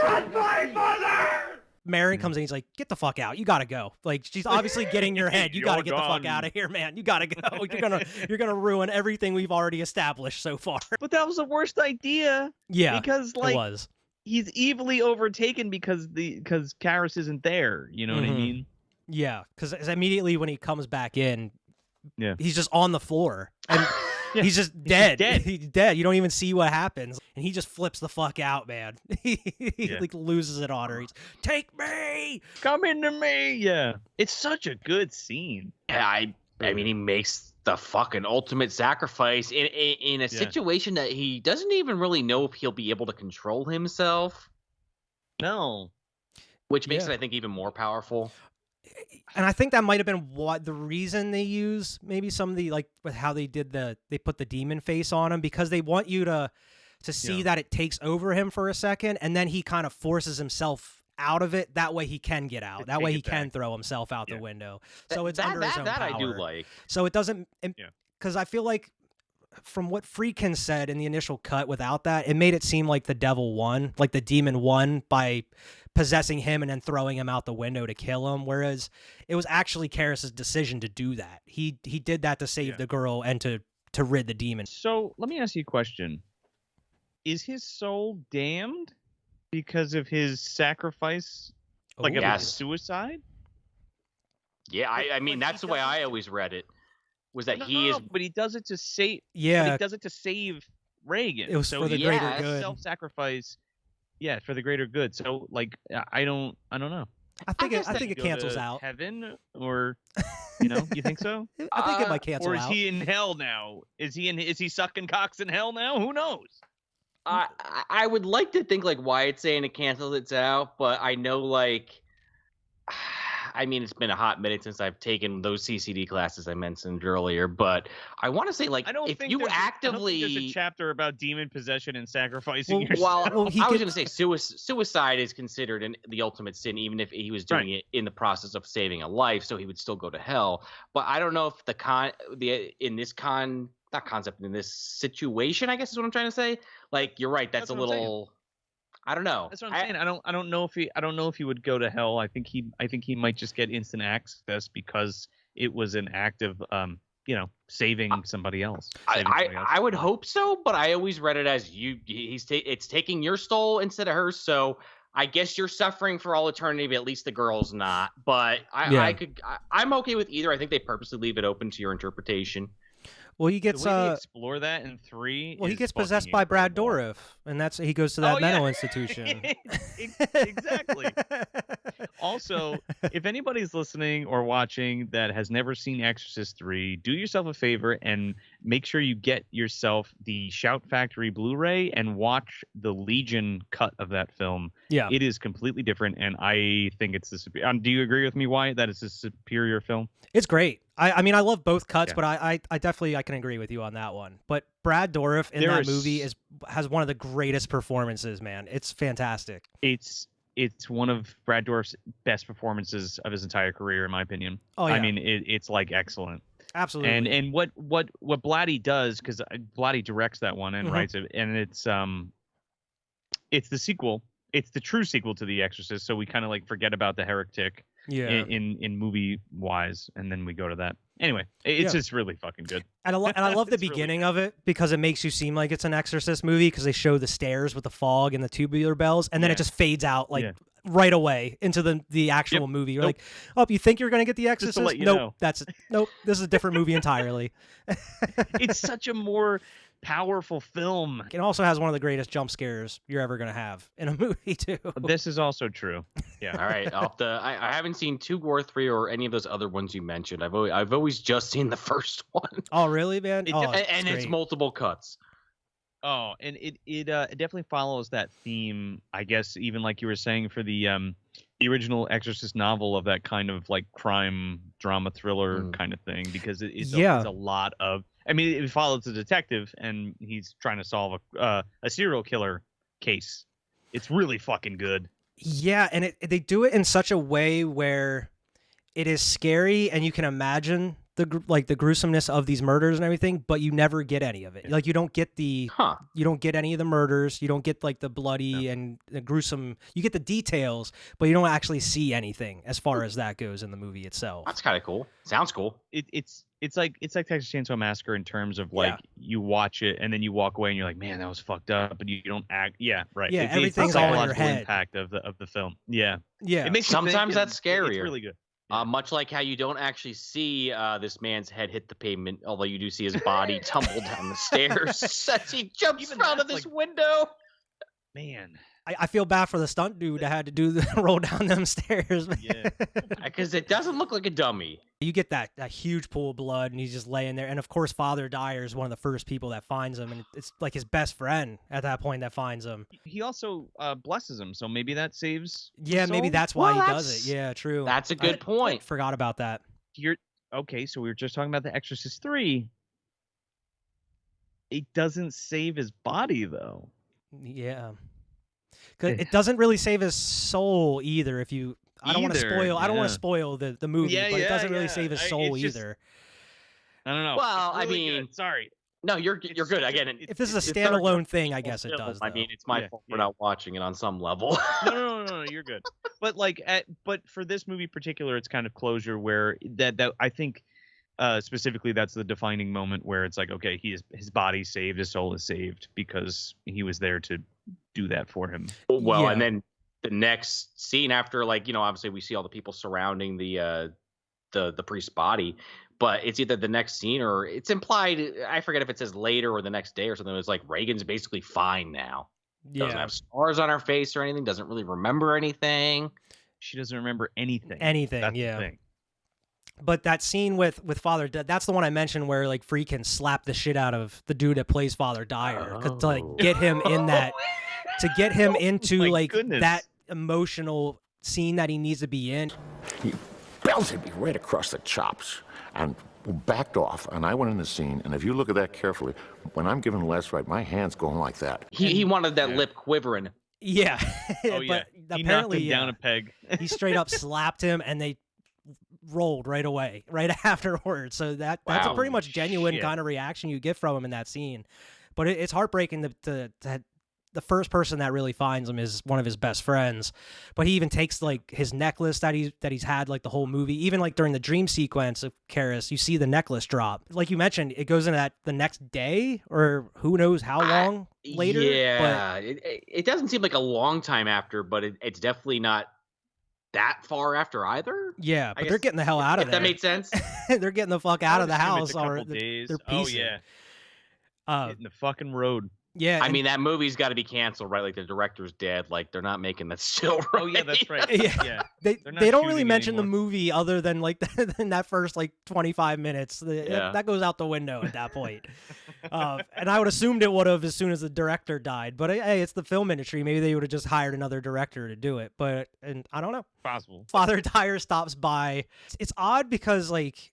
not my mother! Marin comes in, he's like, get the fuck out, you gotta go. Like, she's obviously getting your head. You gotta get the fuck out of here, man. You gotta go. You're gonna ruin everything we've already established so far. But that was the worst idea. Yeah, because like it was. He's evilly overtaken because Karras isn't there. You know what I mean? Yeah, because immediately when he comes back in, he's just on the floor and he's just dead. He's dead. You don't even see what happens, and he just flips the fuck out, man. he like loses it on her. He's take me, come into me. Yeah, it's such a good scene. Yeah, I mean, he makes the fucking ultimate sacrifice in a situation that he doesn't even really know if he'll be able to control himself. No, which makes it, I think, even more powerful. And I think that might have been the reason they use maybe some of the like with how they put the demon face on him, because they want you to to see that it takes over him for a second, and then he kind of forces himself out of it. That way he can get out. That way he can throw himself out the window. So it's under his own power. I do like. So it doesn't, because I feel like from what Friedkin said in the initial cut, without that, it made it seem like the devil won, like the demon won by possessing him and then throwing him out the window to kill him. Whereas it was actually Karras's decision to do that. He did that to save the girl and to rid the demon. So let me ask you a question. Is his soul damned because of his sacrifice, like of his suicide? Yeah, I mean, that's the way I always read it. Was that but he does it to save. Yeah, he does it to save Reagan. It was for the greater good. Self-sacrifice. Yeah, for the greater good. So, like, I don't know. I think it cancels out. Heaven, or you think so? I think it might cancel out. Or is he in hell now? Is he sucking cocks in hell now? Who knows? I would like to think like Wyatt's saying it cancels it out, but I know like. I mean, it's been a hot minute since I've taken those CCD classes I mentioned earlier, but I want to say, like, I don't think there's a chapter about demon possession and sacrificing yourself. Well, I was going to say suicide is considered the ultimate sin, even if he was doing it in the process of saving a life, so he would still go to hell. But I don't know if in this situation, I guess is what I'm trying to say. Like, you're right. That's a little. I don't know. That's what I'm saying. I don't know if he would go to hell. I think he might just get instant access because it was an act of saving somebody else. I would hope so, but I always read it as it's taking your soul instead of hers. So I guess you're suffering for all eternity, but at least the girl's not. But I'm okay with either. I think they purposely leave it open to your interpretation. Well, he gets the way they explore that in 3. Well, he gets possessed by Brad Dourif, and he goes to that mental institution. Exactly. Also, if anybody's listening or watching that has never seen Exorcist 3, do yourself a favor and make sure you get yourself the Shout Factory Blu-ray and watch the Legion cut of that film. Yeah, it is completely different, and I think it's the superior. Do you agree with me, Wyatt, that it's a superior film? It's great. I mean, I love both cuts, but I definitely can agree with you on that one. But Brad Dourif in that movie has one of the greatest performances, man. It's fantastic. It's one of Brad Dourif's best performances of his entire career, in my opinion. Oh, yeah. I mean, it's like excellent. Absolutely. And what Blatty does, because Blatty directs that one and writes it, and it's the sequel. It's the true sequel to The Exorcist, so we kind of like forget about the heretic. Yeah. In movie wise, and then we go to that. Anyway, it's just really fucking good. And I love the beginning of it because it makes you seem like it's an Exorcist movie because they show the stairs with the fog and the tubular bells, and then it just fades out right away into the actual movie. You're like, oh, you think you're gonna get The Exorcist? Just to let you know. Nope. This is a different movie entirely. It's such a more powerful film. It also has one of the greatest jump scares you're ever gonna have in a movie too. This is also true. Yeah. All right. I haven't seen 2 or 3 or any of those other ones you mentioned. I've always just seen the first one. Oh really, man? It's multiple cuts. Oh, and it definitely follows that theme, I guess, even like you were saying for the original Exorcist novel of that kind of like crime drama thriller kind of thing, because it's a lot of. I mean, it follows a detective, and he's trying to solve a serial killer case. It's really fucking good. Yeah, and they do it in such a way where it is scary, and you can imagine the gruesomeness of these murders and everything, but you never get any of it. Like you don't get you don't get any of the murders. You don't get like the bloody and the gruesome. You get the details, but you don't actually see anything as far as that goes in the movie itself. That's kind of cool. Sounds cool. It's like Texas Chainsaw Massacre in terms of like you watch it and then you walk away and you're like, man, that was fucked up, but you don't act. Yeah, right. Yeah, everything's all in your head. Impact of the film. Yeah, yeah. It makes sometimes that's scarier. It's really good. Much like how you don't actually see this man's head hit the pavement, although you do see his body tumble down the stairs as he jumps out of this window. Man. I feel bad for the stunt dude that had to do the roll down them stairs. Yeah, because it doesn't look like a dummy. You get that huge pool of blood, and he's just laying there. And of course, Father Dyer is one of the first people that finds him, and it's like his best friend at that point that finds him. He also blesses him, so maybe that saves. Yeah, maybe that's why he does it. Yeah, true. That's a good point. I forgot about that. Okay, so we were just talking about The Exorcist 3. it doesn't save his body though. Yeah. 'Cause it doesn't really save his soul either. If you, I don't want to spoil. I don't want to spoil the movie, but it doesn't really save his soul either. I don't know. Well, really I mean, good. Sorry. No, you're good. Again, if this is a standalone thing, I guess it does. I mean, it's my fault for not watching it on some level. No, you're good. But like, but for this movie in particular, it's kind of closure where that I think specifically that's the defining moment where it's like, okay, his body saved, his soul is saved because he was there to do that for him. Well, and then the next scene after, like, you know, obviously we see all the people surrounding the priest's body. But it's either the next scene or it's implied. I forget if it says later or the next day or something. It's like Reagan's basically fine now. Doesn't have scars on her face or anything. Doesn't really remember anything. She doesn't remember anything. That's the thing. But that scene with Father, that's the one I mentioned where like Friedkin slapped the shit out of the dude that plays Father Dyer to like get him in that, to get him into that emotional scene that he needs to be in. He belted me right across the chops and backed off, and I went in the scene, and if you look at that carefully, when I'm giving the last right, my hand's going like that. He wanted that lip quivering. Yeah. Oh, yeah. But he apparently knocked him down a peg. He straight up slapped him, and they rolled right away, right afterwards. So that's a pretty much genuine kind of reaction you get from him in that scene. But it's heartbreaking to the first person that really finds him is one of his best friends, but he even takes like his necklace that he's had like the whole movie, even like during the dream sequence of Karis, you see the necklace drop. Like you mentioned, it goes into that the next day or who knows how long later. Yeah, but it doesn't seem like a long time after, but it's definitely not that far after either. Yeah, but they're getting the hell out of there. That made sense. They're getting the fuck out of the house. They're piecing. Oh yeah, hitting the fucking road. Yeah, I mean that movie's got to be canceled, right? Like the director's dead. Like they're not making that still. Right? Oh yeah, that's right. Yeah, they don't really mention the movie other than like in that first like 25 minutes. That goes out the window at that point. And I would assumed it would have as soon as the director died. But hey, it's the film industry. Maybe they would have just hired another director to do it. And I don't know. Possible. Father Dyer stops by. It's odd because like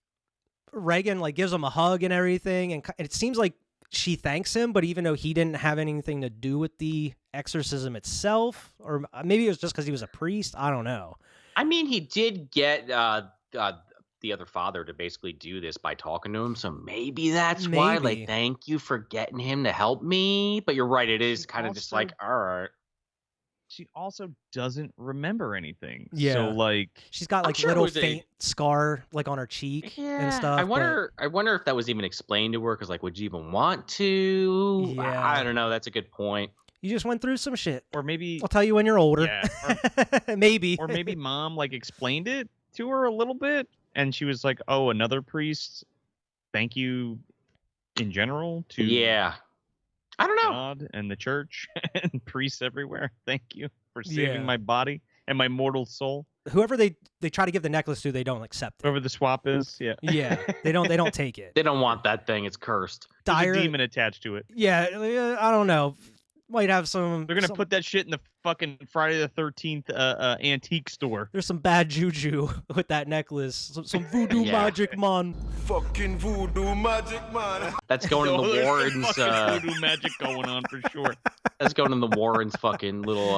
Reagan like gives him a hug and everything, and it seems like she thanks him, but even though he didn't have anything to do with the exorcism itself, or maybe it was just because he was a priest. I don't know. I mean, he did get the other father to basically do this by talking to him, so maybe that's why. Like, thank you for getting him to help me. But you're right, it is kind of just like, all right. She also doesn't remember anything. Yeah. So like she's got like little faint scar like on her cheek and stuff. I wonder if that was even explained to her because like, would you even want to? Yeah. I don't know. That's a good point. You just went through some shit. Or maybe I'll tell you when you're older. Yeah. Maybe. Or maybe mom like explained it to her a little bit and she was like, oh, another priest. Thank you in general to I don't know. God and the church and priests everywhere. Thank you for saving my body and my mortal soul. Whoever they try to give the necklace to, they don't accept it. Whoever the swap is, yeah, they don't take it. They don't want that thing. It's cursed. There's a demon attached to it. Yeah, I don't know. Might have some. They're gonna put that shit in the fucking Friday the 13th antique store. There's some bad juju with that necklace. Some voodoo magic, man. Fucking voodoo magic, man. That's going in the Warrens. Voodoo magic going on for sure. That's going in the Warrens' fucking little,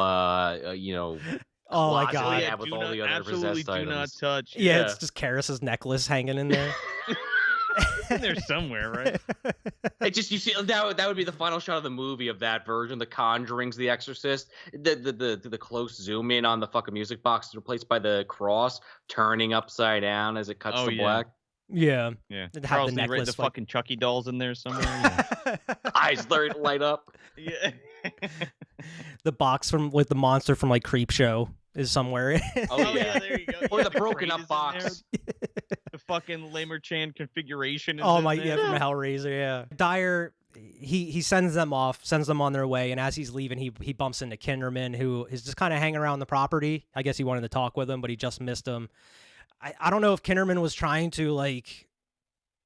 Oh my god! Yeah, with all the other absolutely possessed do not items. touch. Yeah, it's just Karis's necklace hanging in there. In there somewhere, right? It just, you see that would be the final shot of the movie of that version. The Conjuring's The Exorcist. The close zoom in on the fucking music box is replaced by the cross turning upside down as it cuts to black. Yeah. Charles, the necklace, the fucking Chucky dolls in there somewhere. Yeah. Eyes light up. Yeah. The box with the monster from like Creepshow is somewhere. Oh yeah, there you go. Or the broken up box. The fucking Lamer Chan configuration. Is from Hellraiser. Yeah. Dyer, he sends them on their way, and as he's leaving, he bumps into Kinderman, who is just kind of hanging around the property. I guess he wanted to talk with him, but he just missed him. I don't know if Kinderman was trying to like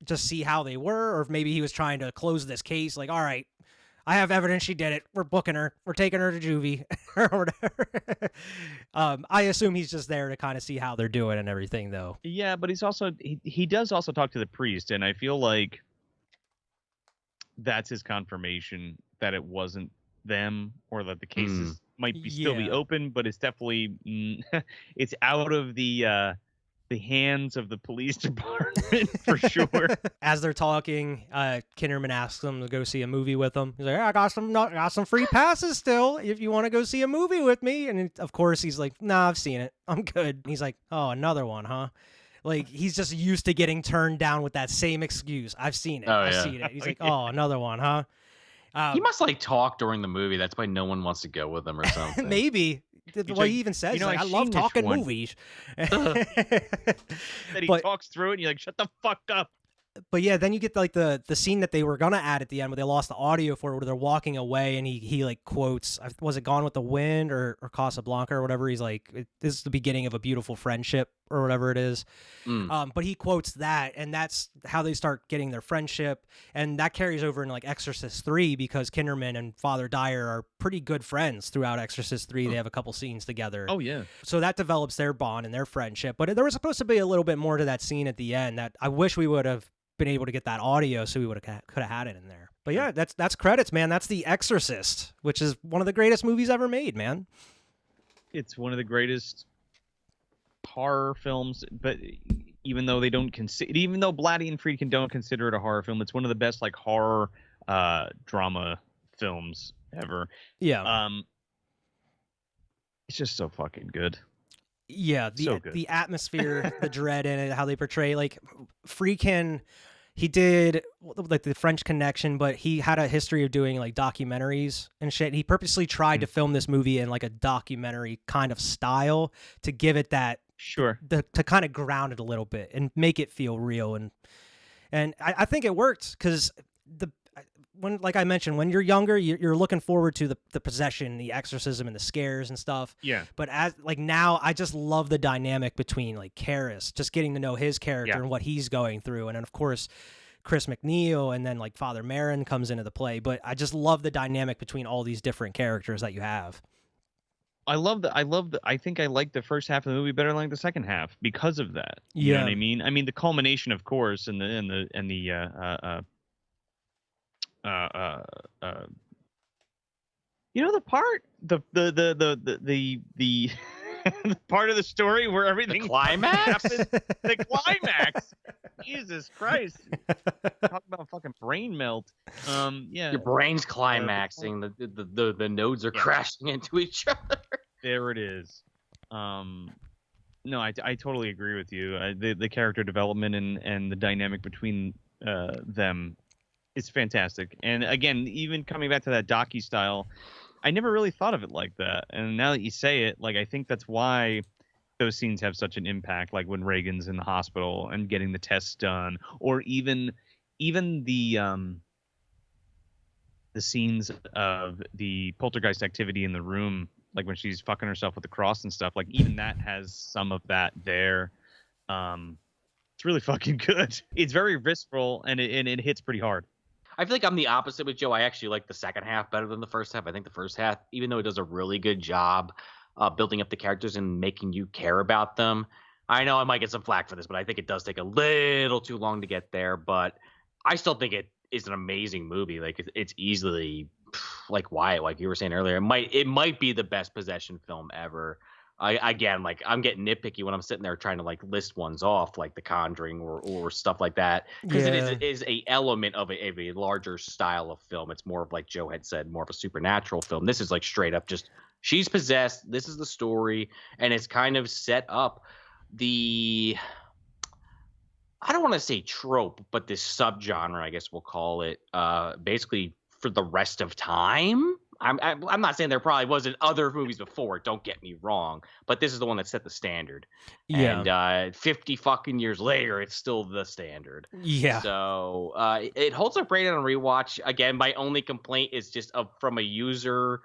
just see how they were, or if maybe he was trying to close this case. Like, all right, I have evidence she did it. We're booking her. We're taking her to juvie or whatever. I assume he's just there to kind of see how they're doing and everything, though. Yeah, but he's also he does also talk to the priest, and I feel like that's his confirmation that it wasn't them, or that the cases might be still be open, but it's definitely it's out of the hands of the police department for sure. As they're talking, Kinnaman asks them to go see a movie with him. He's like, I got some free passes still if you want to go see a movie with me. And of course he's like, nah, I've seen it. I'm good. And he's like, oh, another one, huh? Like, he's just used to getting turned down with that same excuse. I've seen it. I've seen it. He's like, oh, another one, huh? He must like talk during the movie. That's why no one wants to go with him or something. Maybe. Well, he even says, I love talking movies. That he talks through it, and you're like, shut the fuck up. But yeah, then you get like the scene that they were gonna add at the end, where they lost the audio for it, where they're walking away, and he like quotes, was it Gone with the Wind or Casablanca or whatever? He's like, this is the beginning of a beautiful friendship or whatever it is. But he quotes that, and that's how they start getting their friendship, and that carries over into like Exorcist 3, because Kinnaman and Father Dyer are pretty good friends throughout Exorcist 3. They have a couple scenes together. Oh yeah. So that develops their bond and their friendship. But there was supposed to be a little bit more to that scene at the end that I wish we would have been able to get that audio, so we could have had it in there. But yeah, that's credits, man. That's The Exorcist, which is one of the greatest movies ever made, man. It's one of the greatest horror films, but even though Blatty and Friedkin don't consider it a horror film, it's one of the best like horror drama films ever. Yeah. It's just so fucking good. Yeah, the atmosphere, the dread in it, how they portray, like, Friedkin, he did like the French Connection, but he had a history of doing like documentaries and shit. He purposely tried to film this movie in like a documentary kind of style to give it that to kind of ground it a little bit and make it feel real. And I think it worked, because when, like I mentioned, when you're younger, you're looking forward to the possession, the exorcism, and the scares and stuff. Yeah. But as like now, I just love the dynamic between like Karras, just getting to know his character and what he's going through, and then of course Chris McNeil, and then like Father Merrin comes into the play. But I just love the dynamic between all these different characters that you have. I think I like the first half of the movie better than like the second half because of that. You know what I mean? I mean, the culmination, of course, and the you know, the part the the part of the story where everything climax happens, the climax. Jesus Christ. Talk about fucking brain melt. Yeah. Your brain's climaxing. The nodes are crashing into each other. There it is. No, I totally agree with you. The character development and the dynamic between them is fantastic. And again, even coming back to that docu style, I never really thought of it like that. And now that you say it, like, I think that's why those scenes have such an impact. Like when Reagan's in the hospital and getting the tests done, or even the scenes of the poltergeist activity in the room, like when she's fucking herself with the cross and stuff. Like even that has some of that there. It's really fucking good. It's very visceral, and it hits pretty hard. I feel like I'm the opposite with Joe. I actually like the second half better than the first half. I think the first half, even though it does a really good job building up the characters and making you care about them. I know I might get some flack for this, but I think it does take a little too long to get there. But I still think it is an amazing movie. Like it's easily, like Wyatt, like you were saying earlier, it might be the best possession film ever. I'm getting nitpicky when I'm sitting there trying to like list ones off, like The Conjuring or stuff like that, because it is a element of a larger style of film. It's more of, like Joe had said, more of a supernatural film. This is like straight up just she's possessed. This is the story, and it's kind of set up I don't want to say trope, but this subgenre, I guess we'll call it, basically for the rest of time. I'm not saying there probably wasn't other movies before. Don't get me wrong, but this is the one that set the standard. Yeah. And 50 fucking years later, it's still the standard. Yeah. So it holds up great on a rewatch. Again, my only complaint is just from a user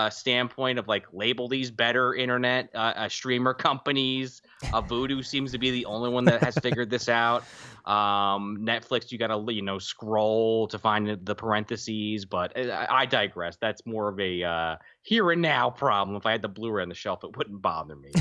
standpoint of like label these better, internet streamer companies. Vudu seems to be the only one that has figured this out. Netflix, you gotta scroll to find the parentheses, but I digress. That's more of a here and now problem. If I had the Blu-ray on the shelf, it wouldn't bother me.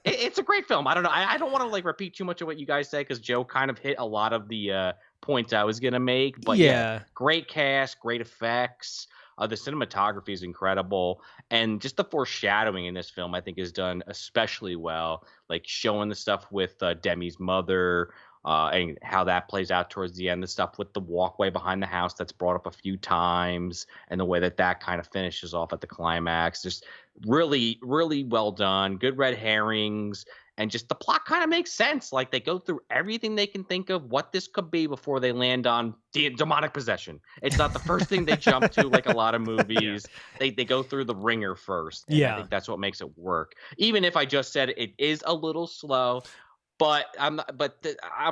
It's a great film. I don't know. I don't want to like repeat too much of what you guys say, because Joe kind of hit a lot of the points I was gonna make. But yeah, great cast, great effects. The cinematography is incredible, and just the foreshadowing in this film, I think, is done especially well. Like showing the stuff with Demi's mother, and how that plays out towards the end. The stuff with the walkway behind the house that's brought up a few times, and the way that kind of finishes off at the climax. Just really, really well done. Good red herrings. And just the plot kind of makes sense. Like they go through everything they can think of what this could be before they land on demonic possession. It's not the first thing they jump to like a lot of movies. They go through the ringer first. And I think that's what makes it work. Even if I just said it is a little slow, but I'm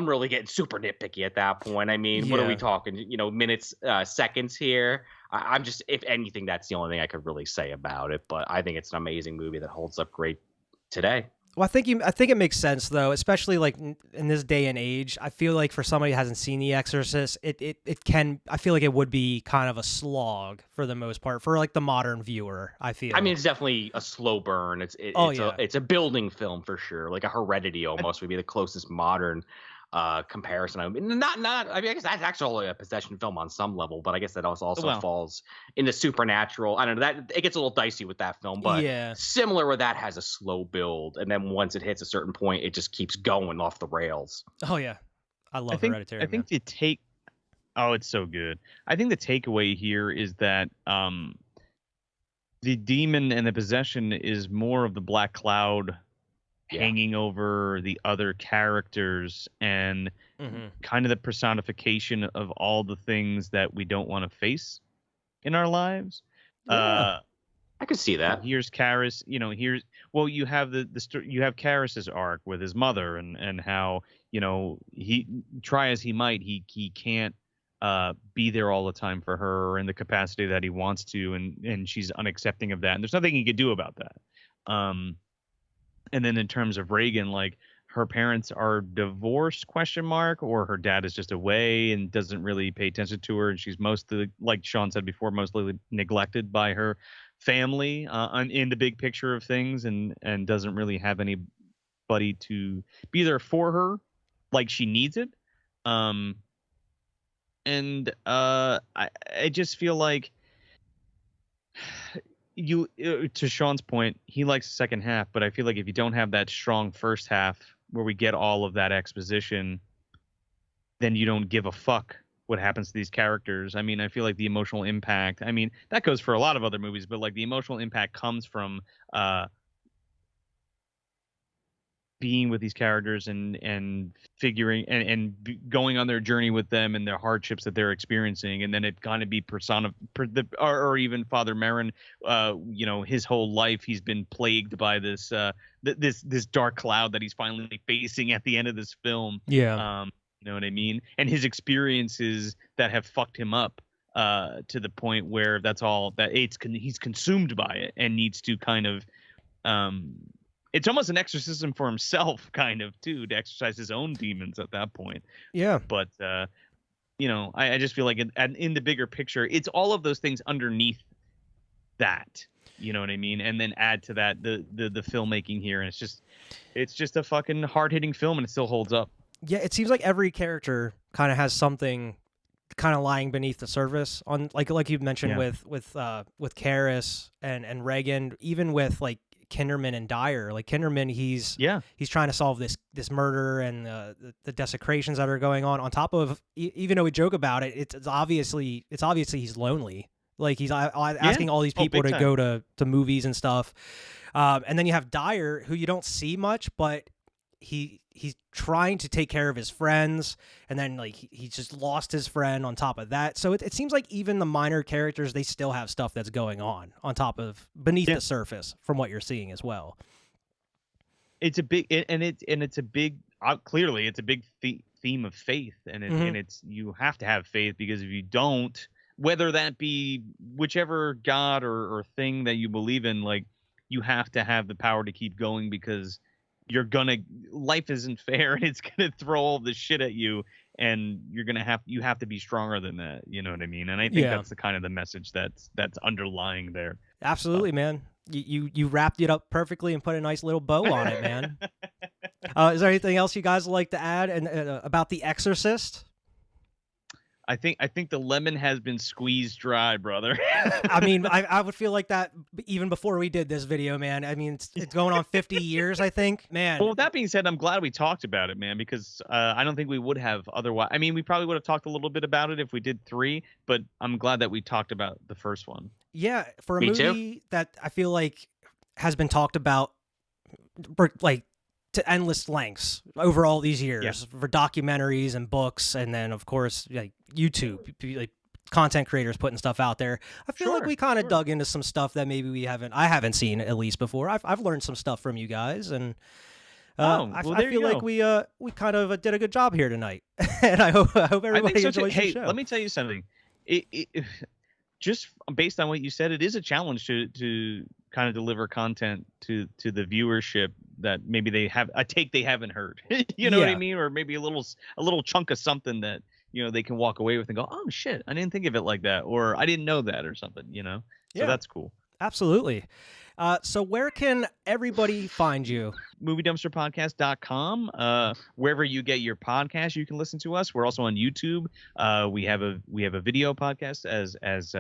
really getting super nitpicky at that point. I mean, what are we talking? Minutes, seconds here. I'm just, if anything, that's the only thing I could really say about it. But I think it's an amazing movie that holds up great today. Well, I think it makes sense though, especially like in this day and age. I feel like for somebody who hasn't seen The Exorcist, it can. I feel like it would be kind of a slog for the most part for like the modern viewer. I feel. I mean, it's definitely a slow burn. It's a building film for sure, like a Heredity almost would be the closest modern comparison. I mean, not. I mean, I guess that's actually a possession film on some level, but I guess that also falls in the supernatural. I don't know, that it gets a little dicey with that film, but similar where that has a slow build, and then once it hits a certain point, it just keeps going off the rails. Oh yeah, I love Hereditary. I think the take. Oh, it's so good. I think the takeaway here is that the demon and the possession is more of the black cloud hanging over the other characters and kind of the personification of all the things that we don't want to face in our lives. I could see that. Here's Karras, you have you have Karras's arc with his mother and how, he try as he might, he can't be there all the time for her in the capacity that he wants to, and she's unaccepting of that. And there's nothing he could do about that. And then in terms of Reagan, like her parents are divorced ? Or her dad is just away and doesn't really pay attention to her, and she's mostly, like Sean said before, mostly neglected by her family in the big picture of things, and doesn't really have anybody to be there for her like she needs it. I just feel like, to Sean's point, he likes the second half, but I feel like if you don't have that strong first half where we get all of that exposition, then you don't give a fuck what happens to these characters. I mean, I feel like the emotional impact, I mean, that goes for a lot of other movies, but like the emotional impact comes from being with these characters and figuring and going on their journey with them and their hardships that they're experiencing. And then it kind of be or even Father Merrin, his whole life he's been plagued by this this dark cloud that he's finally facing at the end of this film. You know what I mean? And his experiences that have fucked him up to the point where he's consumed by it and needs to kind of it's almost an exorcism for himself, kind of, too, to exorcise his own demons at that point. Yeah. But, I just feel like in the bigger picture, it's all of those things underneath that. You know what I mean? And then add to that the filmmaking here. And it's just a fucking hard-hitting film, and it still holds up. Yeah, it seems like every character kind of has something kind of lying beneath the surface on, like you mentioned with Karras and Reagan, even with, like, Kinderman and Dyer. Like Kinderman, he's trying to solve this murder and the desecrations that are going on top of, even though we joke about it, it's obviously he's lonely. Like he's asking all these people to go to movies and stuff. And then you have Dyer, who you don't see much, but he's trying to take care of his friends, and then like he just lost his friend on top of that. So it seems like even the minor characters, they still have stuff that's going on top of beneath the surface from what you're seeing as well. It's a big clearly it's a big theme of faith, and it's you have to have faith, because if you don't, whether that be whichever God or thing that you believe in, like you have to have the power to keep going, because life isn't fair, and it's gonna throw all this shit at you, and you have to be stronger than that. You know what I mean? And I think that's the kind of the message that's underlying there. Absolutely, man. You wrapped it up perfectly and put a nice little bow on it, man. Is there anything else you guys would like to add about The Exorcist? I think the lemon has been squeezed dry, brother. I mean, I would feel like that even before we did this video, man. I mean, it's going on 50 years, I think, man. Well, with that being said, I'm glad we talked about it, man, because I don't think we would have otherwise. I mean, we probably would have talked a little bit about it if we did 3, but I'm glad that we talked about the first one. Yeah, for a Me movie too. that I feel like has been talked about, like, to endless lengths over all these years, for documentaries and books, and then of course like YouTube, like content creators putting stuff out there. I feel like we kind of dug into some stuff that maybe I haven't seen at least before. I've learned some stuff from you guys, and I feel like we kind of did a good job here tonight, and I hope everybody enjoys the hey, show. let me tell you something. Just based on what you said, it is a challenge to kind of deliver content to the viewership that maybe they haven't heard. You know what I mean? Or maybe a little chunk of something that, you know, they can walk away with and go, oh shit, I didn't think of it like that, or I didn't know that, or something, you know? So that's cool. Absolutely. So where can everybody find you? MovieDumpsterPodcast.com. Wherever you get your podcast, you can listen to us. We're also on YouTube. We have a video podcast as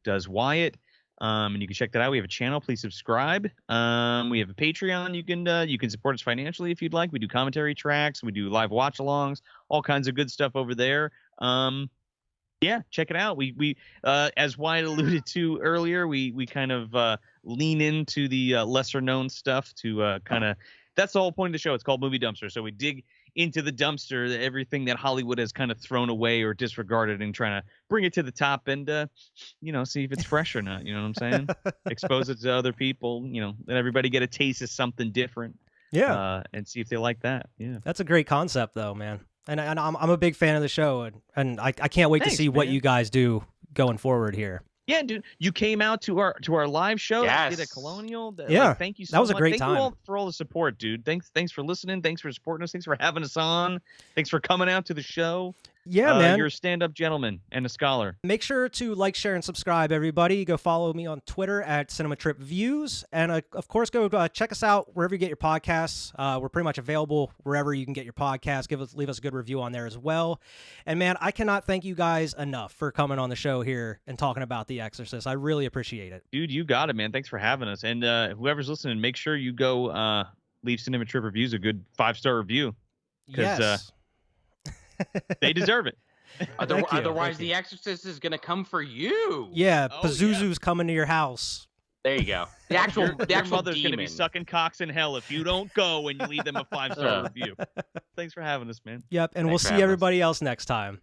does Wyatt. And you can check that out. We have a channel. Please subscribe. We have a Patreon. You can support us financially if you'd like. We do commentary tracks. We do live watch-alongs. All kinds of good stuff over there. Yeah, check it out. We as Wyatt alluded to earlier, we kind of lean into the lesser known stuff to kind of. That's the whole point of the show. It's called Movie Dumpster. So we dig into the dumpster, everything that Hollywood has kind of thrown away or disregarded, and trying to bring it to the top and, you know, see if it's fresh or not. You know what I'm saying? Expose it to other people, you know, let everybody get a taste of something different. Yeah. And see if they like that. Yeah. That's a great concept, though, man. And I'm a big fan of the show, and I can't wait to see what you guys do going forward here. Yeah, dude, you came out to our live show. Yes. You did a Colonial. Yeah, like, thank you so much. That was a great time. Thank you all for all the support, dude. Thanks for listening. Thanks for supporting us. Thanks for having us on. Thanks for coming out to the show. Yeah, man. You're a stand-up gentleman and a scholar. Make sure to like, share, and subscribe, everybody. Go follow me on Twitter at CinemaTripViews. And, of course, go check us out wherever you get your podcasts. We're pretty much available wherever you can get your podcasts. Leave us a good review on there as well. And, man, I cannot thank you guys enough for coming on the show here and talking about The Exorcist. I really appreciate it. Dude, you got it, man. Thanks for having us. And whoever's listening, make sure you go leave Cinema Trip Reviews a good 5-star review. Yes. They deserve it. Otherwise, The Exorcist is going to come for you. Yeah, Pazuzu's coming to your house. There you go. The actual mother's going to be demon. sucking cocks in hell if you don't go and you leave them a 5-star review. Thanks for having us, man. Yep, and Thanks we'll for see having us. everybody else next time.